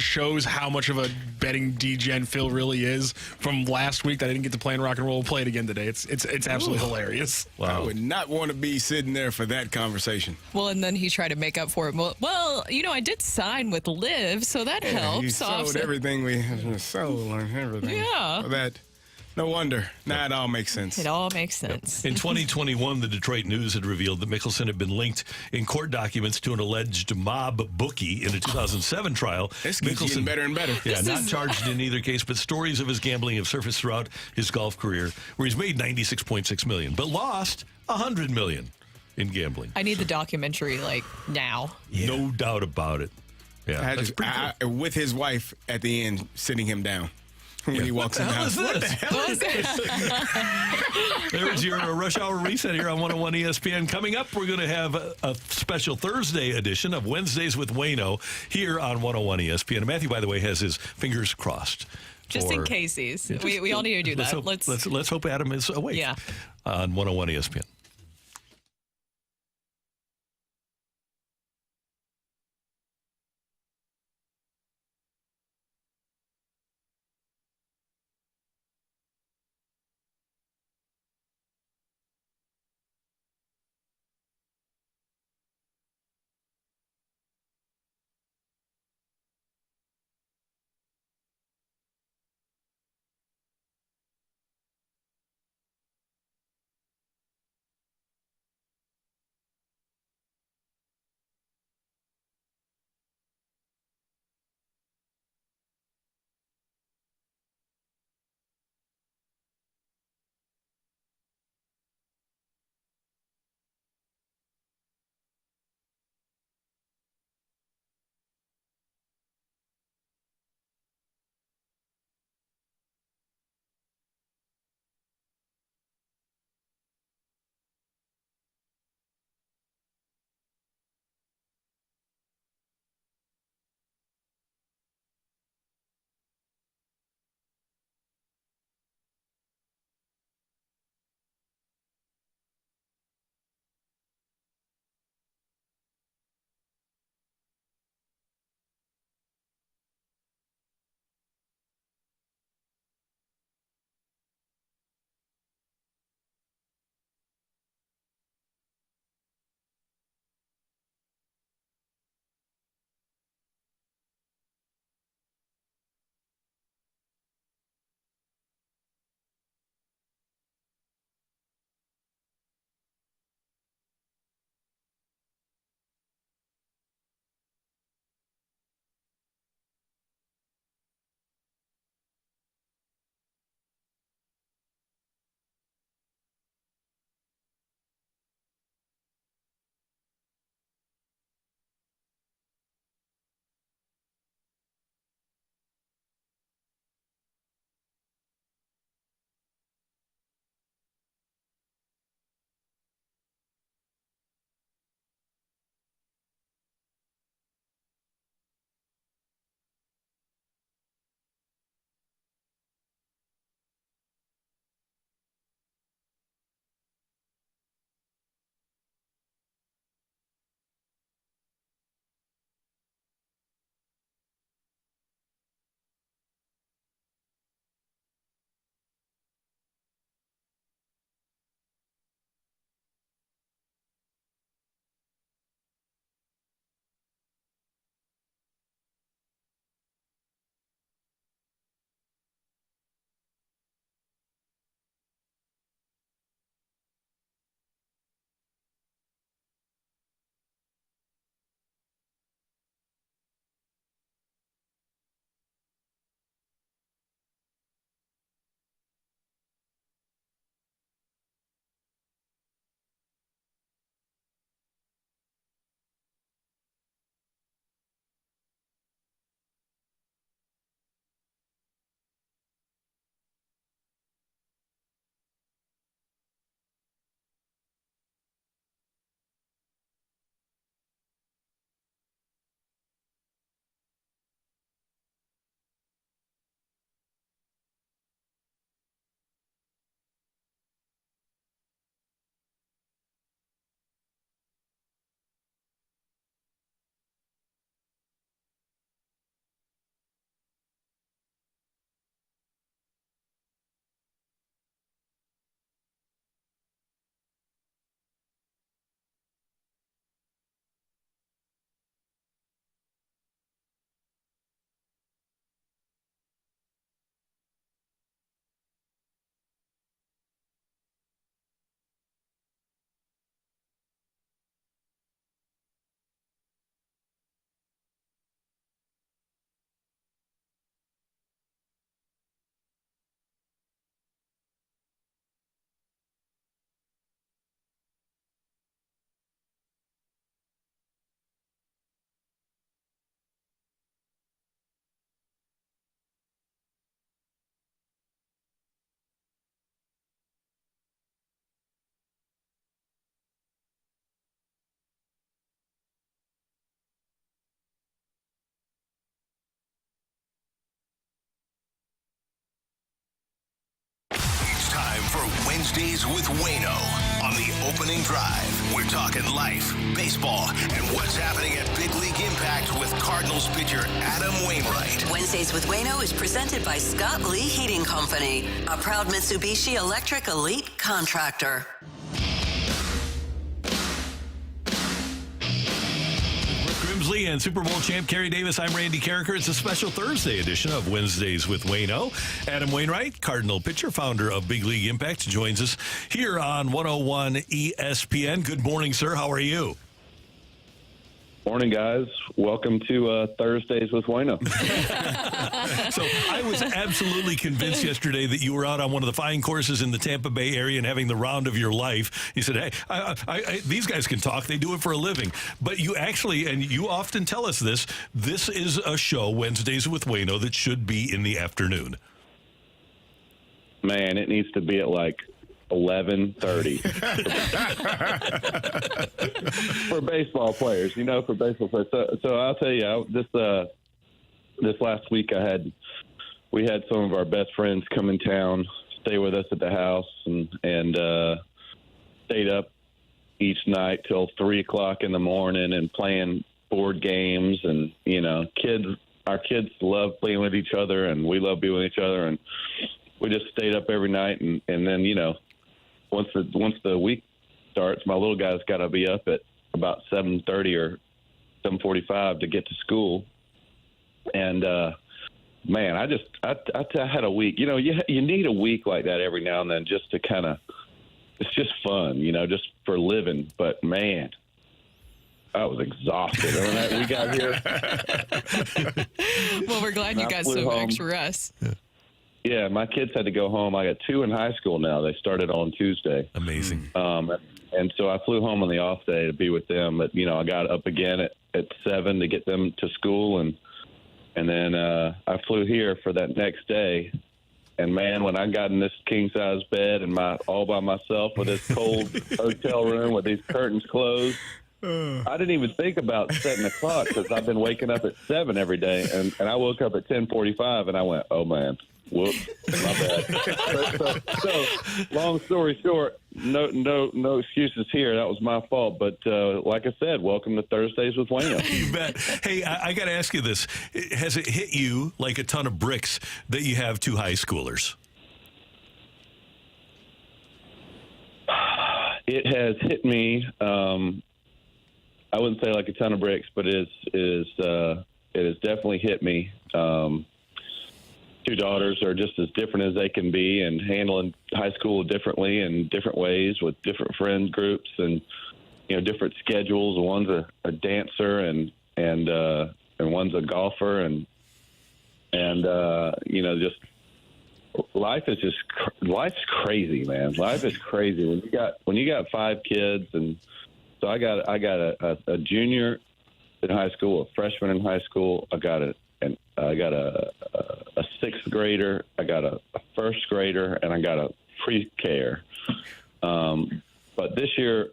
shows how much of a betting degen Phil really is from last week that I didn't get to play in Rock and Roll. We'll play it again today. It's absolutely hilarious. Wow. I would not want to be sitting there for that conversation. Well, and then he tried to make up for it. Well, I did sign with Liv, so that helps. He sold everything we sold and everything. Yeah. That, no wonder. Now it all makes sense. It all makes sense. In 2021, the Detroit News had revealed that Mickelson had been linked in court documents to an alleged mob bookie in a 2007 trial. This keeps getting better and better. Yeah, not charged in either case, but stories of his gambling have surfaced throughout his golf career, where he's made $96.6 million, but lost $100 million in gambling. I need the documentary now. Yeah. No doubt about it. Yeah, with his wife at the end sitting him down. When he walks in the house. What the hell is this? There's your Rush Hour Reset here on 101 ESPN. Coming up, we're going to have a special Thursday edition of Wednesdays with Waino here on 101 ESPN. And Matthew, by the way, has his fingers crossed. Just in case we all need to do that. Let's hope Adam is awake on 101 ESPN. for Wednesdays with Waino on the opening drive. We're talking life, baseball, and what's happening at Big League Impact with Cardinals pitcher Adam Wainwright. Wednesdays with Waino is presented by Scott Lee Heating Company, a proud Mitsubishi Electric Elite contractor. Grimsley and Super Bowl champ Kerry Davis. I'm Randy Carricker. It's a special Thursday edition of Wednesdays with Waino. Adam Wainwright, Cardinal pitcher, founder of Big League Impact, joins us here on 101 ESPN. Good morning, sir. How are you? Morning, guys. Welcome to Thursdays with Waino. So I was absolutely convinced yesterday that you were out on one of the fine courses in the Tampa Bay area and having the round of your life. You said, hey, I, these guys can talk. They do it for a living. But you actually, and you often tell us this is a show, Wednesdays with Waino, that should be in the afternoon. Man, it needs to be at like 11:30 for baseball players. For baseball players. So I'll tell you, this last week we had some of our best friends come in town, stay with us at the house, and stayed up each night till 3:00 in the morning and playing board games. And our kids love playing with each other, and we love being with each other, and we just stayed up every night. And then once the week starts, my little guy's got to be up at about 7:30 or 7:45 to get to school. And man, I had a week. You need a week like that every now and then just to kind of. It's just fun, just for living. But man, I was exhausted when we got here. Well, we're glad you got some extra rest. Yeah, my kids had to go home. I got 2 in high school now. They started on Tuesday. Amazing. And so I flew home on the off day to be with them. But, I got up again at 7 to get them to school. And then I flew here for that next day. And, man, when I got in this king-size bed and all by myself with this cold hotel room with these curtains closed, I didn't even think about setting a clock because I've been waking up at 7 every day. And I woke up at 10:45, and I went, oh, man. Whoops, my bad. So, long story short, no excuses here. That was my fault. But like I said, welcome to Thursdays with Waino. You bet. Hey, I got to ask you this. Has it hit you like a ton of bricks that you have 2 high schoolers? It has hit me. I wouldn't say like a ton of bricks, but it has definitely hit me. 2 daughters are just as different as they can be and handling high school differently in different ways with different friend groups and, different schedules. One's a dancer and one's a golfer and just life's crazy, man. Life is crazy when you got 5 kids. And so I got a junior in high school, a freshman in high school. I got a 6th grader, I got a 1st grader, and I got a pre-K-er. But this year's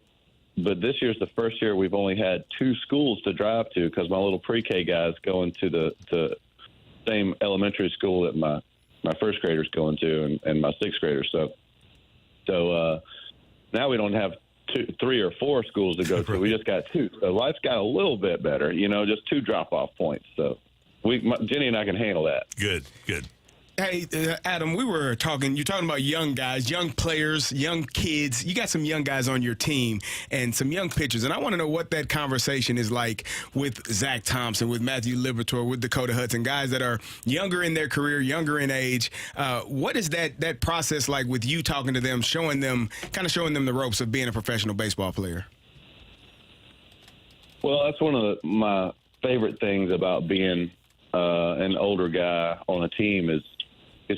the first year we've only had 2 schools to drive to because my little pre-K guy's going to the same elementary school that my 1st grader's going to and my 6th grader. So now we don't have 3 or 4 schools to go to. We just got 2. So life's got a little bit better, just 2 drop-off points. So Jenny and I can handle that. Good. Hey, Adam, you're talking about young guys, young players, young kids. You got some young guys on your team and some young pitchers. And I want to know what that conversation is like with Zach Thompson, with Matthew Liberatore, with Dakota Hudson, guys that are younger in their career, younger in age. What is that process like with you talking to them, showing them the ropes of being a professional baseball player? Well, that's one of my favorite things about being an older guy on a team is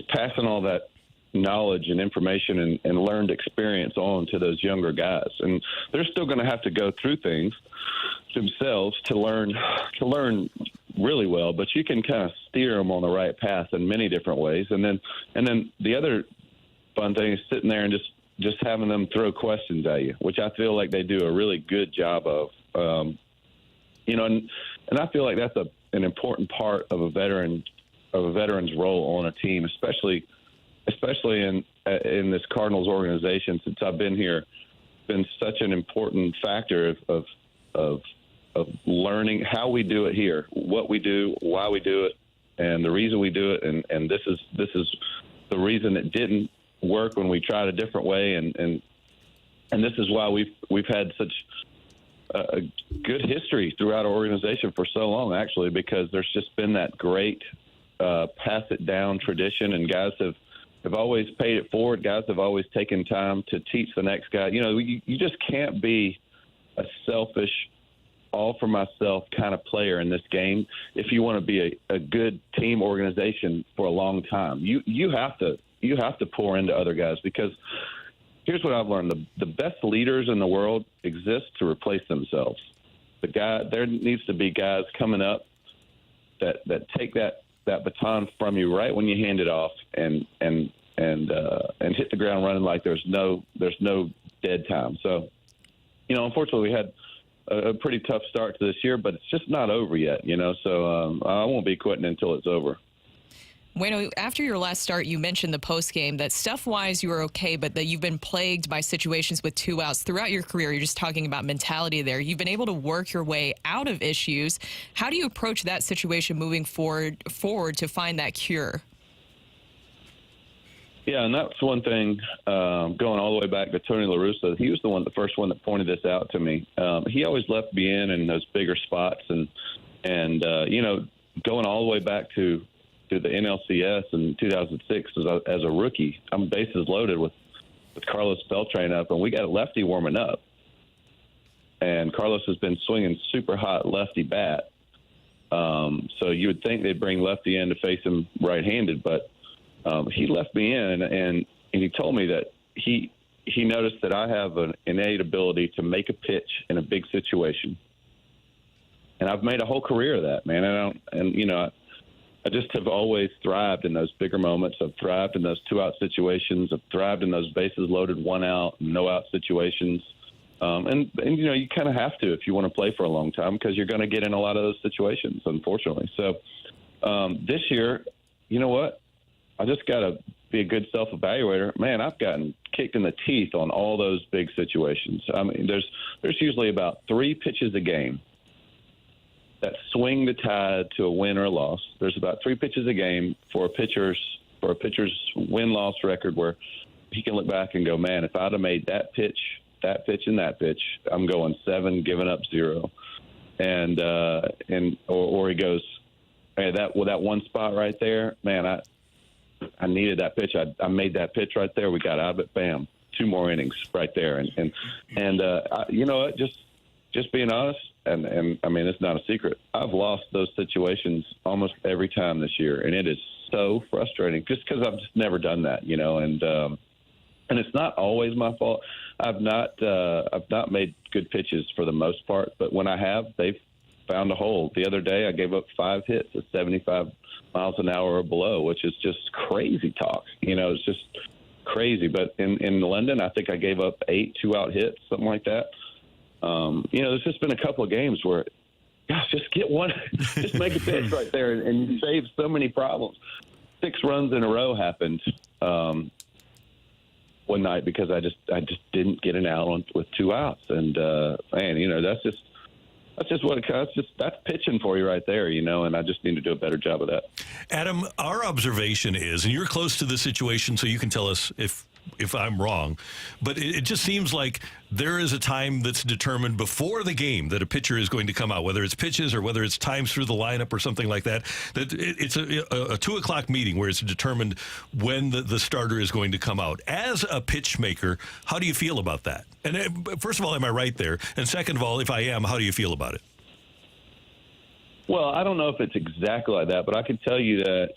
passing all that knowledge and information and learned experience on to those younger guys. And they're still going to have to go through things themselves to learn really well, but you can kind of steer them on the right path in many different ways. And then the other fun thing is sitting there and just having them throw questions at you, which I feel like they do a really good job of. And I feel like that's an important part of a veteran's role on a team, especially especially in this Cardinals organization since I've been here, been such an important factor of learning how we do it here, what we do, why we do it, and the reason we do it. And this is the reason it didn't work when we tried a different way. And this is why we've had such a good history throughout our organization for so long, actually, because there's just been that great pass it down tradition, and guys have always paid it forward. Guys have always taken time to teach the next guy. You know, you just can't be a selfish, all for myself kind of player in this game if you want to be a good team organization for a long time. You have to pour into other guys, because here's what I've learned: the best leaders in the world exist to replace themselves. There needs to be guys coming up that take that baton from you right when you hand it off, and hit the ground running like there's no dead time. So, you know, unfortunately, we had a pretty tough start to this year, but it's just not over yet. You know, so I won't be quitting until it's over. Waino, after your last start, you mentioned the post game that stuff-wise you were okay, but that you've been plagued by situations with 2 outs throughout your career. You're just talking about mentality there. You've been able to work your way out of issues. How do you approach that situation moving forward to find that cure? Yeah, and that's one thing, going all the way back to Tony LaRussa. He was the first one that pointed this out to me. He always left me in those bigger spots, and you know, going all the way back to the NLCS in 2006 as a rookie, I'm bases loaded with Carlos Beltran up, and we got a lefty warming up. And Carlos has been swinging super hot lefty bat. So you would think they'd bring lefty in to face him right-handed, but he left me in, and he told me that he noticed that I have an innate ability to make a pitch in a big situation. And I've made a whole career of that, man. I just have always thrived in those bigger moments. I've thrived in those 2-out situations. I've thrived in those bases loaded 1-out, no-out situations. And you know, you kind of have to if you want to play for a long time, because you're going to get in a lot of those situations, unfortunately. So this year, you know what? I just got to be a good self-evaluator. Man, I've gotten kicked in the teeth on all those big situations. I mean, there's usually about 3 pitches a game that swing the tide to a win or a loss. There's about 3 pitches a game for a pitcher's win-loss record where he can look back and go, man, if I'd have made that pitch, and that pitch, I'm going 7, giving up 0. Or he goes, hey, that one spot right there, man, I needed that pitch. I made that pitch right there. We got out of it. Bam, 2 more innings right there. And you know what? Just being honest, and I mean, it's not a secret. I've lost those situations almost every time this year, and it is so frustrating just because I've just never done that, you know. And it's not always my fault. I've not made good pitches for the most part, but when I have, they've found a hole. The other day, I gave up 5 hits at 75 miles an hour or below, which is just crazy talk. You know, it's just crazy. But in London, I think I gave up 8 2-out hits, something like that. You know, there's just been a couple of games where, gosh, just get one, just make a pitch right there, and you save so many problems. 6 runs in a row happened one night because I just didn't get an out with 2 outs, and man, you know, that's just what it costs. That's pitching for you right there, you know, and I just need to do a better job of that. Adam, our observation is, and you're close to the situation, so you can tell us if I'm wrong, but it just seems like there is a time that's determined before the game that a pitcher is going to come out, whether it's pitches or whether it's times through the lineup or something like that, that it's a 2:00 meeting where it's determined when the starter is going to come out. As a pitch maker, how do you feel about that? And first of all, am I right there? And second of all, if I am, how do you feel about it? Well, I don't know if it's exactly like that, but I can tell you that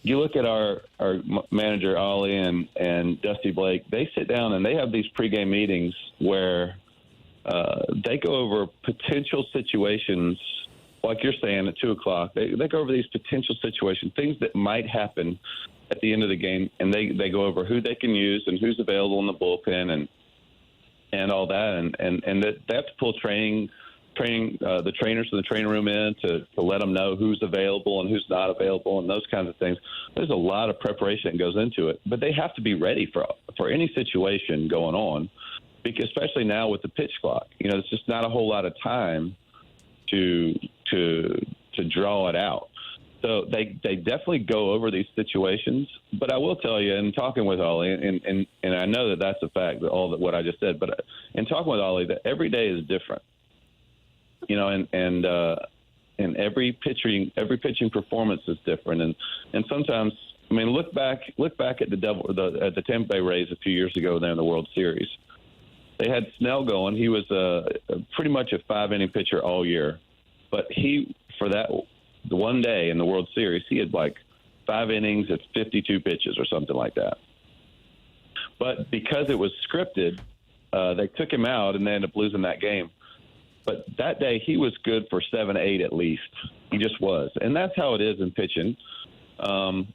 you look at our manager, Ollie, and Dusty Blake, they sit down and they have these pregame meetings where they go over potential situations, like you're saying, at 2 o'clock. They go over these potential situations, things that might happen at the end of the game, and they go over who they can use and who's available in the bullpen and all that. And that's full training trainers in the training room in to let them know who's available and who's not available and those kinds of things. There's a lot of preparation that goes into it, but they have to be ready for any situation going on, because especially now with the pitch clock. It's just not a whole lot of time to draw it out. So they definitely go over these situations. But I will tell you, in talking with Ollie, and I know that that's a fact, what I just said, but in talking with Ollie, that every day is different. And every pitching performance is different. And sometimes, look back at the Tampa Bay Rays a few years ago there in the World Series. They had Snell going. He was pretty much a 5-inning pitcher all year. But for the one day in the World Series, he had like 5 innings at 52 pitches or something like that. But because it was scripted, they took him out and they ended up losing that game. But that day he was good for 7-8 at least. He just was, and that's how it is in pitching. And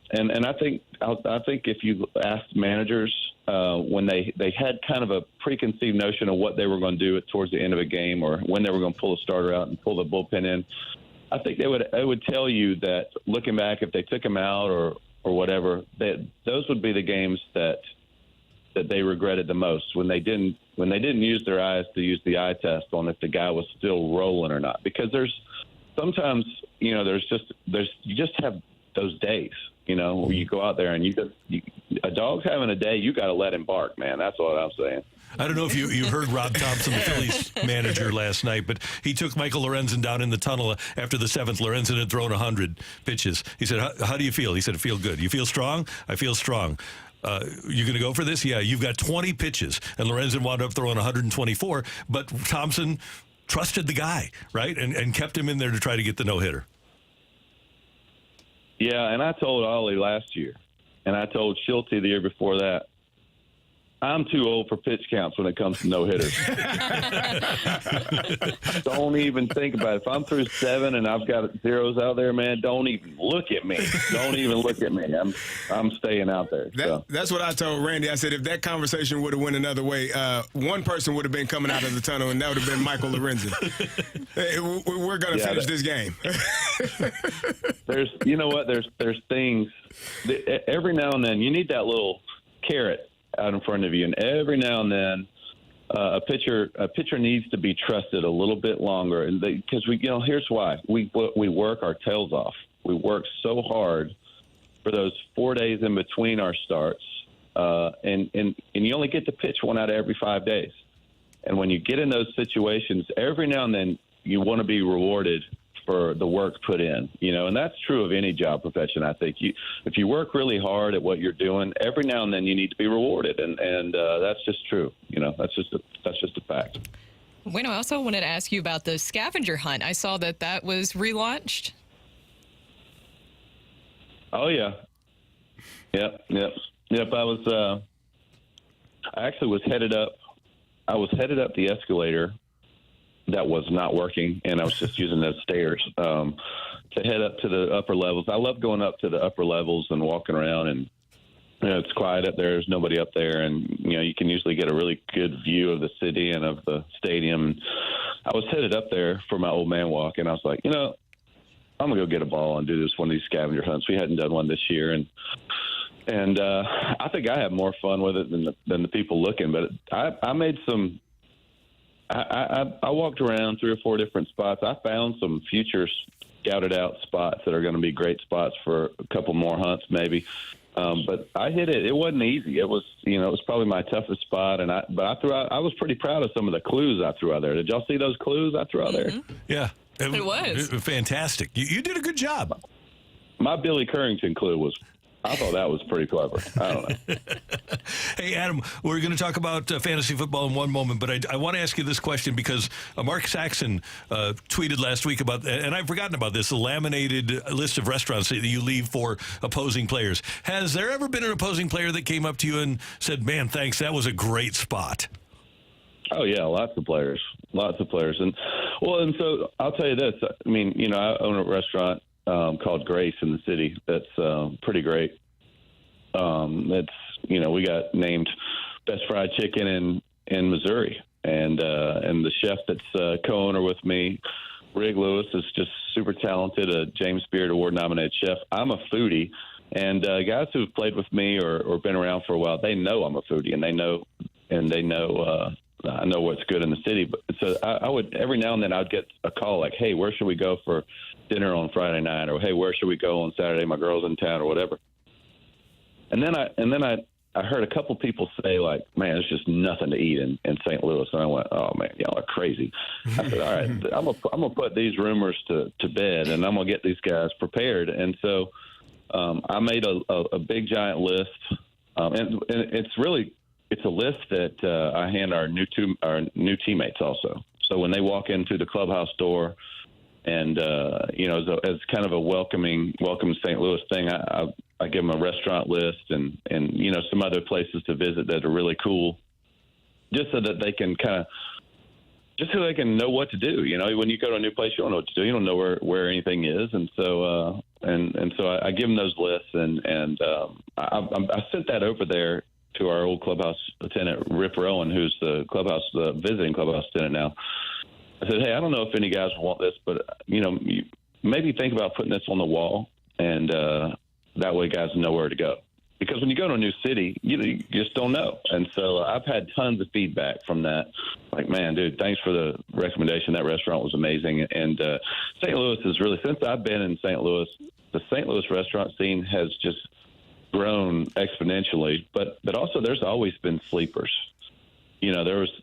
I think if you ask managers when they had kind of a preconceived notion of what they were going to do towards the end of a game, or when they were going to pull a starter out and pull the bullpen in, I think they would tell you that looking back, if they took him out or whatever, that those would be the games that they regretted the most, when they didn't use their eyes to use the eye test on if the guy was still rolling or not. Because there's sometimes, you just have those days, where you go out there and a dog's having a day, you got to let him bark, man. That's what I'm saying. I don't know if you heard Rob Thompson, the Phillies manager, last night, but he took Michael Lorenzen down in the tunnel after the 7th. Lorenzen had thrown 100 pitches. He said, how do you feel? He said, I feel good. You feel strong? I feel strong. You going to go for this? Yeah, you've got 20 pitches. And Lorenzen wound up throwing 124, but Thompson trusted the guy, right, and kept him in there to try to get the no-hitter. Yeah, and I told Ollie last year, and I told Schulte the year before that, I'm too old for pitch counts when it comes to no-hitters. Don't even think about it. If I'm through 7 and I've got zeros out there, man, don't even look at me. Don't even look at me. I'm staying out there. That's what I told Randy. I said if that conversation would have went another way, one person would have been coming out of the tunnel, and that would have been Michael Lorenzen. We're going to finish this game. You know what? There's things every now and then you need that little carrot out in front of you, and every now and then a pitcher needs to be trusted a little bit longer, and because here's why we work our tails off. We work so hard for those 4 days in between our starts, and you only get to pitch 1 out of every 5 days. And when you get in those situations, every now and then you want to be rewarded for the work put in, and that's true of any job profession. I think if you work really hard at what you're doing, every now and then you need to be rewarded, and that's just true. That's just a fact. Waino, I also wanted to ask you about the scavenger hunt. I saw that was relaunched. Oh yeah, yep. I actually was headed up. I was headed up the escalator that was not working, and I was just using those stairs to head up to the upper levels. I love going up to the upper levels and walking around, and it's quiet up there. There's nobody up there, and you can usually get a really good view of the city and of the stadium. I was headed up there for my old man walk, and I was like, I'm gonna go get a ball and do one of these scavenger hunts. We hadn't done one this year, and I think I had more fun with it than the people looking. But I made some. I walked around 3 or 4 different spots. I found some future scouted out spots that are going to be great spots for a couple more hunts, maybe. But I hit it. It wasn't easy. It was, it was probably my toughest spot. But I threw out. I was pretty proud of some of the clues I threw out there. Did y'all see those clues I threw out there? Yeah, it was fantastic. You did a good job. My Billy Currington clue was. I thought that was pretty clever. I don't know. Hey, Adam, we're going to talk about fantasy football in one moment, but I want to ask you this question because Mark Saxon tweeted last week about, and I've forgotten about this, the laminated list of restaurants that you leave for opposing players. Has there ever been an opposing player that came up to you and said, man, thanks, that was a great spot? Oh, yeah, lots of players. And so I'll tell you this. I mean, I own a restaurant called Grace in the city. That's pretty great. It's we got named best fried chicken in Missouri, and the chef that's co-owner with me, Rig Lewis, is just super talented, a James Beard Award-nominated chef. I'm a foodie, and guys who've played with me or been around for a while, they know I'm a foodie, and they know I know what's good in the city. But so I would every now and then I'd get a call like, "Hey, where should we go for dinner on Friday night?" Or, "Hey, where should we go on Saturday? My girl's in town," or whatever. And then I heard a couple people say, like, "Man, there's just nothing to eat in St. Louis." And I went, "Oh man, y'all are crazy." I said, "All right, I'm gonna put these rumors to bed, and I'm gonna get these guys prepared." And so I made a big giant list, and it's a list that I hand our new teammates also. So when they walk into the clubhouse door, and as kind of a welcome St. Louis thing, I give them a restaurant list and some other places to visit that are really cool, just so that they can know what to do. When you go to a new place, you don't know what to do. You don't know where anything is, and so I give them those lists, and I sent that over there to our old clubhouse attendant, Rip Rowan, who's the visiting clubhouse attendant now. I said, "Hey, I don't know if any guys want this, but you maybe think about putting this on the wall, and that way guys know where to go. Because when you go to a new city, you just don't know." And so I've had tons of feedback from that. Like, "Man, dude, thanks for the recommendation. That restaurant was amazing." And St. Louis is really, since I've been in St. Louis, the St. Louis restaurant scene has just grown exponentially. But also there's always been sleepers.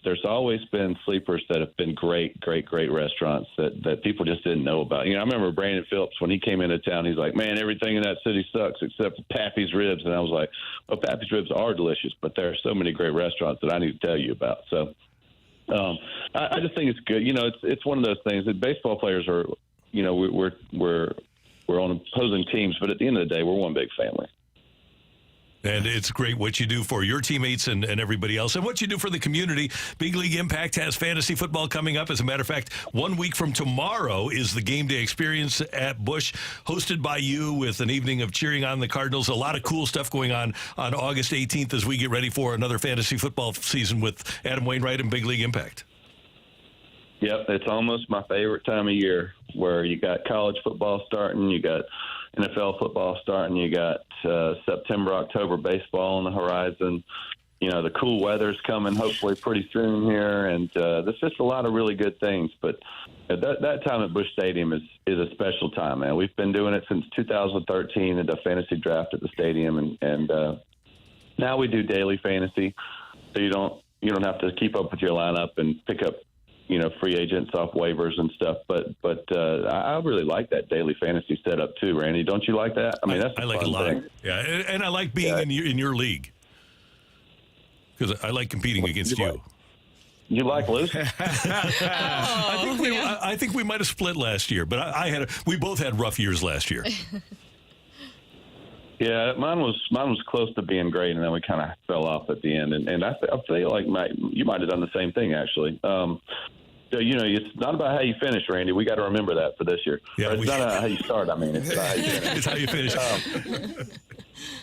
There's always been sleepers that have been great restaurants that people just didn't know about. I remember Brandon Phillips, when he came into town, he's like, "Man, everything in that city sucks except for Pappy's Ribs." And I was like, "Well, Pappy's Ribs are delicious, but there are so many great restaurants that I need to tell you about." So I just think it's good. It's one of those things that baseball players are, we're on opposing teams, but at the end of the day, we're one big family. And it's great what you do for your teammates and everybody else, and what you do for the community. Big League Impact has fantasy football coming up. As a matter of fact, 1 week from tomorrow is the game day experience at Busch, hosted by you, with an evening of cheering on the Cardinals. A lot of cool stuff going on August 18th as we get ready for another fantasy football season with Adam Wainwright and Big League Impact. Yep, it's almost my favorite time of year, where you got college football starting, you got NFL football starting, you got September, October baseball on the horizon. The cool weather's coming hopefully pretty soon here, and there's just a lot of really good things. But that time at Busch Stadium is a special time, man. We've been doing it since 2013 at the fantasy draft at the stadium, and now we do daily fantasy, so you don't have to keep up with your lineup and pick up free agents off waivers and stuff. But I really like that daily fantasy setup too, Randy. Don't you like that? I mean, that's I like it a lot. thing. Yeah, and I like being in your league, because I like competing against you. You like losing? I think we might have split last year, but we both had rough years last year. Yeah, mine was close to being great, and then we kind of fell off at the end. And I feel like you might have done the same thing, actually. It's not about how you finish, Randy. We got to remember that for this year. Yeah, it's not how you start. I mean, it's about how you finish. It's how you finish.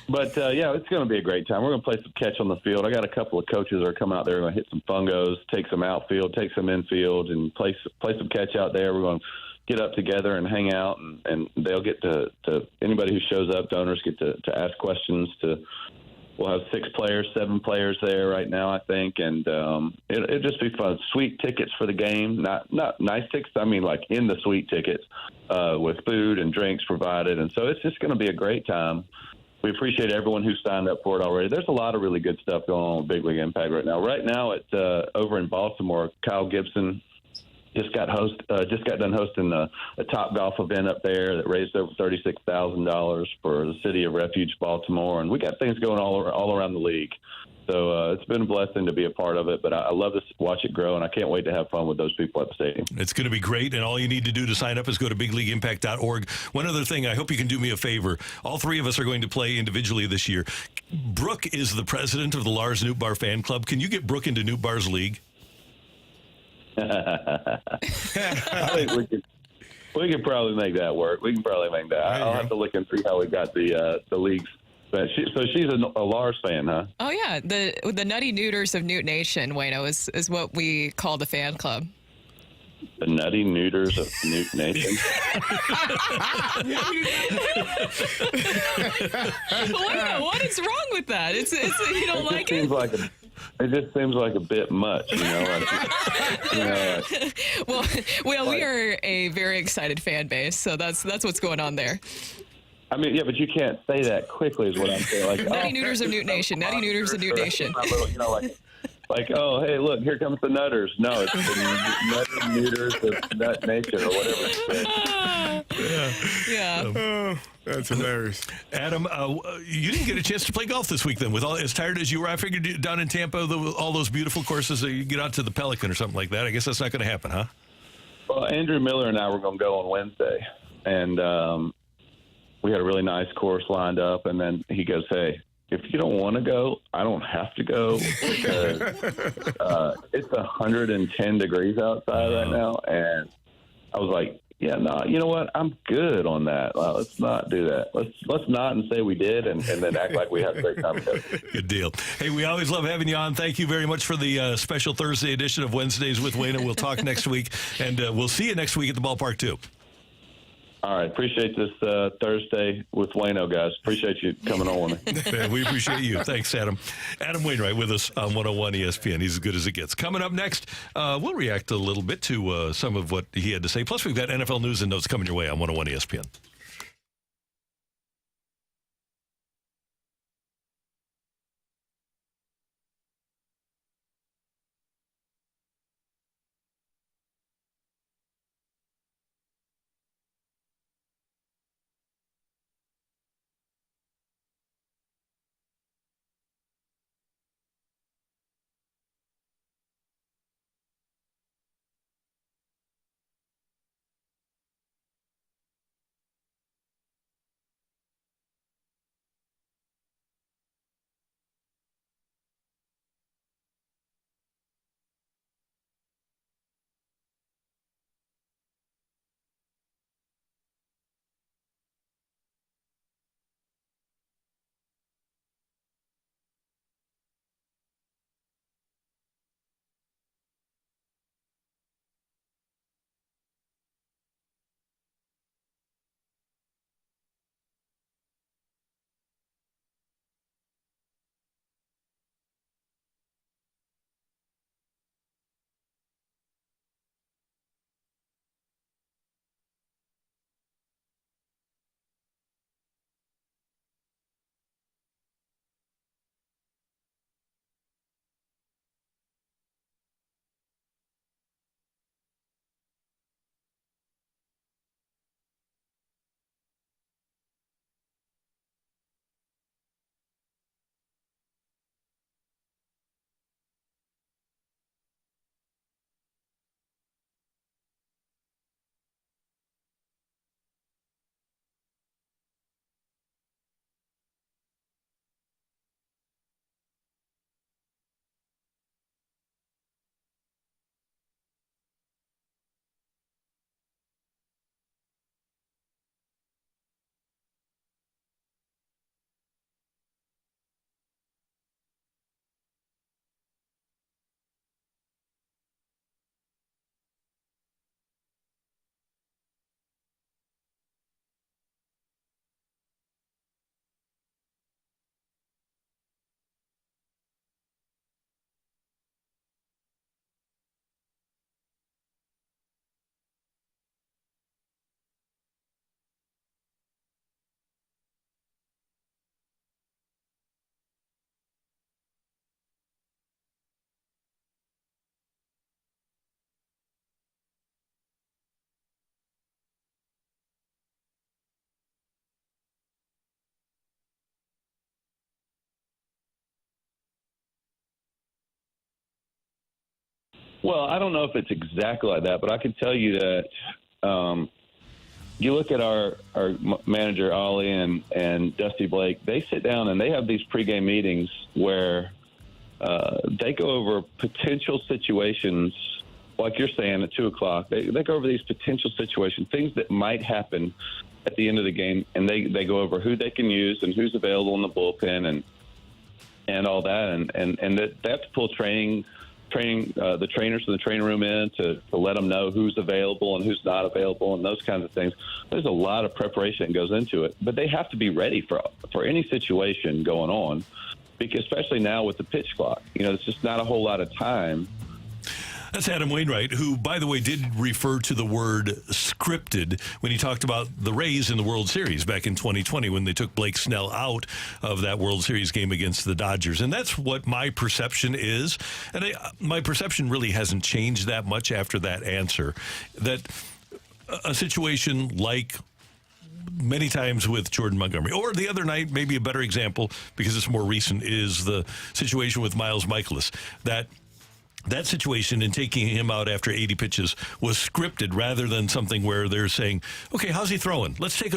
But it's going to be a great time. We're going to play some catch on the field. I got a couple of coaches that are coming out there, going to hit some fungos, take some outfield, take some infield, and play some catch out there. We're going to get up together and hang out, and they'll get to anybody who shows up, donors get to ask questions. We'll have 7 players there right now, I think, and it'll just be fun. Sweet tickets for the game, not nice tickets. I mean, like in the sweet tickets, with food and drinks provided, and so it's just going to be a great time. We appreciate everyone who signed up for it already. There's a lot of really good stuff going on with Big League Impact right now. Right now, it's over in Baltimore. Kyle Gibson just got done hosting a Top Golf event up there that raised over $36,000 for the City of Refuge, Baltimore, and we got things going all around the league. So it's been a blessing to be a part of it, but I love to watch it grow, and I can't wait to have fun with those people at the stadium. It's going to be great, and all you need to do to sign up is go to bigleagueimpact.org. One other thing, I hope you can do me a favor. All 3 of us are going to play individually this year. Brooke is the president of the Lars Nootbaar fan club. Can you get Brooke into Nootbaar's league? I think we could probably make that work. We can probably make that. I'll have to look and see how we got the leagues But she's a Lars fan, huh? Oh yeah, the Nutty Neuters of Newt Nation, Waino, is what we call the fan club. The Nutty Neuters of Newt Nation. Waino, what is wrong with that? It's you don't like it? It just seems like a bit much, you know. Well, we are a very excited fan base, so that's what's going on there. I mean, yeah, but you can't say that quickly, is what I'm saying. Like, Nutty Neuters of Newt Nation. Nutty Neuters of Newt Nation. You know, like, oh, hey, look, here comes the Nutters. No, it's the Nutty Neuters of Nut Nation or whatever it's Yeah. That's hilarious. Adam, you didn't get a chance to play golf this week then. With as tired as you were, I figured down in Tampa, all those beautiful courses, you get out to the Pelican or something like that. I guess that's not going to happen, huh? Well, Andrew Miller and I were going to go on Wednesday, and we had a really nice course lined up, and then he goes, hey, if you don't want to go, I don't have to go because it's 110 degrees outside right now. And I was like, yeah, no, you know what? I'm good on that. Let's not do that. Let's not and say we did and then act like we had a great time. Good deal. Hey, we always love having you on. Thank you very much for the special Thursday edition of Wednesdays with Waino. We'll talk next week, and we'll see you next week at the ballpark, too. All right. Appreciate this Thursday with Waino, guys. Appreciate you coming on with me. Man, we appreciate you. Thanks, Adam. Adam Wainwright with us on 101 ESPN. He's as good as it gets. Coming up next, we'll react a little bit to some of what he had to say. Plus, we've got NFL news and notes coming your way on 101 ESPN. Well, I don't know if it's exactly like that, but I can tell you that you look at our manager, Ollie, and Dusty Blake, they sit down and they have these pregame meetings where they go over potential situations like you're saying, at 2 o'clock, they go over these potential situations, things that might happen at the end of the game, and they go over who they can use and who's available in the bullpen and all that, and that's pull the trainers in the training room in to let them know who's available and who's not available and those kinds of things. There's a lot of preparation that goes into it, but they have to be ready for any situation going on, because especially now with the pitch clock, it's just not a whole lot of time. That's Adam Wainwright, who, by the way, did refer to the word scripted when he talked about the Rays in the World Series back in 2020 when they took Blake Snell out of that World Series game against the Dodgers. And that's what my perception is. And my perception really hasn't changed that much after that answer. That a situation like many times with Jordan Montgomery, or the other night, maybe a better example, because it's more recent, is the situation with Miles Michaelis. That situation in taking him out after 80 pitches was scripted rather than something where they're saying, okay, how's he throwing? Let's take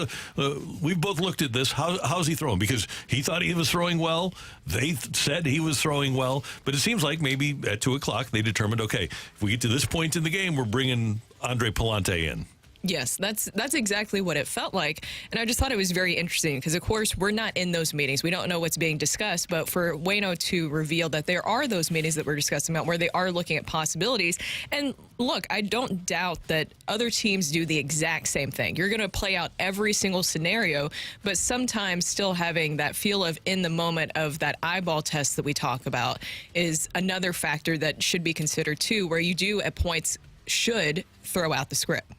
we've both looked at this. How's he throwing? Because he thought he was throwing well. They said he was throwing well. But it seems like maybe at 2 o'clock they determined, okay, if we get to this point in the game, we're bringing Andre Palante in. Yes, that's exactly what it felt like. And I just thought it was very interesting because, of course, we're not in those meetings. We don't know what's being discussed. But for Waino to reveal that there are those meetings that we're discussing about where they are looking at possibilities. And look, I don't doubt that other teams do the exact same thing. You're going to play out every single scenario, but sometimes still having that feel of in the moment of that eyeball test that we talk about is another factor that should be considered, too, where you do at points should throw out the script.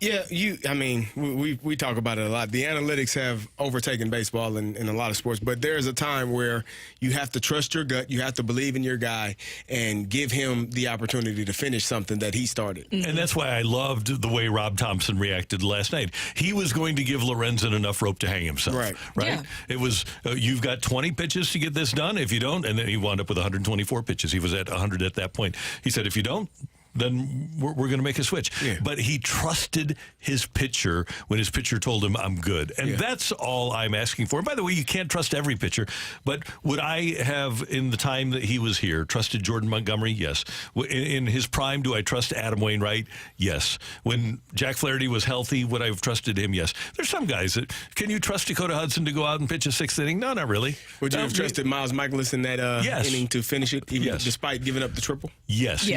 Yeah, we talk about it a lot. The analytics have overtaken baseball in a lot of sports, but there's a time where you have to trust your gut, you have to believe in your guy, and give him the opportunity to finish something that he started. And that's why I loved the way Rob Thompson reacted last night. He was going to give Lorenzen enough rope to hang himself. Right? Yeah. It was, you've got 20 pitches to get this done. If you don't, and then he wound up with 124 pitches. He was at 100 at that point. He said, if you don't, then we're going to make a switch. Yeah. But he trusted his pitcher when his pitcher told him, I'm good. And that's all I'm asking for. And by the way, you can't trust every pitcher. But would I have, in the time that he was here, trusted Jordan Montgomery? Yes. In his prime, do I trust Adam Wainwright? Yes. When Jack Flaherty was healthy, would I have trusted him? Yes. There's some guys that, can you trust Dakota Hudson to go out and pitch a sixth inning? No, not really. Would you have trusted Miles Michaelis in that inning to finish it, even despite giving up the triple? Yes.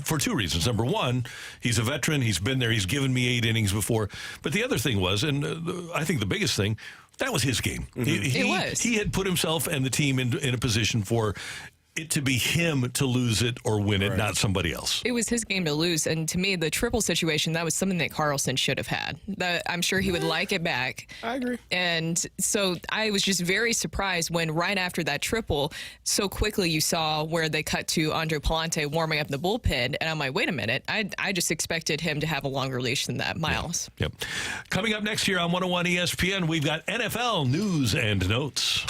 For two reasons. Number one, he's a veteran. He's been there. He's given me 8 innings before. But the other thing was, and I think the biggest thing, that was his game. Mm-hmm. It was. He had put himself and the team in a position for it to be him to lose it or win it, not somebody else. It was his game to lose. And to me, the triple situation, that was something that Carlson should have had. I'm sure he would like it back. I agree. And so I was just very surprised when right after that triple, so quickly you saw where they cut to Andre Palante warming up in the bullpen. And I'm like, wait a minute. I just expected him to have a longer leash than that, Miles. Yep. Coming up next year on 101 ESPN, we've got NFL news and notes.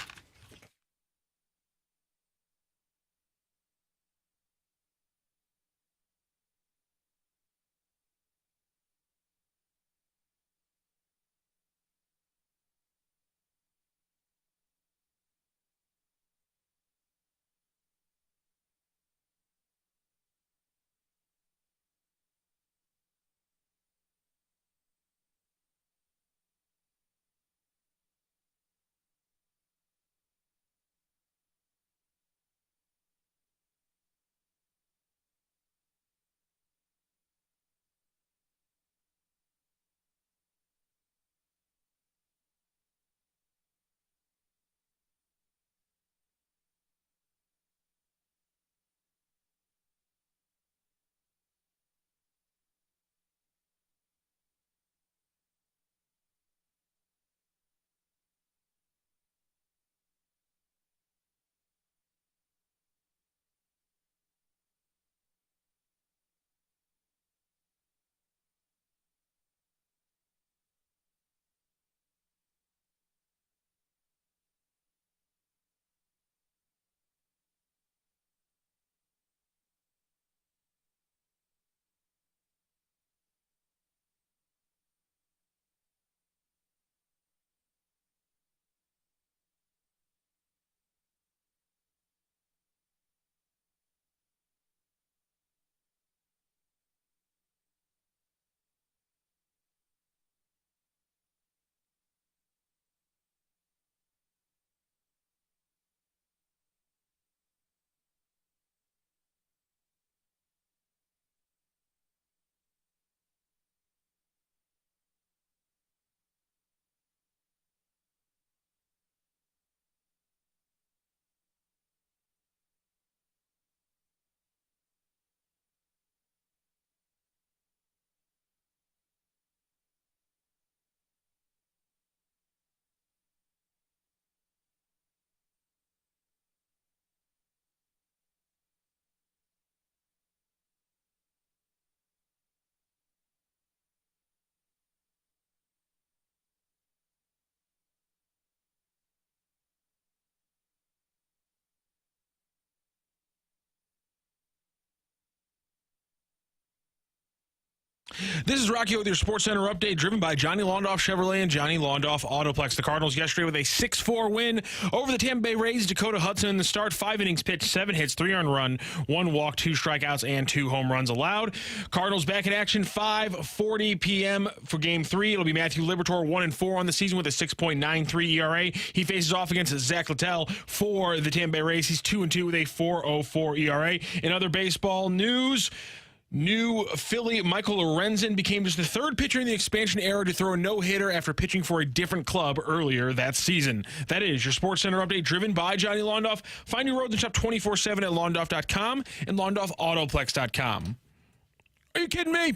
This is Rocky with your Sports Center update, driven by Johnny Londoff Chevrolet and Johnny Londoff Autoplex. The Cardinals yesterday with a 6-4 win over the Tampa Bay Rays. Dakota Hudson in the start, 5 innings pitched, 7 hits, 3 earned run, 1 walk, 2 strikeouts, and 2 home runs allowed. Cardinals back in action, 5:40 p.m. for Game 3. It'll be Matthew Liberatore, 1-4 on the season with a 6.93 ERA. He faces off against Zach Littell for the Tampa Bay Rays. He's 2-2 with a 4.04 ERA. In other baseball news, new Philly Michael Lorenzen became just the 3rd pitcher in the expansion era to throw a no-hitter after pitching for a different club earlier that season. That is your Sports Center update, driven by Johnny Londoff. Find your roads and shop 24/7 at londoff.com and londoffautoplex.com. Are you kidding me?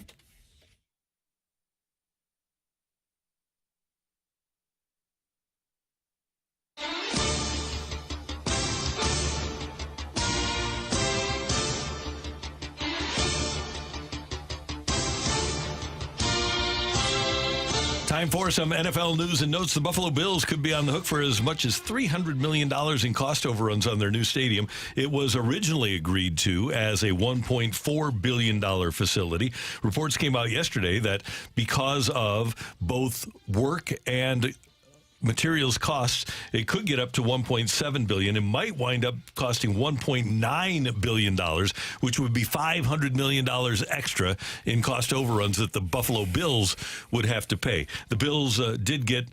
Time for some NFL news and notes. The Buffalo Bills could be on the hook for as much as $300 million in cost overruns on their new stadium. It was originally agreed to as a $1.4 billion facility. Reports came out yesterday that because of both work and materials costs, it could get up to $1.7 billion. It might wind up costing $1.9 billion, which would be $500 million extra in cost overruns that the Buffalo Bills would have to pay. The Bills did get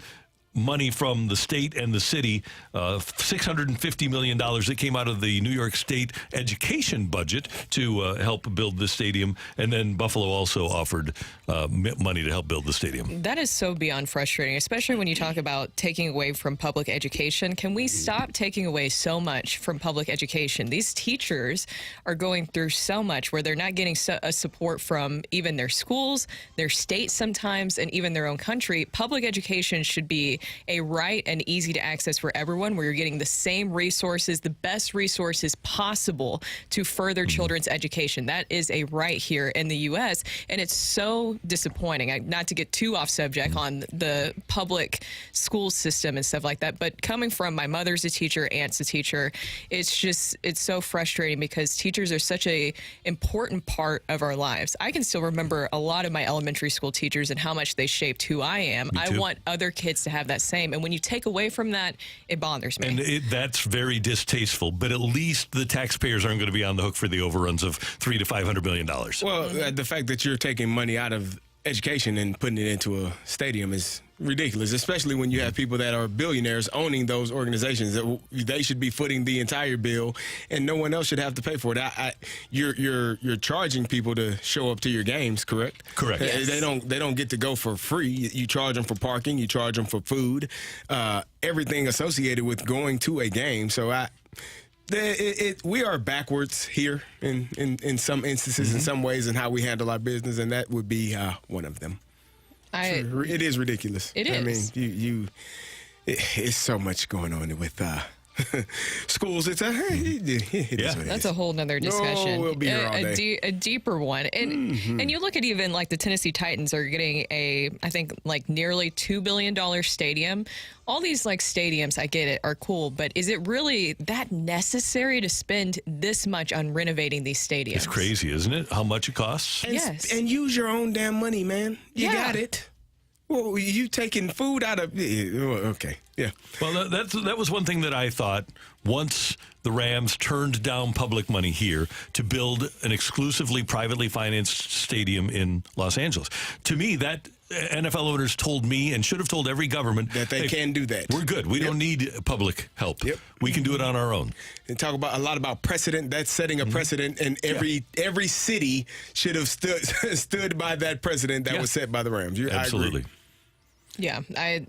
money from the state and the city, $650 million that came out of the New York State education budget to help build the stadium. And then Buffalo also offered money to help build the stadium. That is so beyond frustrating, especially when you talk about taking away from public education. Can we stop taking away so much from public education? These teachers are going through so much where they're not getting a support from even their schools, their state sometimes, and even their own country. Public education should be a right and easy to access for everyone, where you're getting the same resources, the best resources possible to further children's education. That is a right here in the U.S., and it's so disappointing. Not to get too off subject on the public school system and stuff like that, but coming from my mother's a teacher, aunt's a teacher, it's so frustrating because teachers are such a important part of our lives. I can still remember a lot of my elementary school teachers and how much they shaped who I am. I want other kids to have that same. And when you take away from that, it bothers me. And that's very distasteful. But at least the taxpayers aren't going to be on the hook for the overruns of $300 to $500 million. Well, the fact that you're taking money out of education and putting it into a stadium is ridiculous, especially when you have people that are billionaires owning those organizations. That they should be footing the entire bill, and no one else should have to pay for it. You're charging people to show up to your games, correct? Correct. Yes. They don't get to go for free. You charge them for parking, you charge them for food, everything associated with going to a game. So we are backwards here in some instances, in some ways, in how we handle our business, and that would be one of them. It is ridiculous. It is. I mean, it's so much going on with schools. It is that's a whole nother discussion. We'll be here all day. A deeper one. And you look at even like the Tennessee Titans are getting I think like nearly $2 billion stadium. All these like stadiums, I get it, are cool, but is it really that necessary to spend this much on renovating these stadiums? It's crazy, isn't it? How much it costs? Yes. And use your own damn money, man. You got it. Well, you taking food out of okay. Yeah. Well, that was one thing that I thought once the Rams turned down public money here to build an exclusively privately financed stadium in Los Angeles. To me, that NFL owners told me and should have told every government that they can do that. We're good. We don't need public help. Yep. We can do it on our own. And talk about a lot about precedent. That's setting a precedent, and every city should have stood by that precedent that was set by the Rams. Absolutely. I agree. Yeah,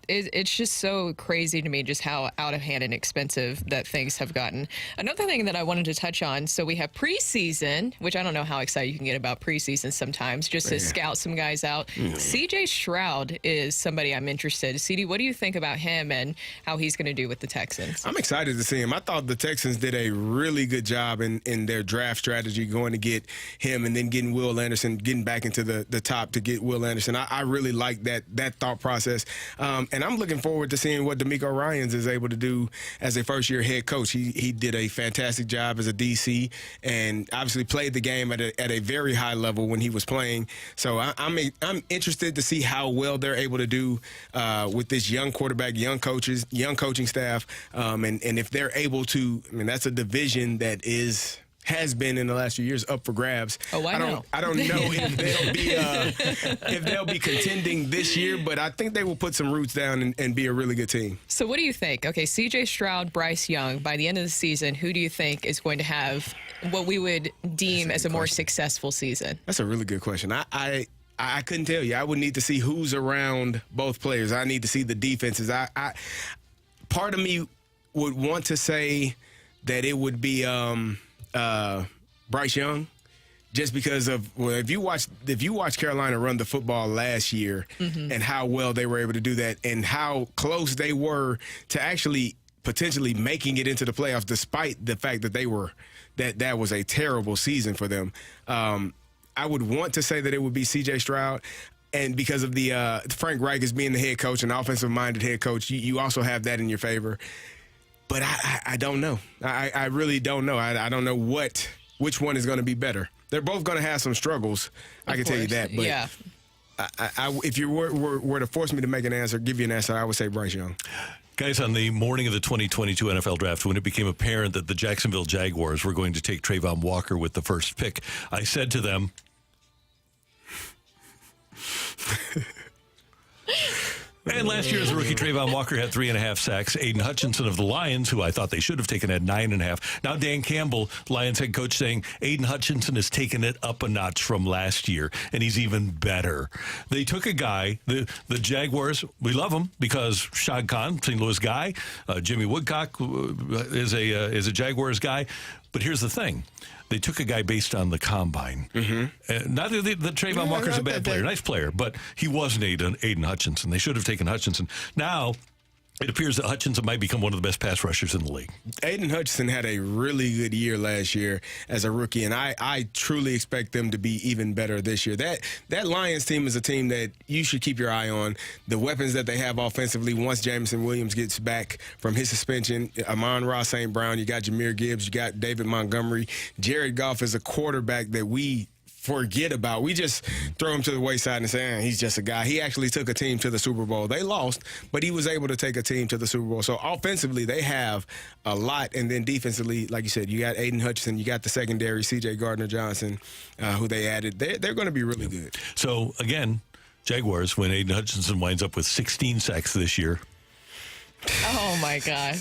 it's just so crazy to me just how out of hand and expensive that things have gotten. Another thing that I wanted to touch on, so we have preseason, which I don't know how excited you can get about preseason sometimes, just to scout some guys out. C.J. Stroud is somebody I'm interested in. CD, what do you think about him and how he's going to do with the Texans? I'm excited to see him. I thought the Texans did a really good job in their draft strategy, going to get him and then getting Will Anderson, getting back into the top to get Will Anderson. I really like that thought process. process. And I'm looking forward to seeing what DeMeco Ryans is able to do as a first-year head coach. He did a fantastic job as a DC and obviously played the game at a very high level when he was playing. So I'm interested to see how well they're able to do with this young quarterback, young coaches, young coaching staff, and if they're able to. I mean, that's a division that has been in the last few years up for grabs. Oh, I don't know if they'll be contending this year, but I think they will put some roots down and be a really good team. So what do you think? Okay, C.J. Stroud, Bryce Young, by the end of the season, who do you think is going to have what we would deem as a more successful season? That's a really good question. I couldn't tell you. I would need to see who's around both players. I need to see the defenses. Part of me would want to say that it would be Bryce Young, just because of if you watch Carolina run the football last year and how well they were able to do that and how close they were to actually potentially making it into the playoffs, despite the fact that that was a terrible season for them. I would want to say that it would be C.J. Stroud. And because of the Frank Reich as being the head coach, an offensive-minded head coach, you also have that in your favor. But I don't know. I really don't know. I don't know which one is going to be better. They're both going to have some struggles. I can tell you that. But yeah. If you were to force me to give you an answer, I would say Bryce Young. Guys, on the morning of the 2022 NFL Draft, when it became apparent that the Jacksonville Jaguars were going to take Trayvon Walker with the first pick, I said to them, and last year's rookie Trayvon Walker had 3.5 sacks. Aiden Hutchinson of the Lions, who I thought they should have taken, had 9.5. Now Dan Campbell, Lions head coach, saying Aiden Hutchinson has taken it up a notch from last year, and he's even better. They took a guy, the Jaguars, we love him because Shad Khan, St. Louis guy, Jimmy Woodcock is a Jaguars guy. But here's the thing. They took a guy based on the combine. Not that Trayvon Walker's a bad player, nice player, but he wasn't Aiden Hutchinson. They should have taken Hutchinson. Now, it appears that Hutchinson might become one of the best pass rushers in the league. Aiden Hutchinson had a really good year last year as a rookie, and I truly expect them to be even better this year. That Lions team is a team that you should keep your eye on. The weapons that they have offensively, once Jameson Williams gets back from his suspension, Amon-Ra St. Brown, you got Jahmyr Gibbs, you got David Montgomery. Jared Goff is a quarterback that we forget about. We just throw him to the wayside and say, he's just a guy. He actually took a team to the Super Bowl. They lost, but he was able to take a team to the Super Bowl. So offensively, they have a lot. And then defensively, like you said, you got Aiden Hutchinson, you got the secondary, C.J. Gardner-Johnson, who they added. They're going to be really good. So, again, Jaguars, when Aiden Hutchinson winds up with 16 sacks this Oh, my God.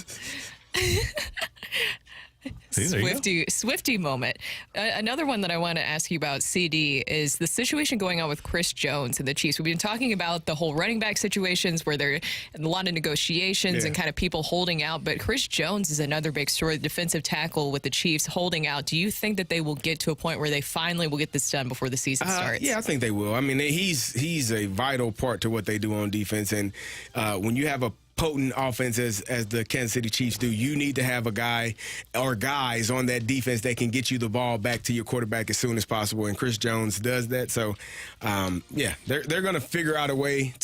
Swifty moment. Another one that I want to ask you about, CD, is the situation going on with Chris Jones and the Chiefs. We've been talking about the whole running back situations where there are a lot of negotiations and kind of people holding out, but Chris Jones is another big story, the defensive tackle with the Chiefs holding out. Do you think that they will get to a point where they finally will get this done before the season starts? Yeah, I think they will. I mean, he's a vital part to what they do on defense, and when you have a potent offense as the Kansas City Chiefs do, you need to have a guy or guys on that defense that can get you the ball back to your quarterback as soon as possible, and Chris Jones does that. So, they're going to figure out a way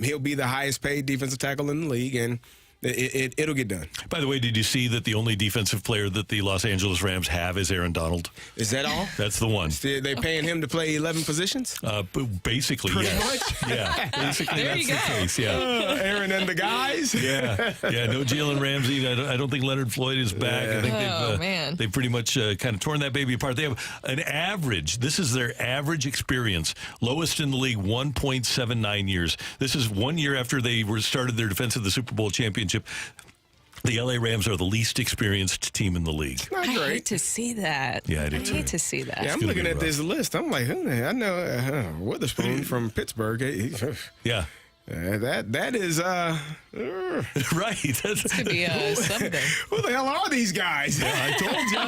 he'll be the highest paid defensive tackle in the league, and it'll get done. By the way, did you see that the only defensive player that the Los Angeles Rams have is Aaron Donald? Is that all? That's the one. They paying him to play 11 positions? Basically, pretty yes. much. Yeah, basically that's the case. Yeah, Aaron and the guys. Yeah. No Jalen Ramsey. I don't think Leonard Floyd is back. I think they've pretty much kind of torn that baby apart. They have an average. This is their average experience, lowest in the league, 1.79 years. This is 1 year after they started their defense of the Super Bowl championship. The LA Rams are the least experienced team in the league. I hate to see that. Yeah, I do too. hate to see that. Yeah, I'm looking at this list. I'm like, I know Witherspoon from Pittsburgh. Yeah. That is right. This could be something. Who the hell are these guys? Yeah, I told you.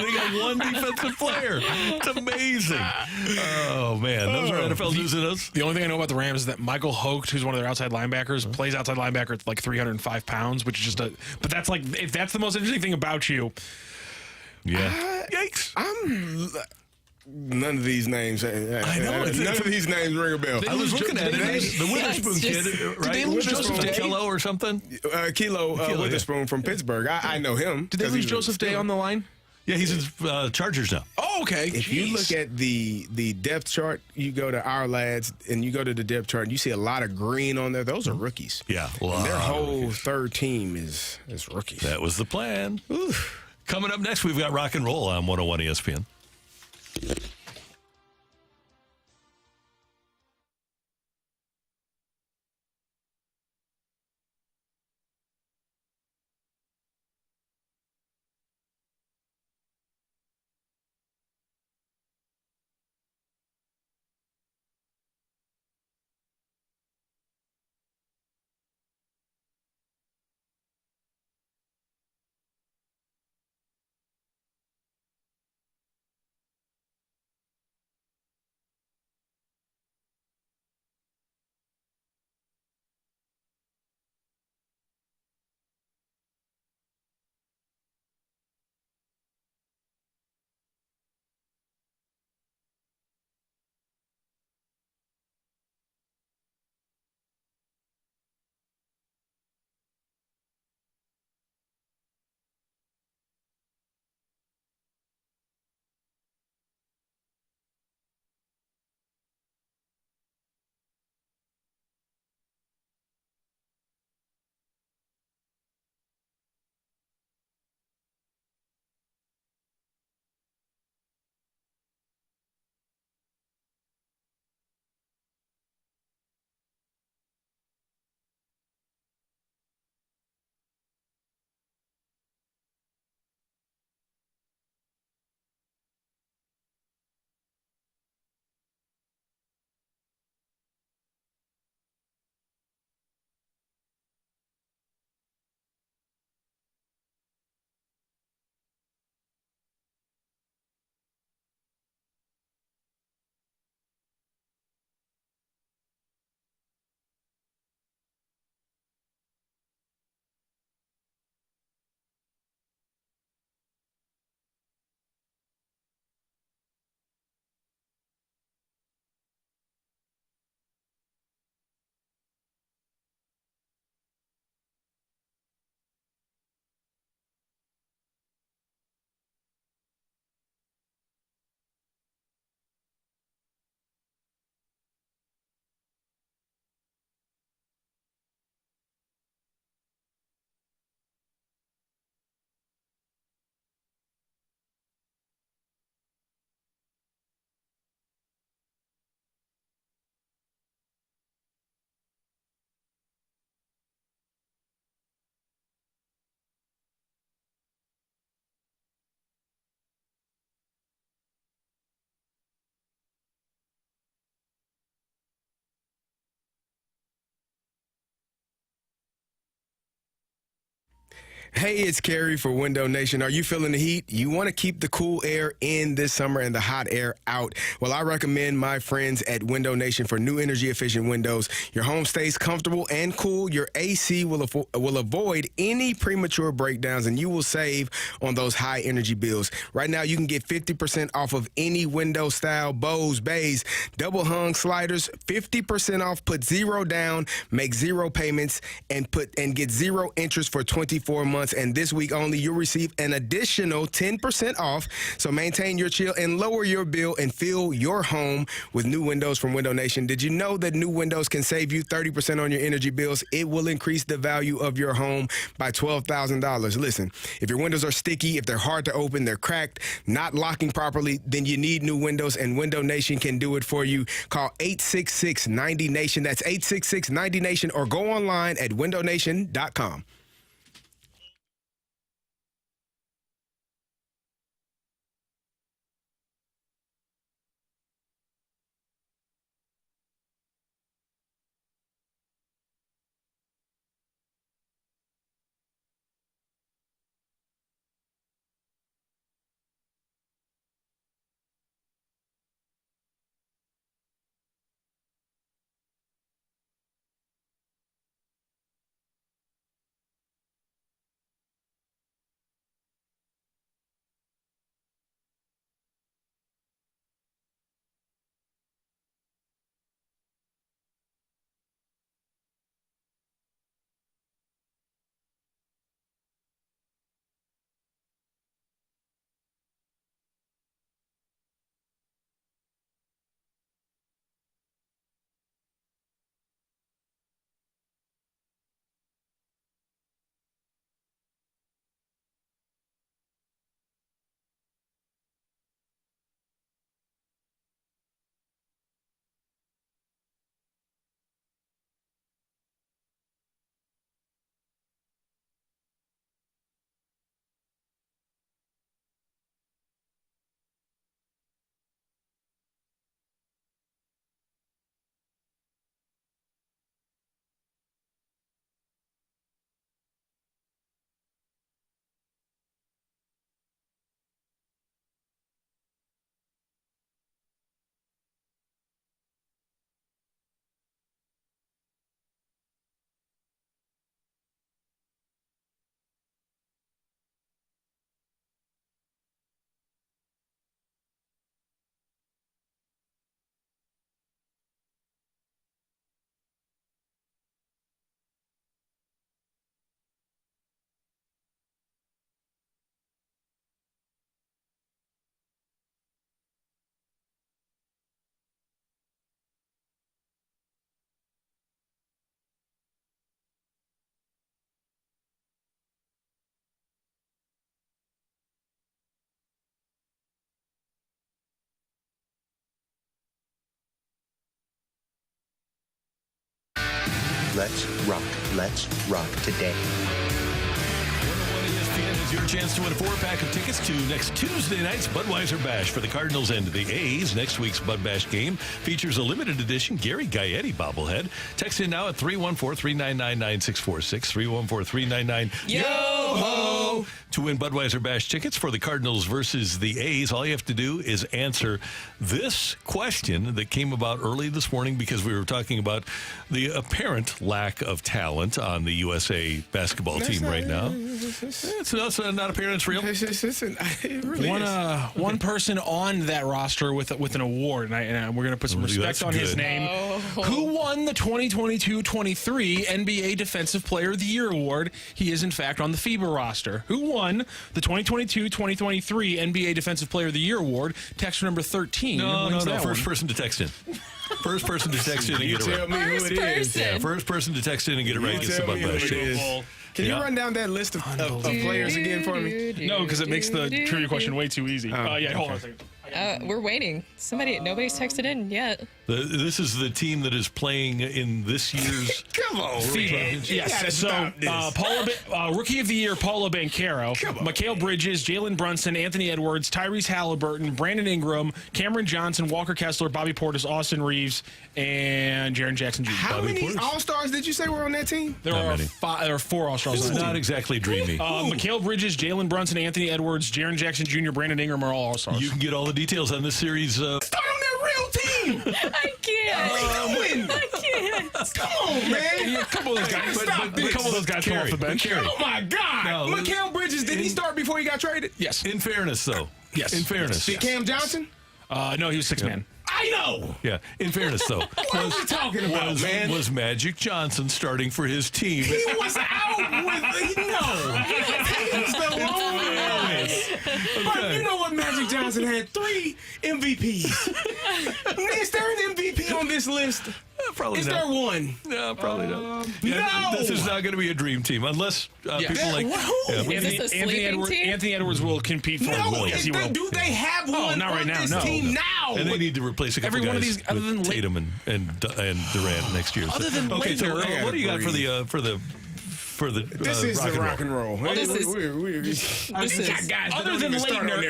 They got one defensive player. It's amazing. Oh man, those are NFL news and us. The only thing I know about the Rams is that Michael Holt, who's one of their outside linebackers, plays outside linebacker at like 305 pounds, which is just but that's like, if that's the most interesting thing about you. Yeah. Yikes. None of these names. I know. None of these names ring a bell. I was looking at it. The Witherspoon just- kid, right? they lose Joseph Day? Kilo or something? Kilo Witherspoon from Pittsburgh. I know him. Did they lose Joseph Day on the line? Yeah, he's in Chargers now. Oh, okay. If you look at the depth chart, you go to our lads and you go to the depth chart and you see a lot of green on there. Those are rookies. Yeah. And their whole third team is rookies. That was the plan. Coming up next, we've got Rock and Roll on 101 ESPN. Hey, it's Kerry for Window Nation. Are you feeling the heat? You want to keep the cool air in this summer and the hot air out? Well, I recommend my friends at Window Nation for new energy efficient windows. Your home stays comfortable and cool. Your AC will avoid any premature breakdowns, and you will save on those high energy bills. Right now, you can get 50% off of any window style, bows, bays, double hung sliders, 50% off, put zero down, make zero payments, and get zero interest for 24 months. And this week only, you'll receive an additional 10% off. So maintain your chill and lower your bill and fill your home with new windows from Window Nation. Did you know that new windows can save you 30% on your energy bills? It will increase the value of your home by $12,000. Listen, if your windows are sticky, if they're hard to open, they're cracked, not locking properly, then you need new windows, and Window Nation can do it for you. Call 866-90-NATION. That's 866-90-NATION, or go online at windownation.com. Let's rock. Let's rock today. ESPN is your chance to win a 4-pack of tickets to next Tuesday night's Budweiser Bash for the Cardinals and the A's. Next week's Bud Bash game features a limited edition Gary Gaetti bobblehead. Text in now at 314-399-9646, 314-399-YO-HO to win Budweiser Bash tickets for the Cardinals versus the A's. All you have to do is answer this question that came about early this morning because we were talking about the apparent lack of talent on the USA basketball team right now. It's not apparent. It's real. It really is. One person on that roster with an award, and we're going to put some respect on his name. Oh. Who won the 2022-23 NBA Defensive Player of the Year award? He is, in fact, on the FIBA roster. Who won the 2022-2023 NBA Defensive Player of the Year award? Texter number 13. No. First person to text in. First person to text in and get it right. Tell me who it is. Yeah, first person to text in and get it right gets the Bud Bash tickets. Can you run down that list of players again for me? No, because it makes the trivia question way too easy. Hold on a second. We're waiting. Nobody's texted in yet. This is the team that is playing in this year's Come on, FIBA. Yes. So, Rookie of the Year, Paolo Banchero, Mikal Bridges, Jalen Brunson, Anthony Edwards, Tyrese Halliburton, Brandon Ingram, Cameron Johnson, Walker Kessler, Bobby Portis, Austin Reeves, and Jaren Jackson Jr. How many All-Stars did you say were on that team? There are 4 All-Stars. It's not exactly dreamy. Mikal Bridges, Jalen Brunson, Anthony Edwards, Jaren Jackson Jr., Brandon Ingram are all All-Stars. You can get all the details on this series. Start on that real team. I can't. I can't. Come on, man. A couple of those guys. A couple of those guys come off the bench. Oh my God. Mikal Bridges, did he start before he got traded? Yes. In fairness, though. Yes. In fairness. Did Cam Johnson? No, he was 6-man. I know. Yeah. In fairness, though. What are we talking about, man? Was Magic Johnson starting for his team? He was out with He was the longest. But you know what? Magic Johnson had 3 MVPs. Is there an MVP on this list? Probably Is not. there one? No, probably not. No. This is not going to be a dream team unless people like Anthony Edwards will compete for No, it. Yes, he will. do they have one not right on now, this no. team now? And they need to replace a couple Every guys one of these, other than Tatum and Durant next year. Other than okay, so Laettner, what do you got for the This is the rock and roll. Well, this is other than Laettner,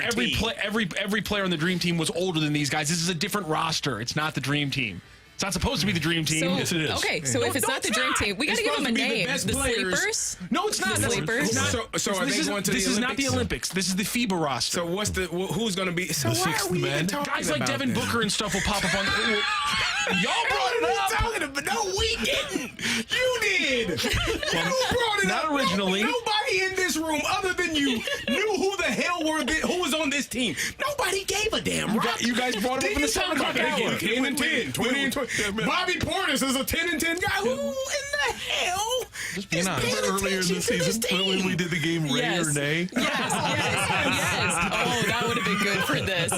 every player on the dream team was older than these guys. This is a different roster. It's not the dream team. It's not supposed to be the dream team. So, yes, it is. Okay, so if it's not the dream team, we got to give them a name. The Sleepers? No, it's not. The Sleepers? So are they going to the Olympics? This is not the Olympics. This is the FIBA roster. So who's going to be? So The why sixth are we man? even talking Guys like about Devin this? Booker and stuff will pop up on. Y'all brought it up. Talking about, no, we didn't. You did. You brought it not up. originally. Nobody in this room other than you knew who the hell who was on this team. Nobody gave a damn. You guys brought it up in the 7 o'clock hour. 10 and 10, 20 and 20. Bobby Portis is a 10 and 10 guy. Who in the hell? Just being honest. Earlier in the season when we did the game Ray or Nay. Yes. Oh, that would have been good for this.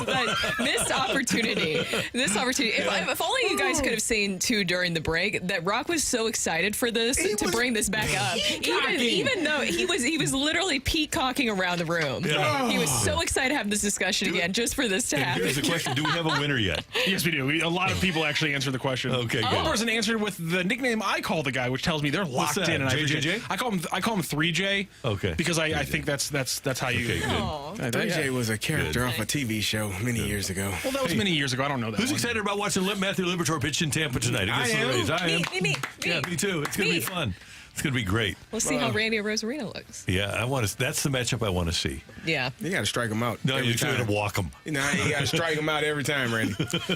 Missed opportunity. If only you guys could have seen too during the break that Rocc was so excited for this to bring this back up. Even though he was literally peacocking around the room. Yeah. He was so excited to have this discussion again just for this to happen. Here's the question: do we have a winner yet? Yes, we do. A lot of people actually answered the question. Okay, good. One person answered with the nickname I call the guy, which tells me they're locked in. And JJJ? I call him 3J. Okay. Because I think that's how you. Okay, good. 3J was a character off a TV show many years ago. Well, that was many years ago. I don't know that. Who's excited about watching Matthew Liberatore pitch in Tampa tonight against the Rays? I am. Me. Yeah, me too. It's going to be fun. It's going to be great. We'll see how Randy Rosarina looks. Yeah, that's the matchup I want to see. Yeah. You got to strike him out. No, you got to walk him. You got to strike him out every time, Randy.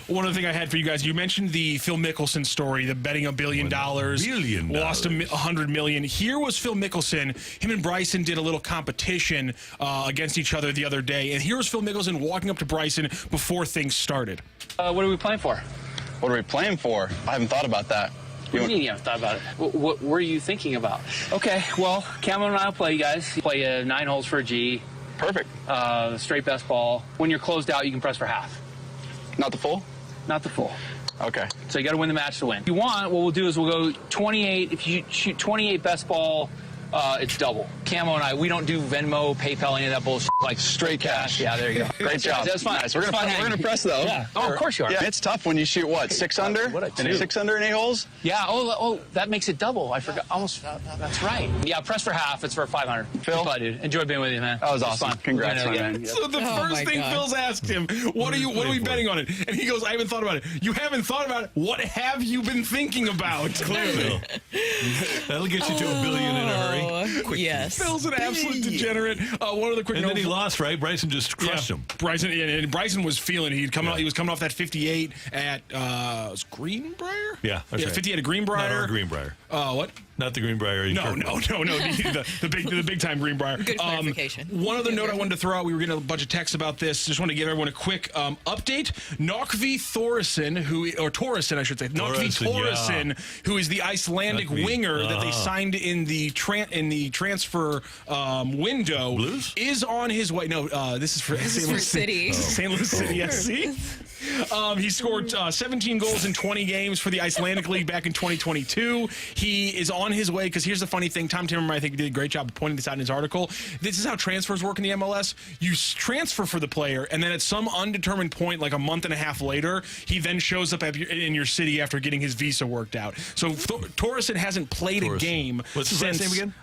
One other thing I had for you guys, you mentioned the Phil Mickelson story, the betting $1 billion, lost $100 million. Here was Phil Mickelson. Him and Bryson did a little competition against each other the other day, and here was Phil Mickelson walking up to Bryson before things started. What are we playing for? What are we playing for? I haven't thought about that. What do you mean you haven't thought about it? What were you thinking about? Okay, well, Cameron and I will play, you guys. Play 9 holes for a G. Perfect. Straight best ball. When you're closed out, you can press for half. Not the full? Not the full. Okay. So you got to win the match to win. If you want, what we'll do is we'll go 28. If you shoot 28 best ball, It's double. Camo and I, we don't do Venmo, PayPal, any of that bullshit. Like Straight cash. Yeah, there you go. Great job. That's fine. Nice. We're gonna press though. Yeah. Oh, of course you are. Yeah, it's tough when you shoot what 6 under. What a and two. 6 under in 8 holes. Yeah. Oh, that makes it double. I forgot. Almost. That's right. Yeah. Press for half. It's for 500. Phil, dude. Enjoyed being with you, man. That was awesome. Fun. Congrats, my man. So the first thing Phil's asked him, what are we betting on it? And he goes, I haven't thought about it. You haven't thought about it. What have you been thinking about? Clearly. That'll get you to $1 billion in a hurry. Yes. Phil's an absolute degenerate. One other quick And note. then he lost, right? Bryson just crushed him. Bryson was feeling it. He was coming off that 58 at Greenbrier? Yeah, that's right. 58 at Greenbrier. Not our Greenbrier. What? Not the Greenbrier. No. The big time Greenbrier. Good clarification. One other note I wanted to throw out. We were getting a bunch of texts about this. Just want to give everyone a quick update. Nokvi Thoresen, who is the Icelandic winger that they signed in the transfer window, Blues? is on his way. No, this is for St. Louis City. St. Louis City SC. He scored 17 goals in 20 games for the Icelandic League back in 2022. He is on his way because here's the funny thing. Tom Timmerman, I think, did a great job of pointing this out in his article. This is how transfers work in the MLS. You transfer for the player, and then at some undetermined point, like a month and a half later, he then shows up in your city after getting his visa worked out. So Thoresen hasn't played a game. What's his last name again?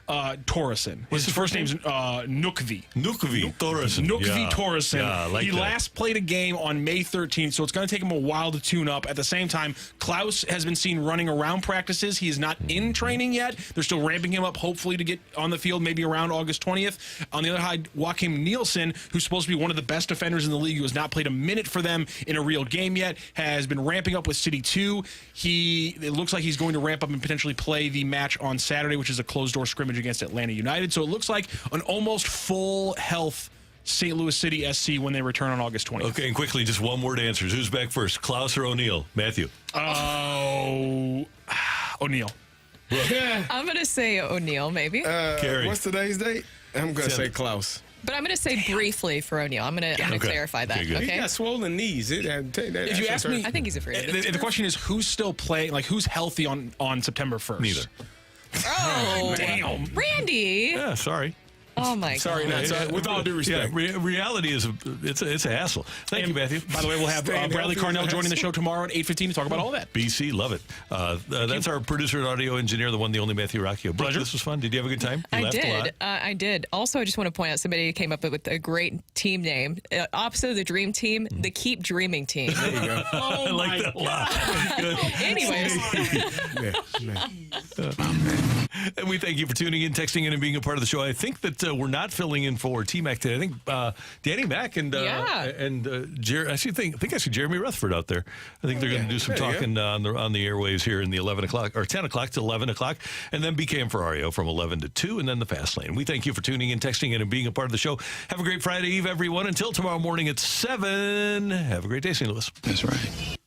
Thoresen. His first name's Nukvi. Nukvi Thoresen. Nukvi Thoresen. Yeah, I like he that. last played a game on May 13th, so it's going to take him a while to tune up. At the same time, Klaus has been seen running around practices. He is not in training yet. They're still ramping him up, hopefully, to get on the field maybe around August 20th. On the other side, Joachim Nielsen, who's supposed to be one of the best defenders in the league, who has not played a minute for them in a real game yet, has been ramping up with City 2. It looks like he's going to ramp up and potentially play the match on Saturday, which is a closed-door scrimmage against Atlanta United. So it looks like an almost full health St. Louis City SC when they return on August 20th. Okay, and quickly, just one word answers. Who's back first, Klaus or O'Neal? Matthew. O'Neal. I'm going to say O'Neal, maybe. Carrie. What's today's date? I'm going to say Klaus. But I'm going to say briefly for O'Neal. I'm going to clarify that. He got swollen knees. If you ask me, I think he's a free agent. The question is who's still playing, like who's healthy on September 1st? Neither. Oh, damn. Randy. Yeah, sorry. Oh my Sorry, God. sorry. With all due respect. Yeah, reality is it's a hassle. Thank you, Matthew. By the way, we'll have Bradley Carnell joining the show tomorrow at 8:15 to talk about all that. BC, love it. That's our producer and audio engineer, the one, the only Matthew Rocchio. Pleasure. This was fun. Did you have a good time? You laughed a lot? I did. Also, I just want to point out somebody came up with a great team name. Opposite of the Dream Team, the Keep Dreaming Team. There you go. I like that a lot. Anyways. And we thank you for tuning in, texting in, and being a part of the show. I think that we're not filling in for T-Mac today. I think Danny Mac and I think I see Jeremy Rutherford out there. I think they're going to do some talking on the airwaves here in the 11 o'clock or 10 o'clock to 11 o'clock, and then BK and Ferrario from 11 to 2, and then the Fast Lane. We thank you for tuning in, texting in, and being a part of the show. Have a great Friday Eve, everyone. Until tomorrow morning at 7. Have a great day, St. Louis. That's right.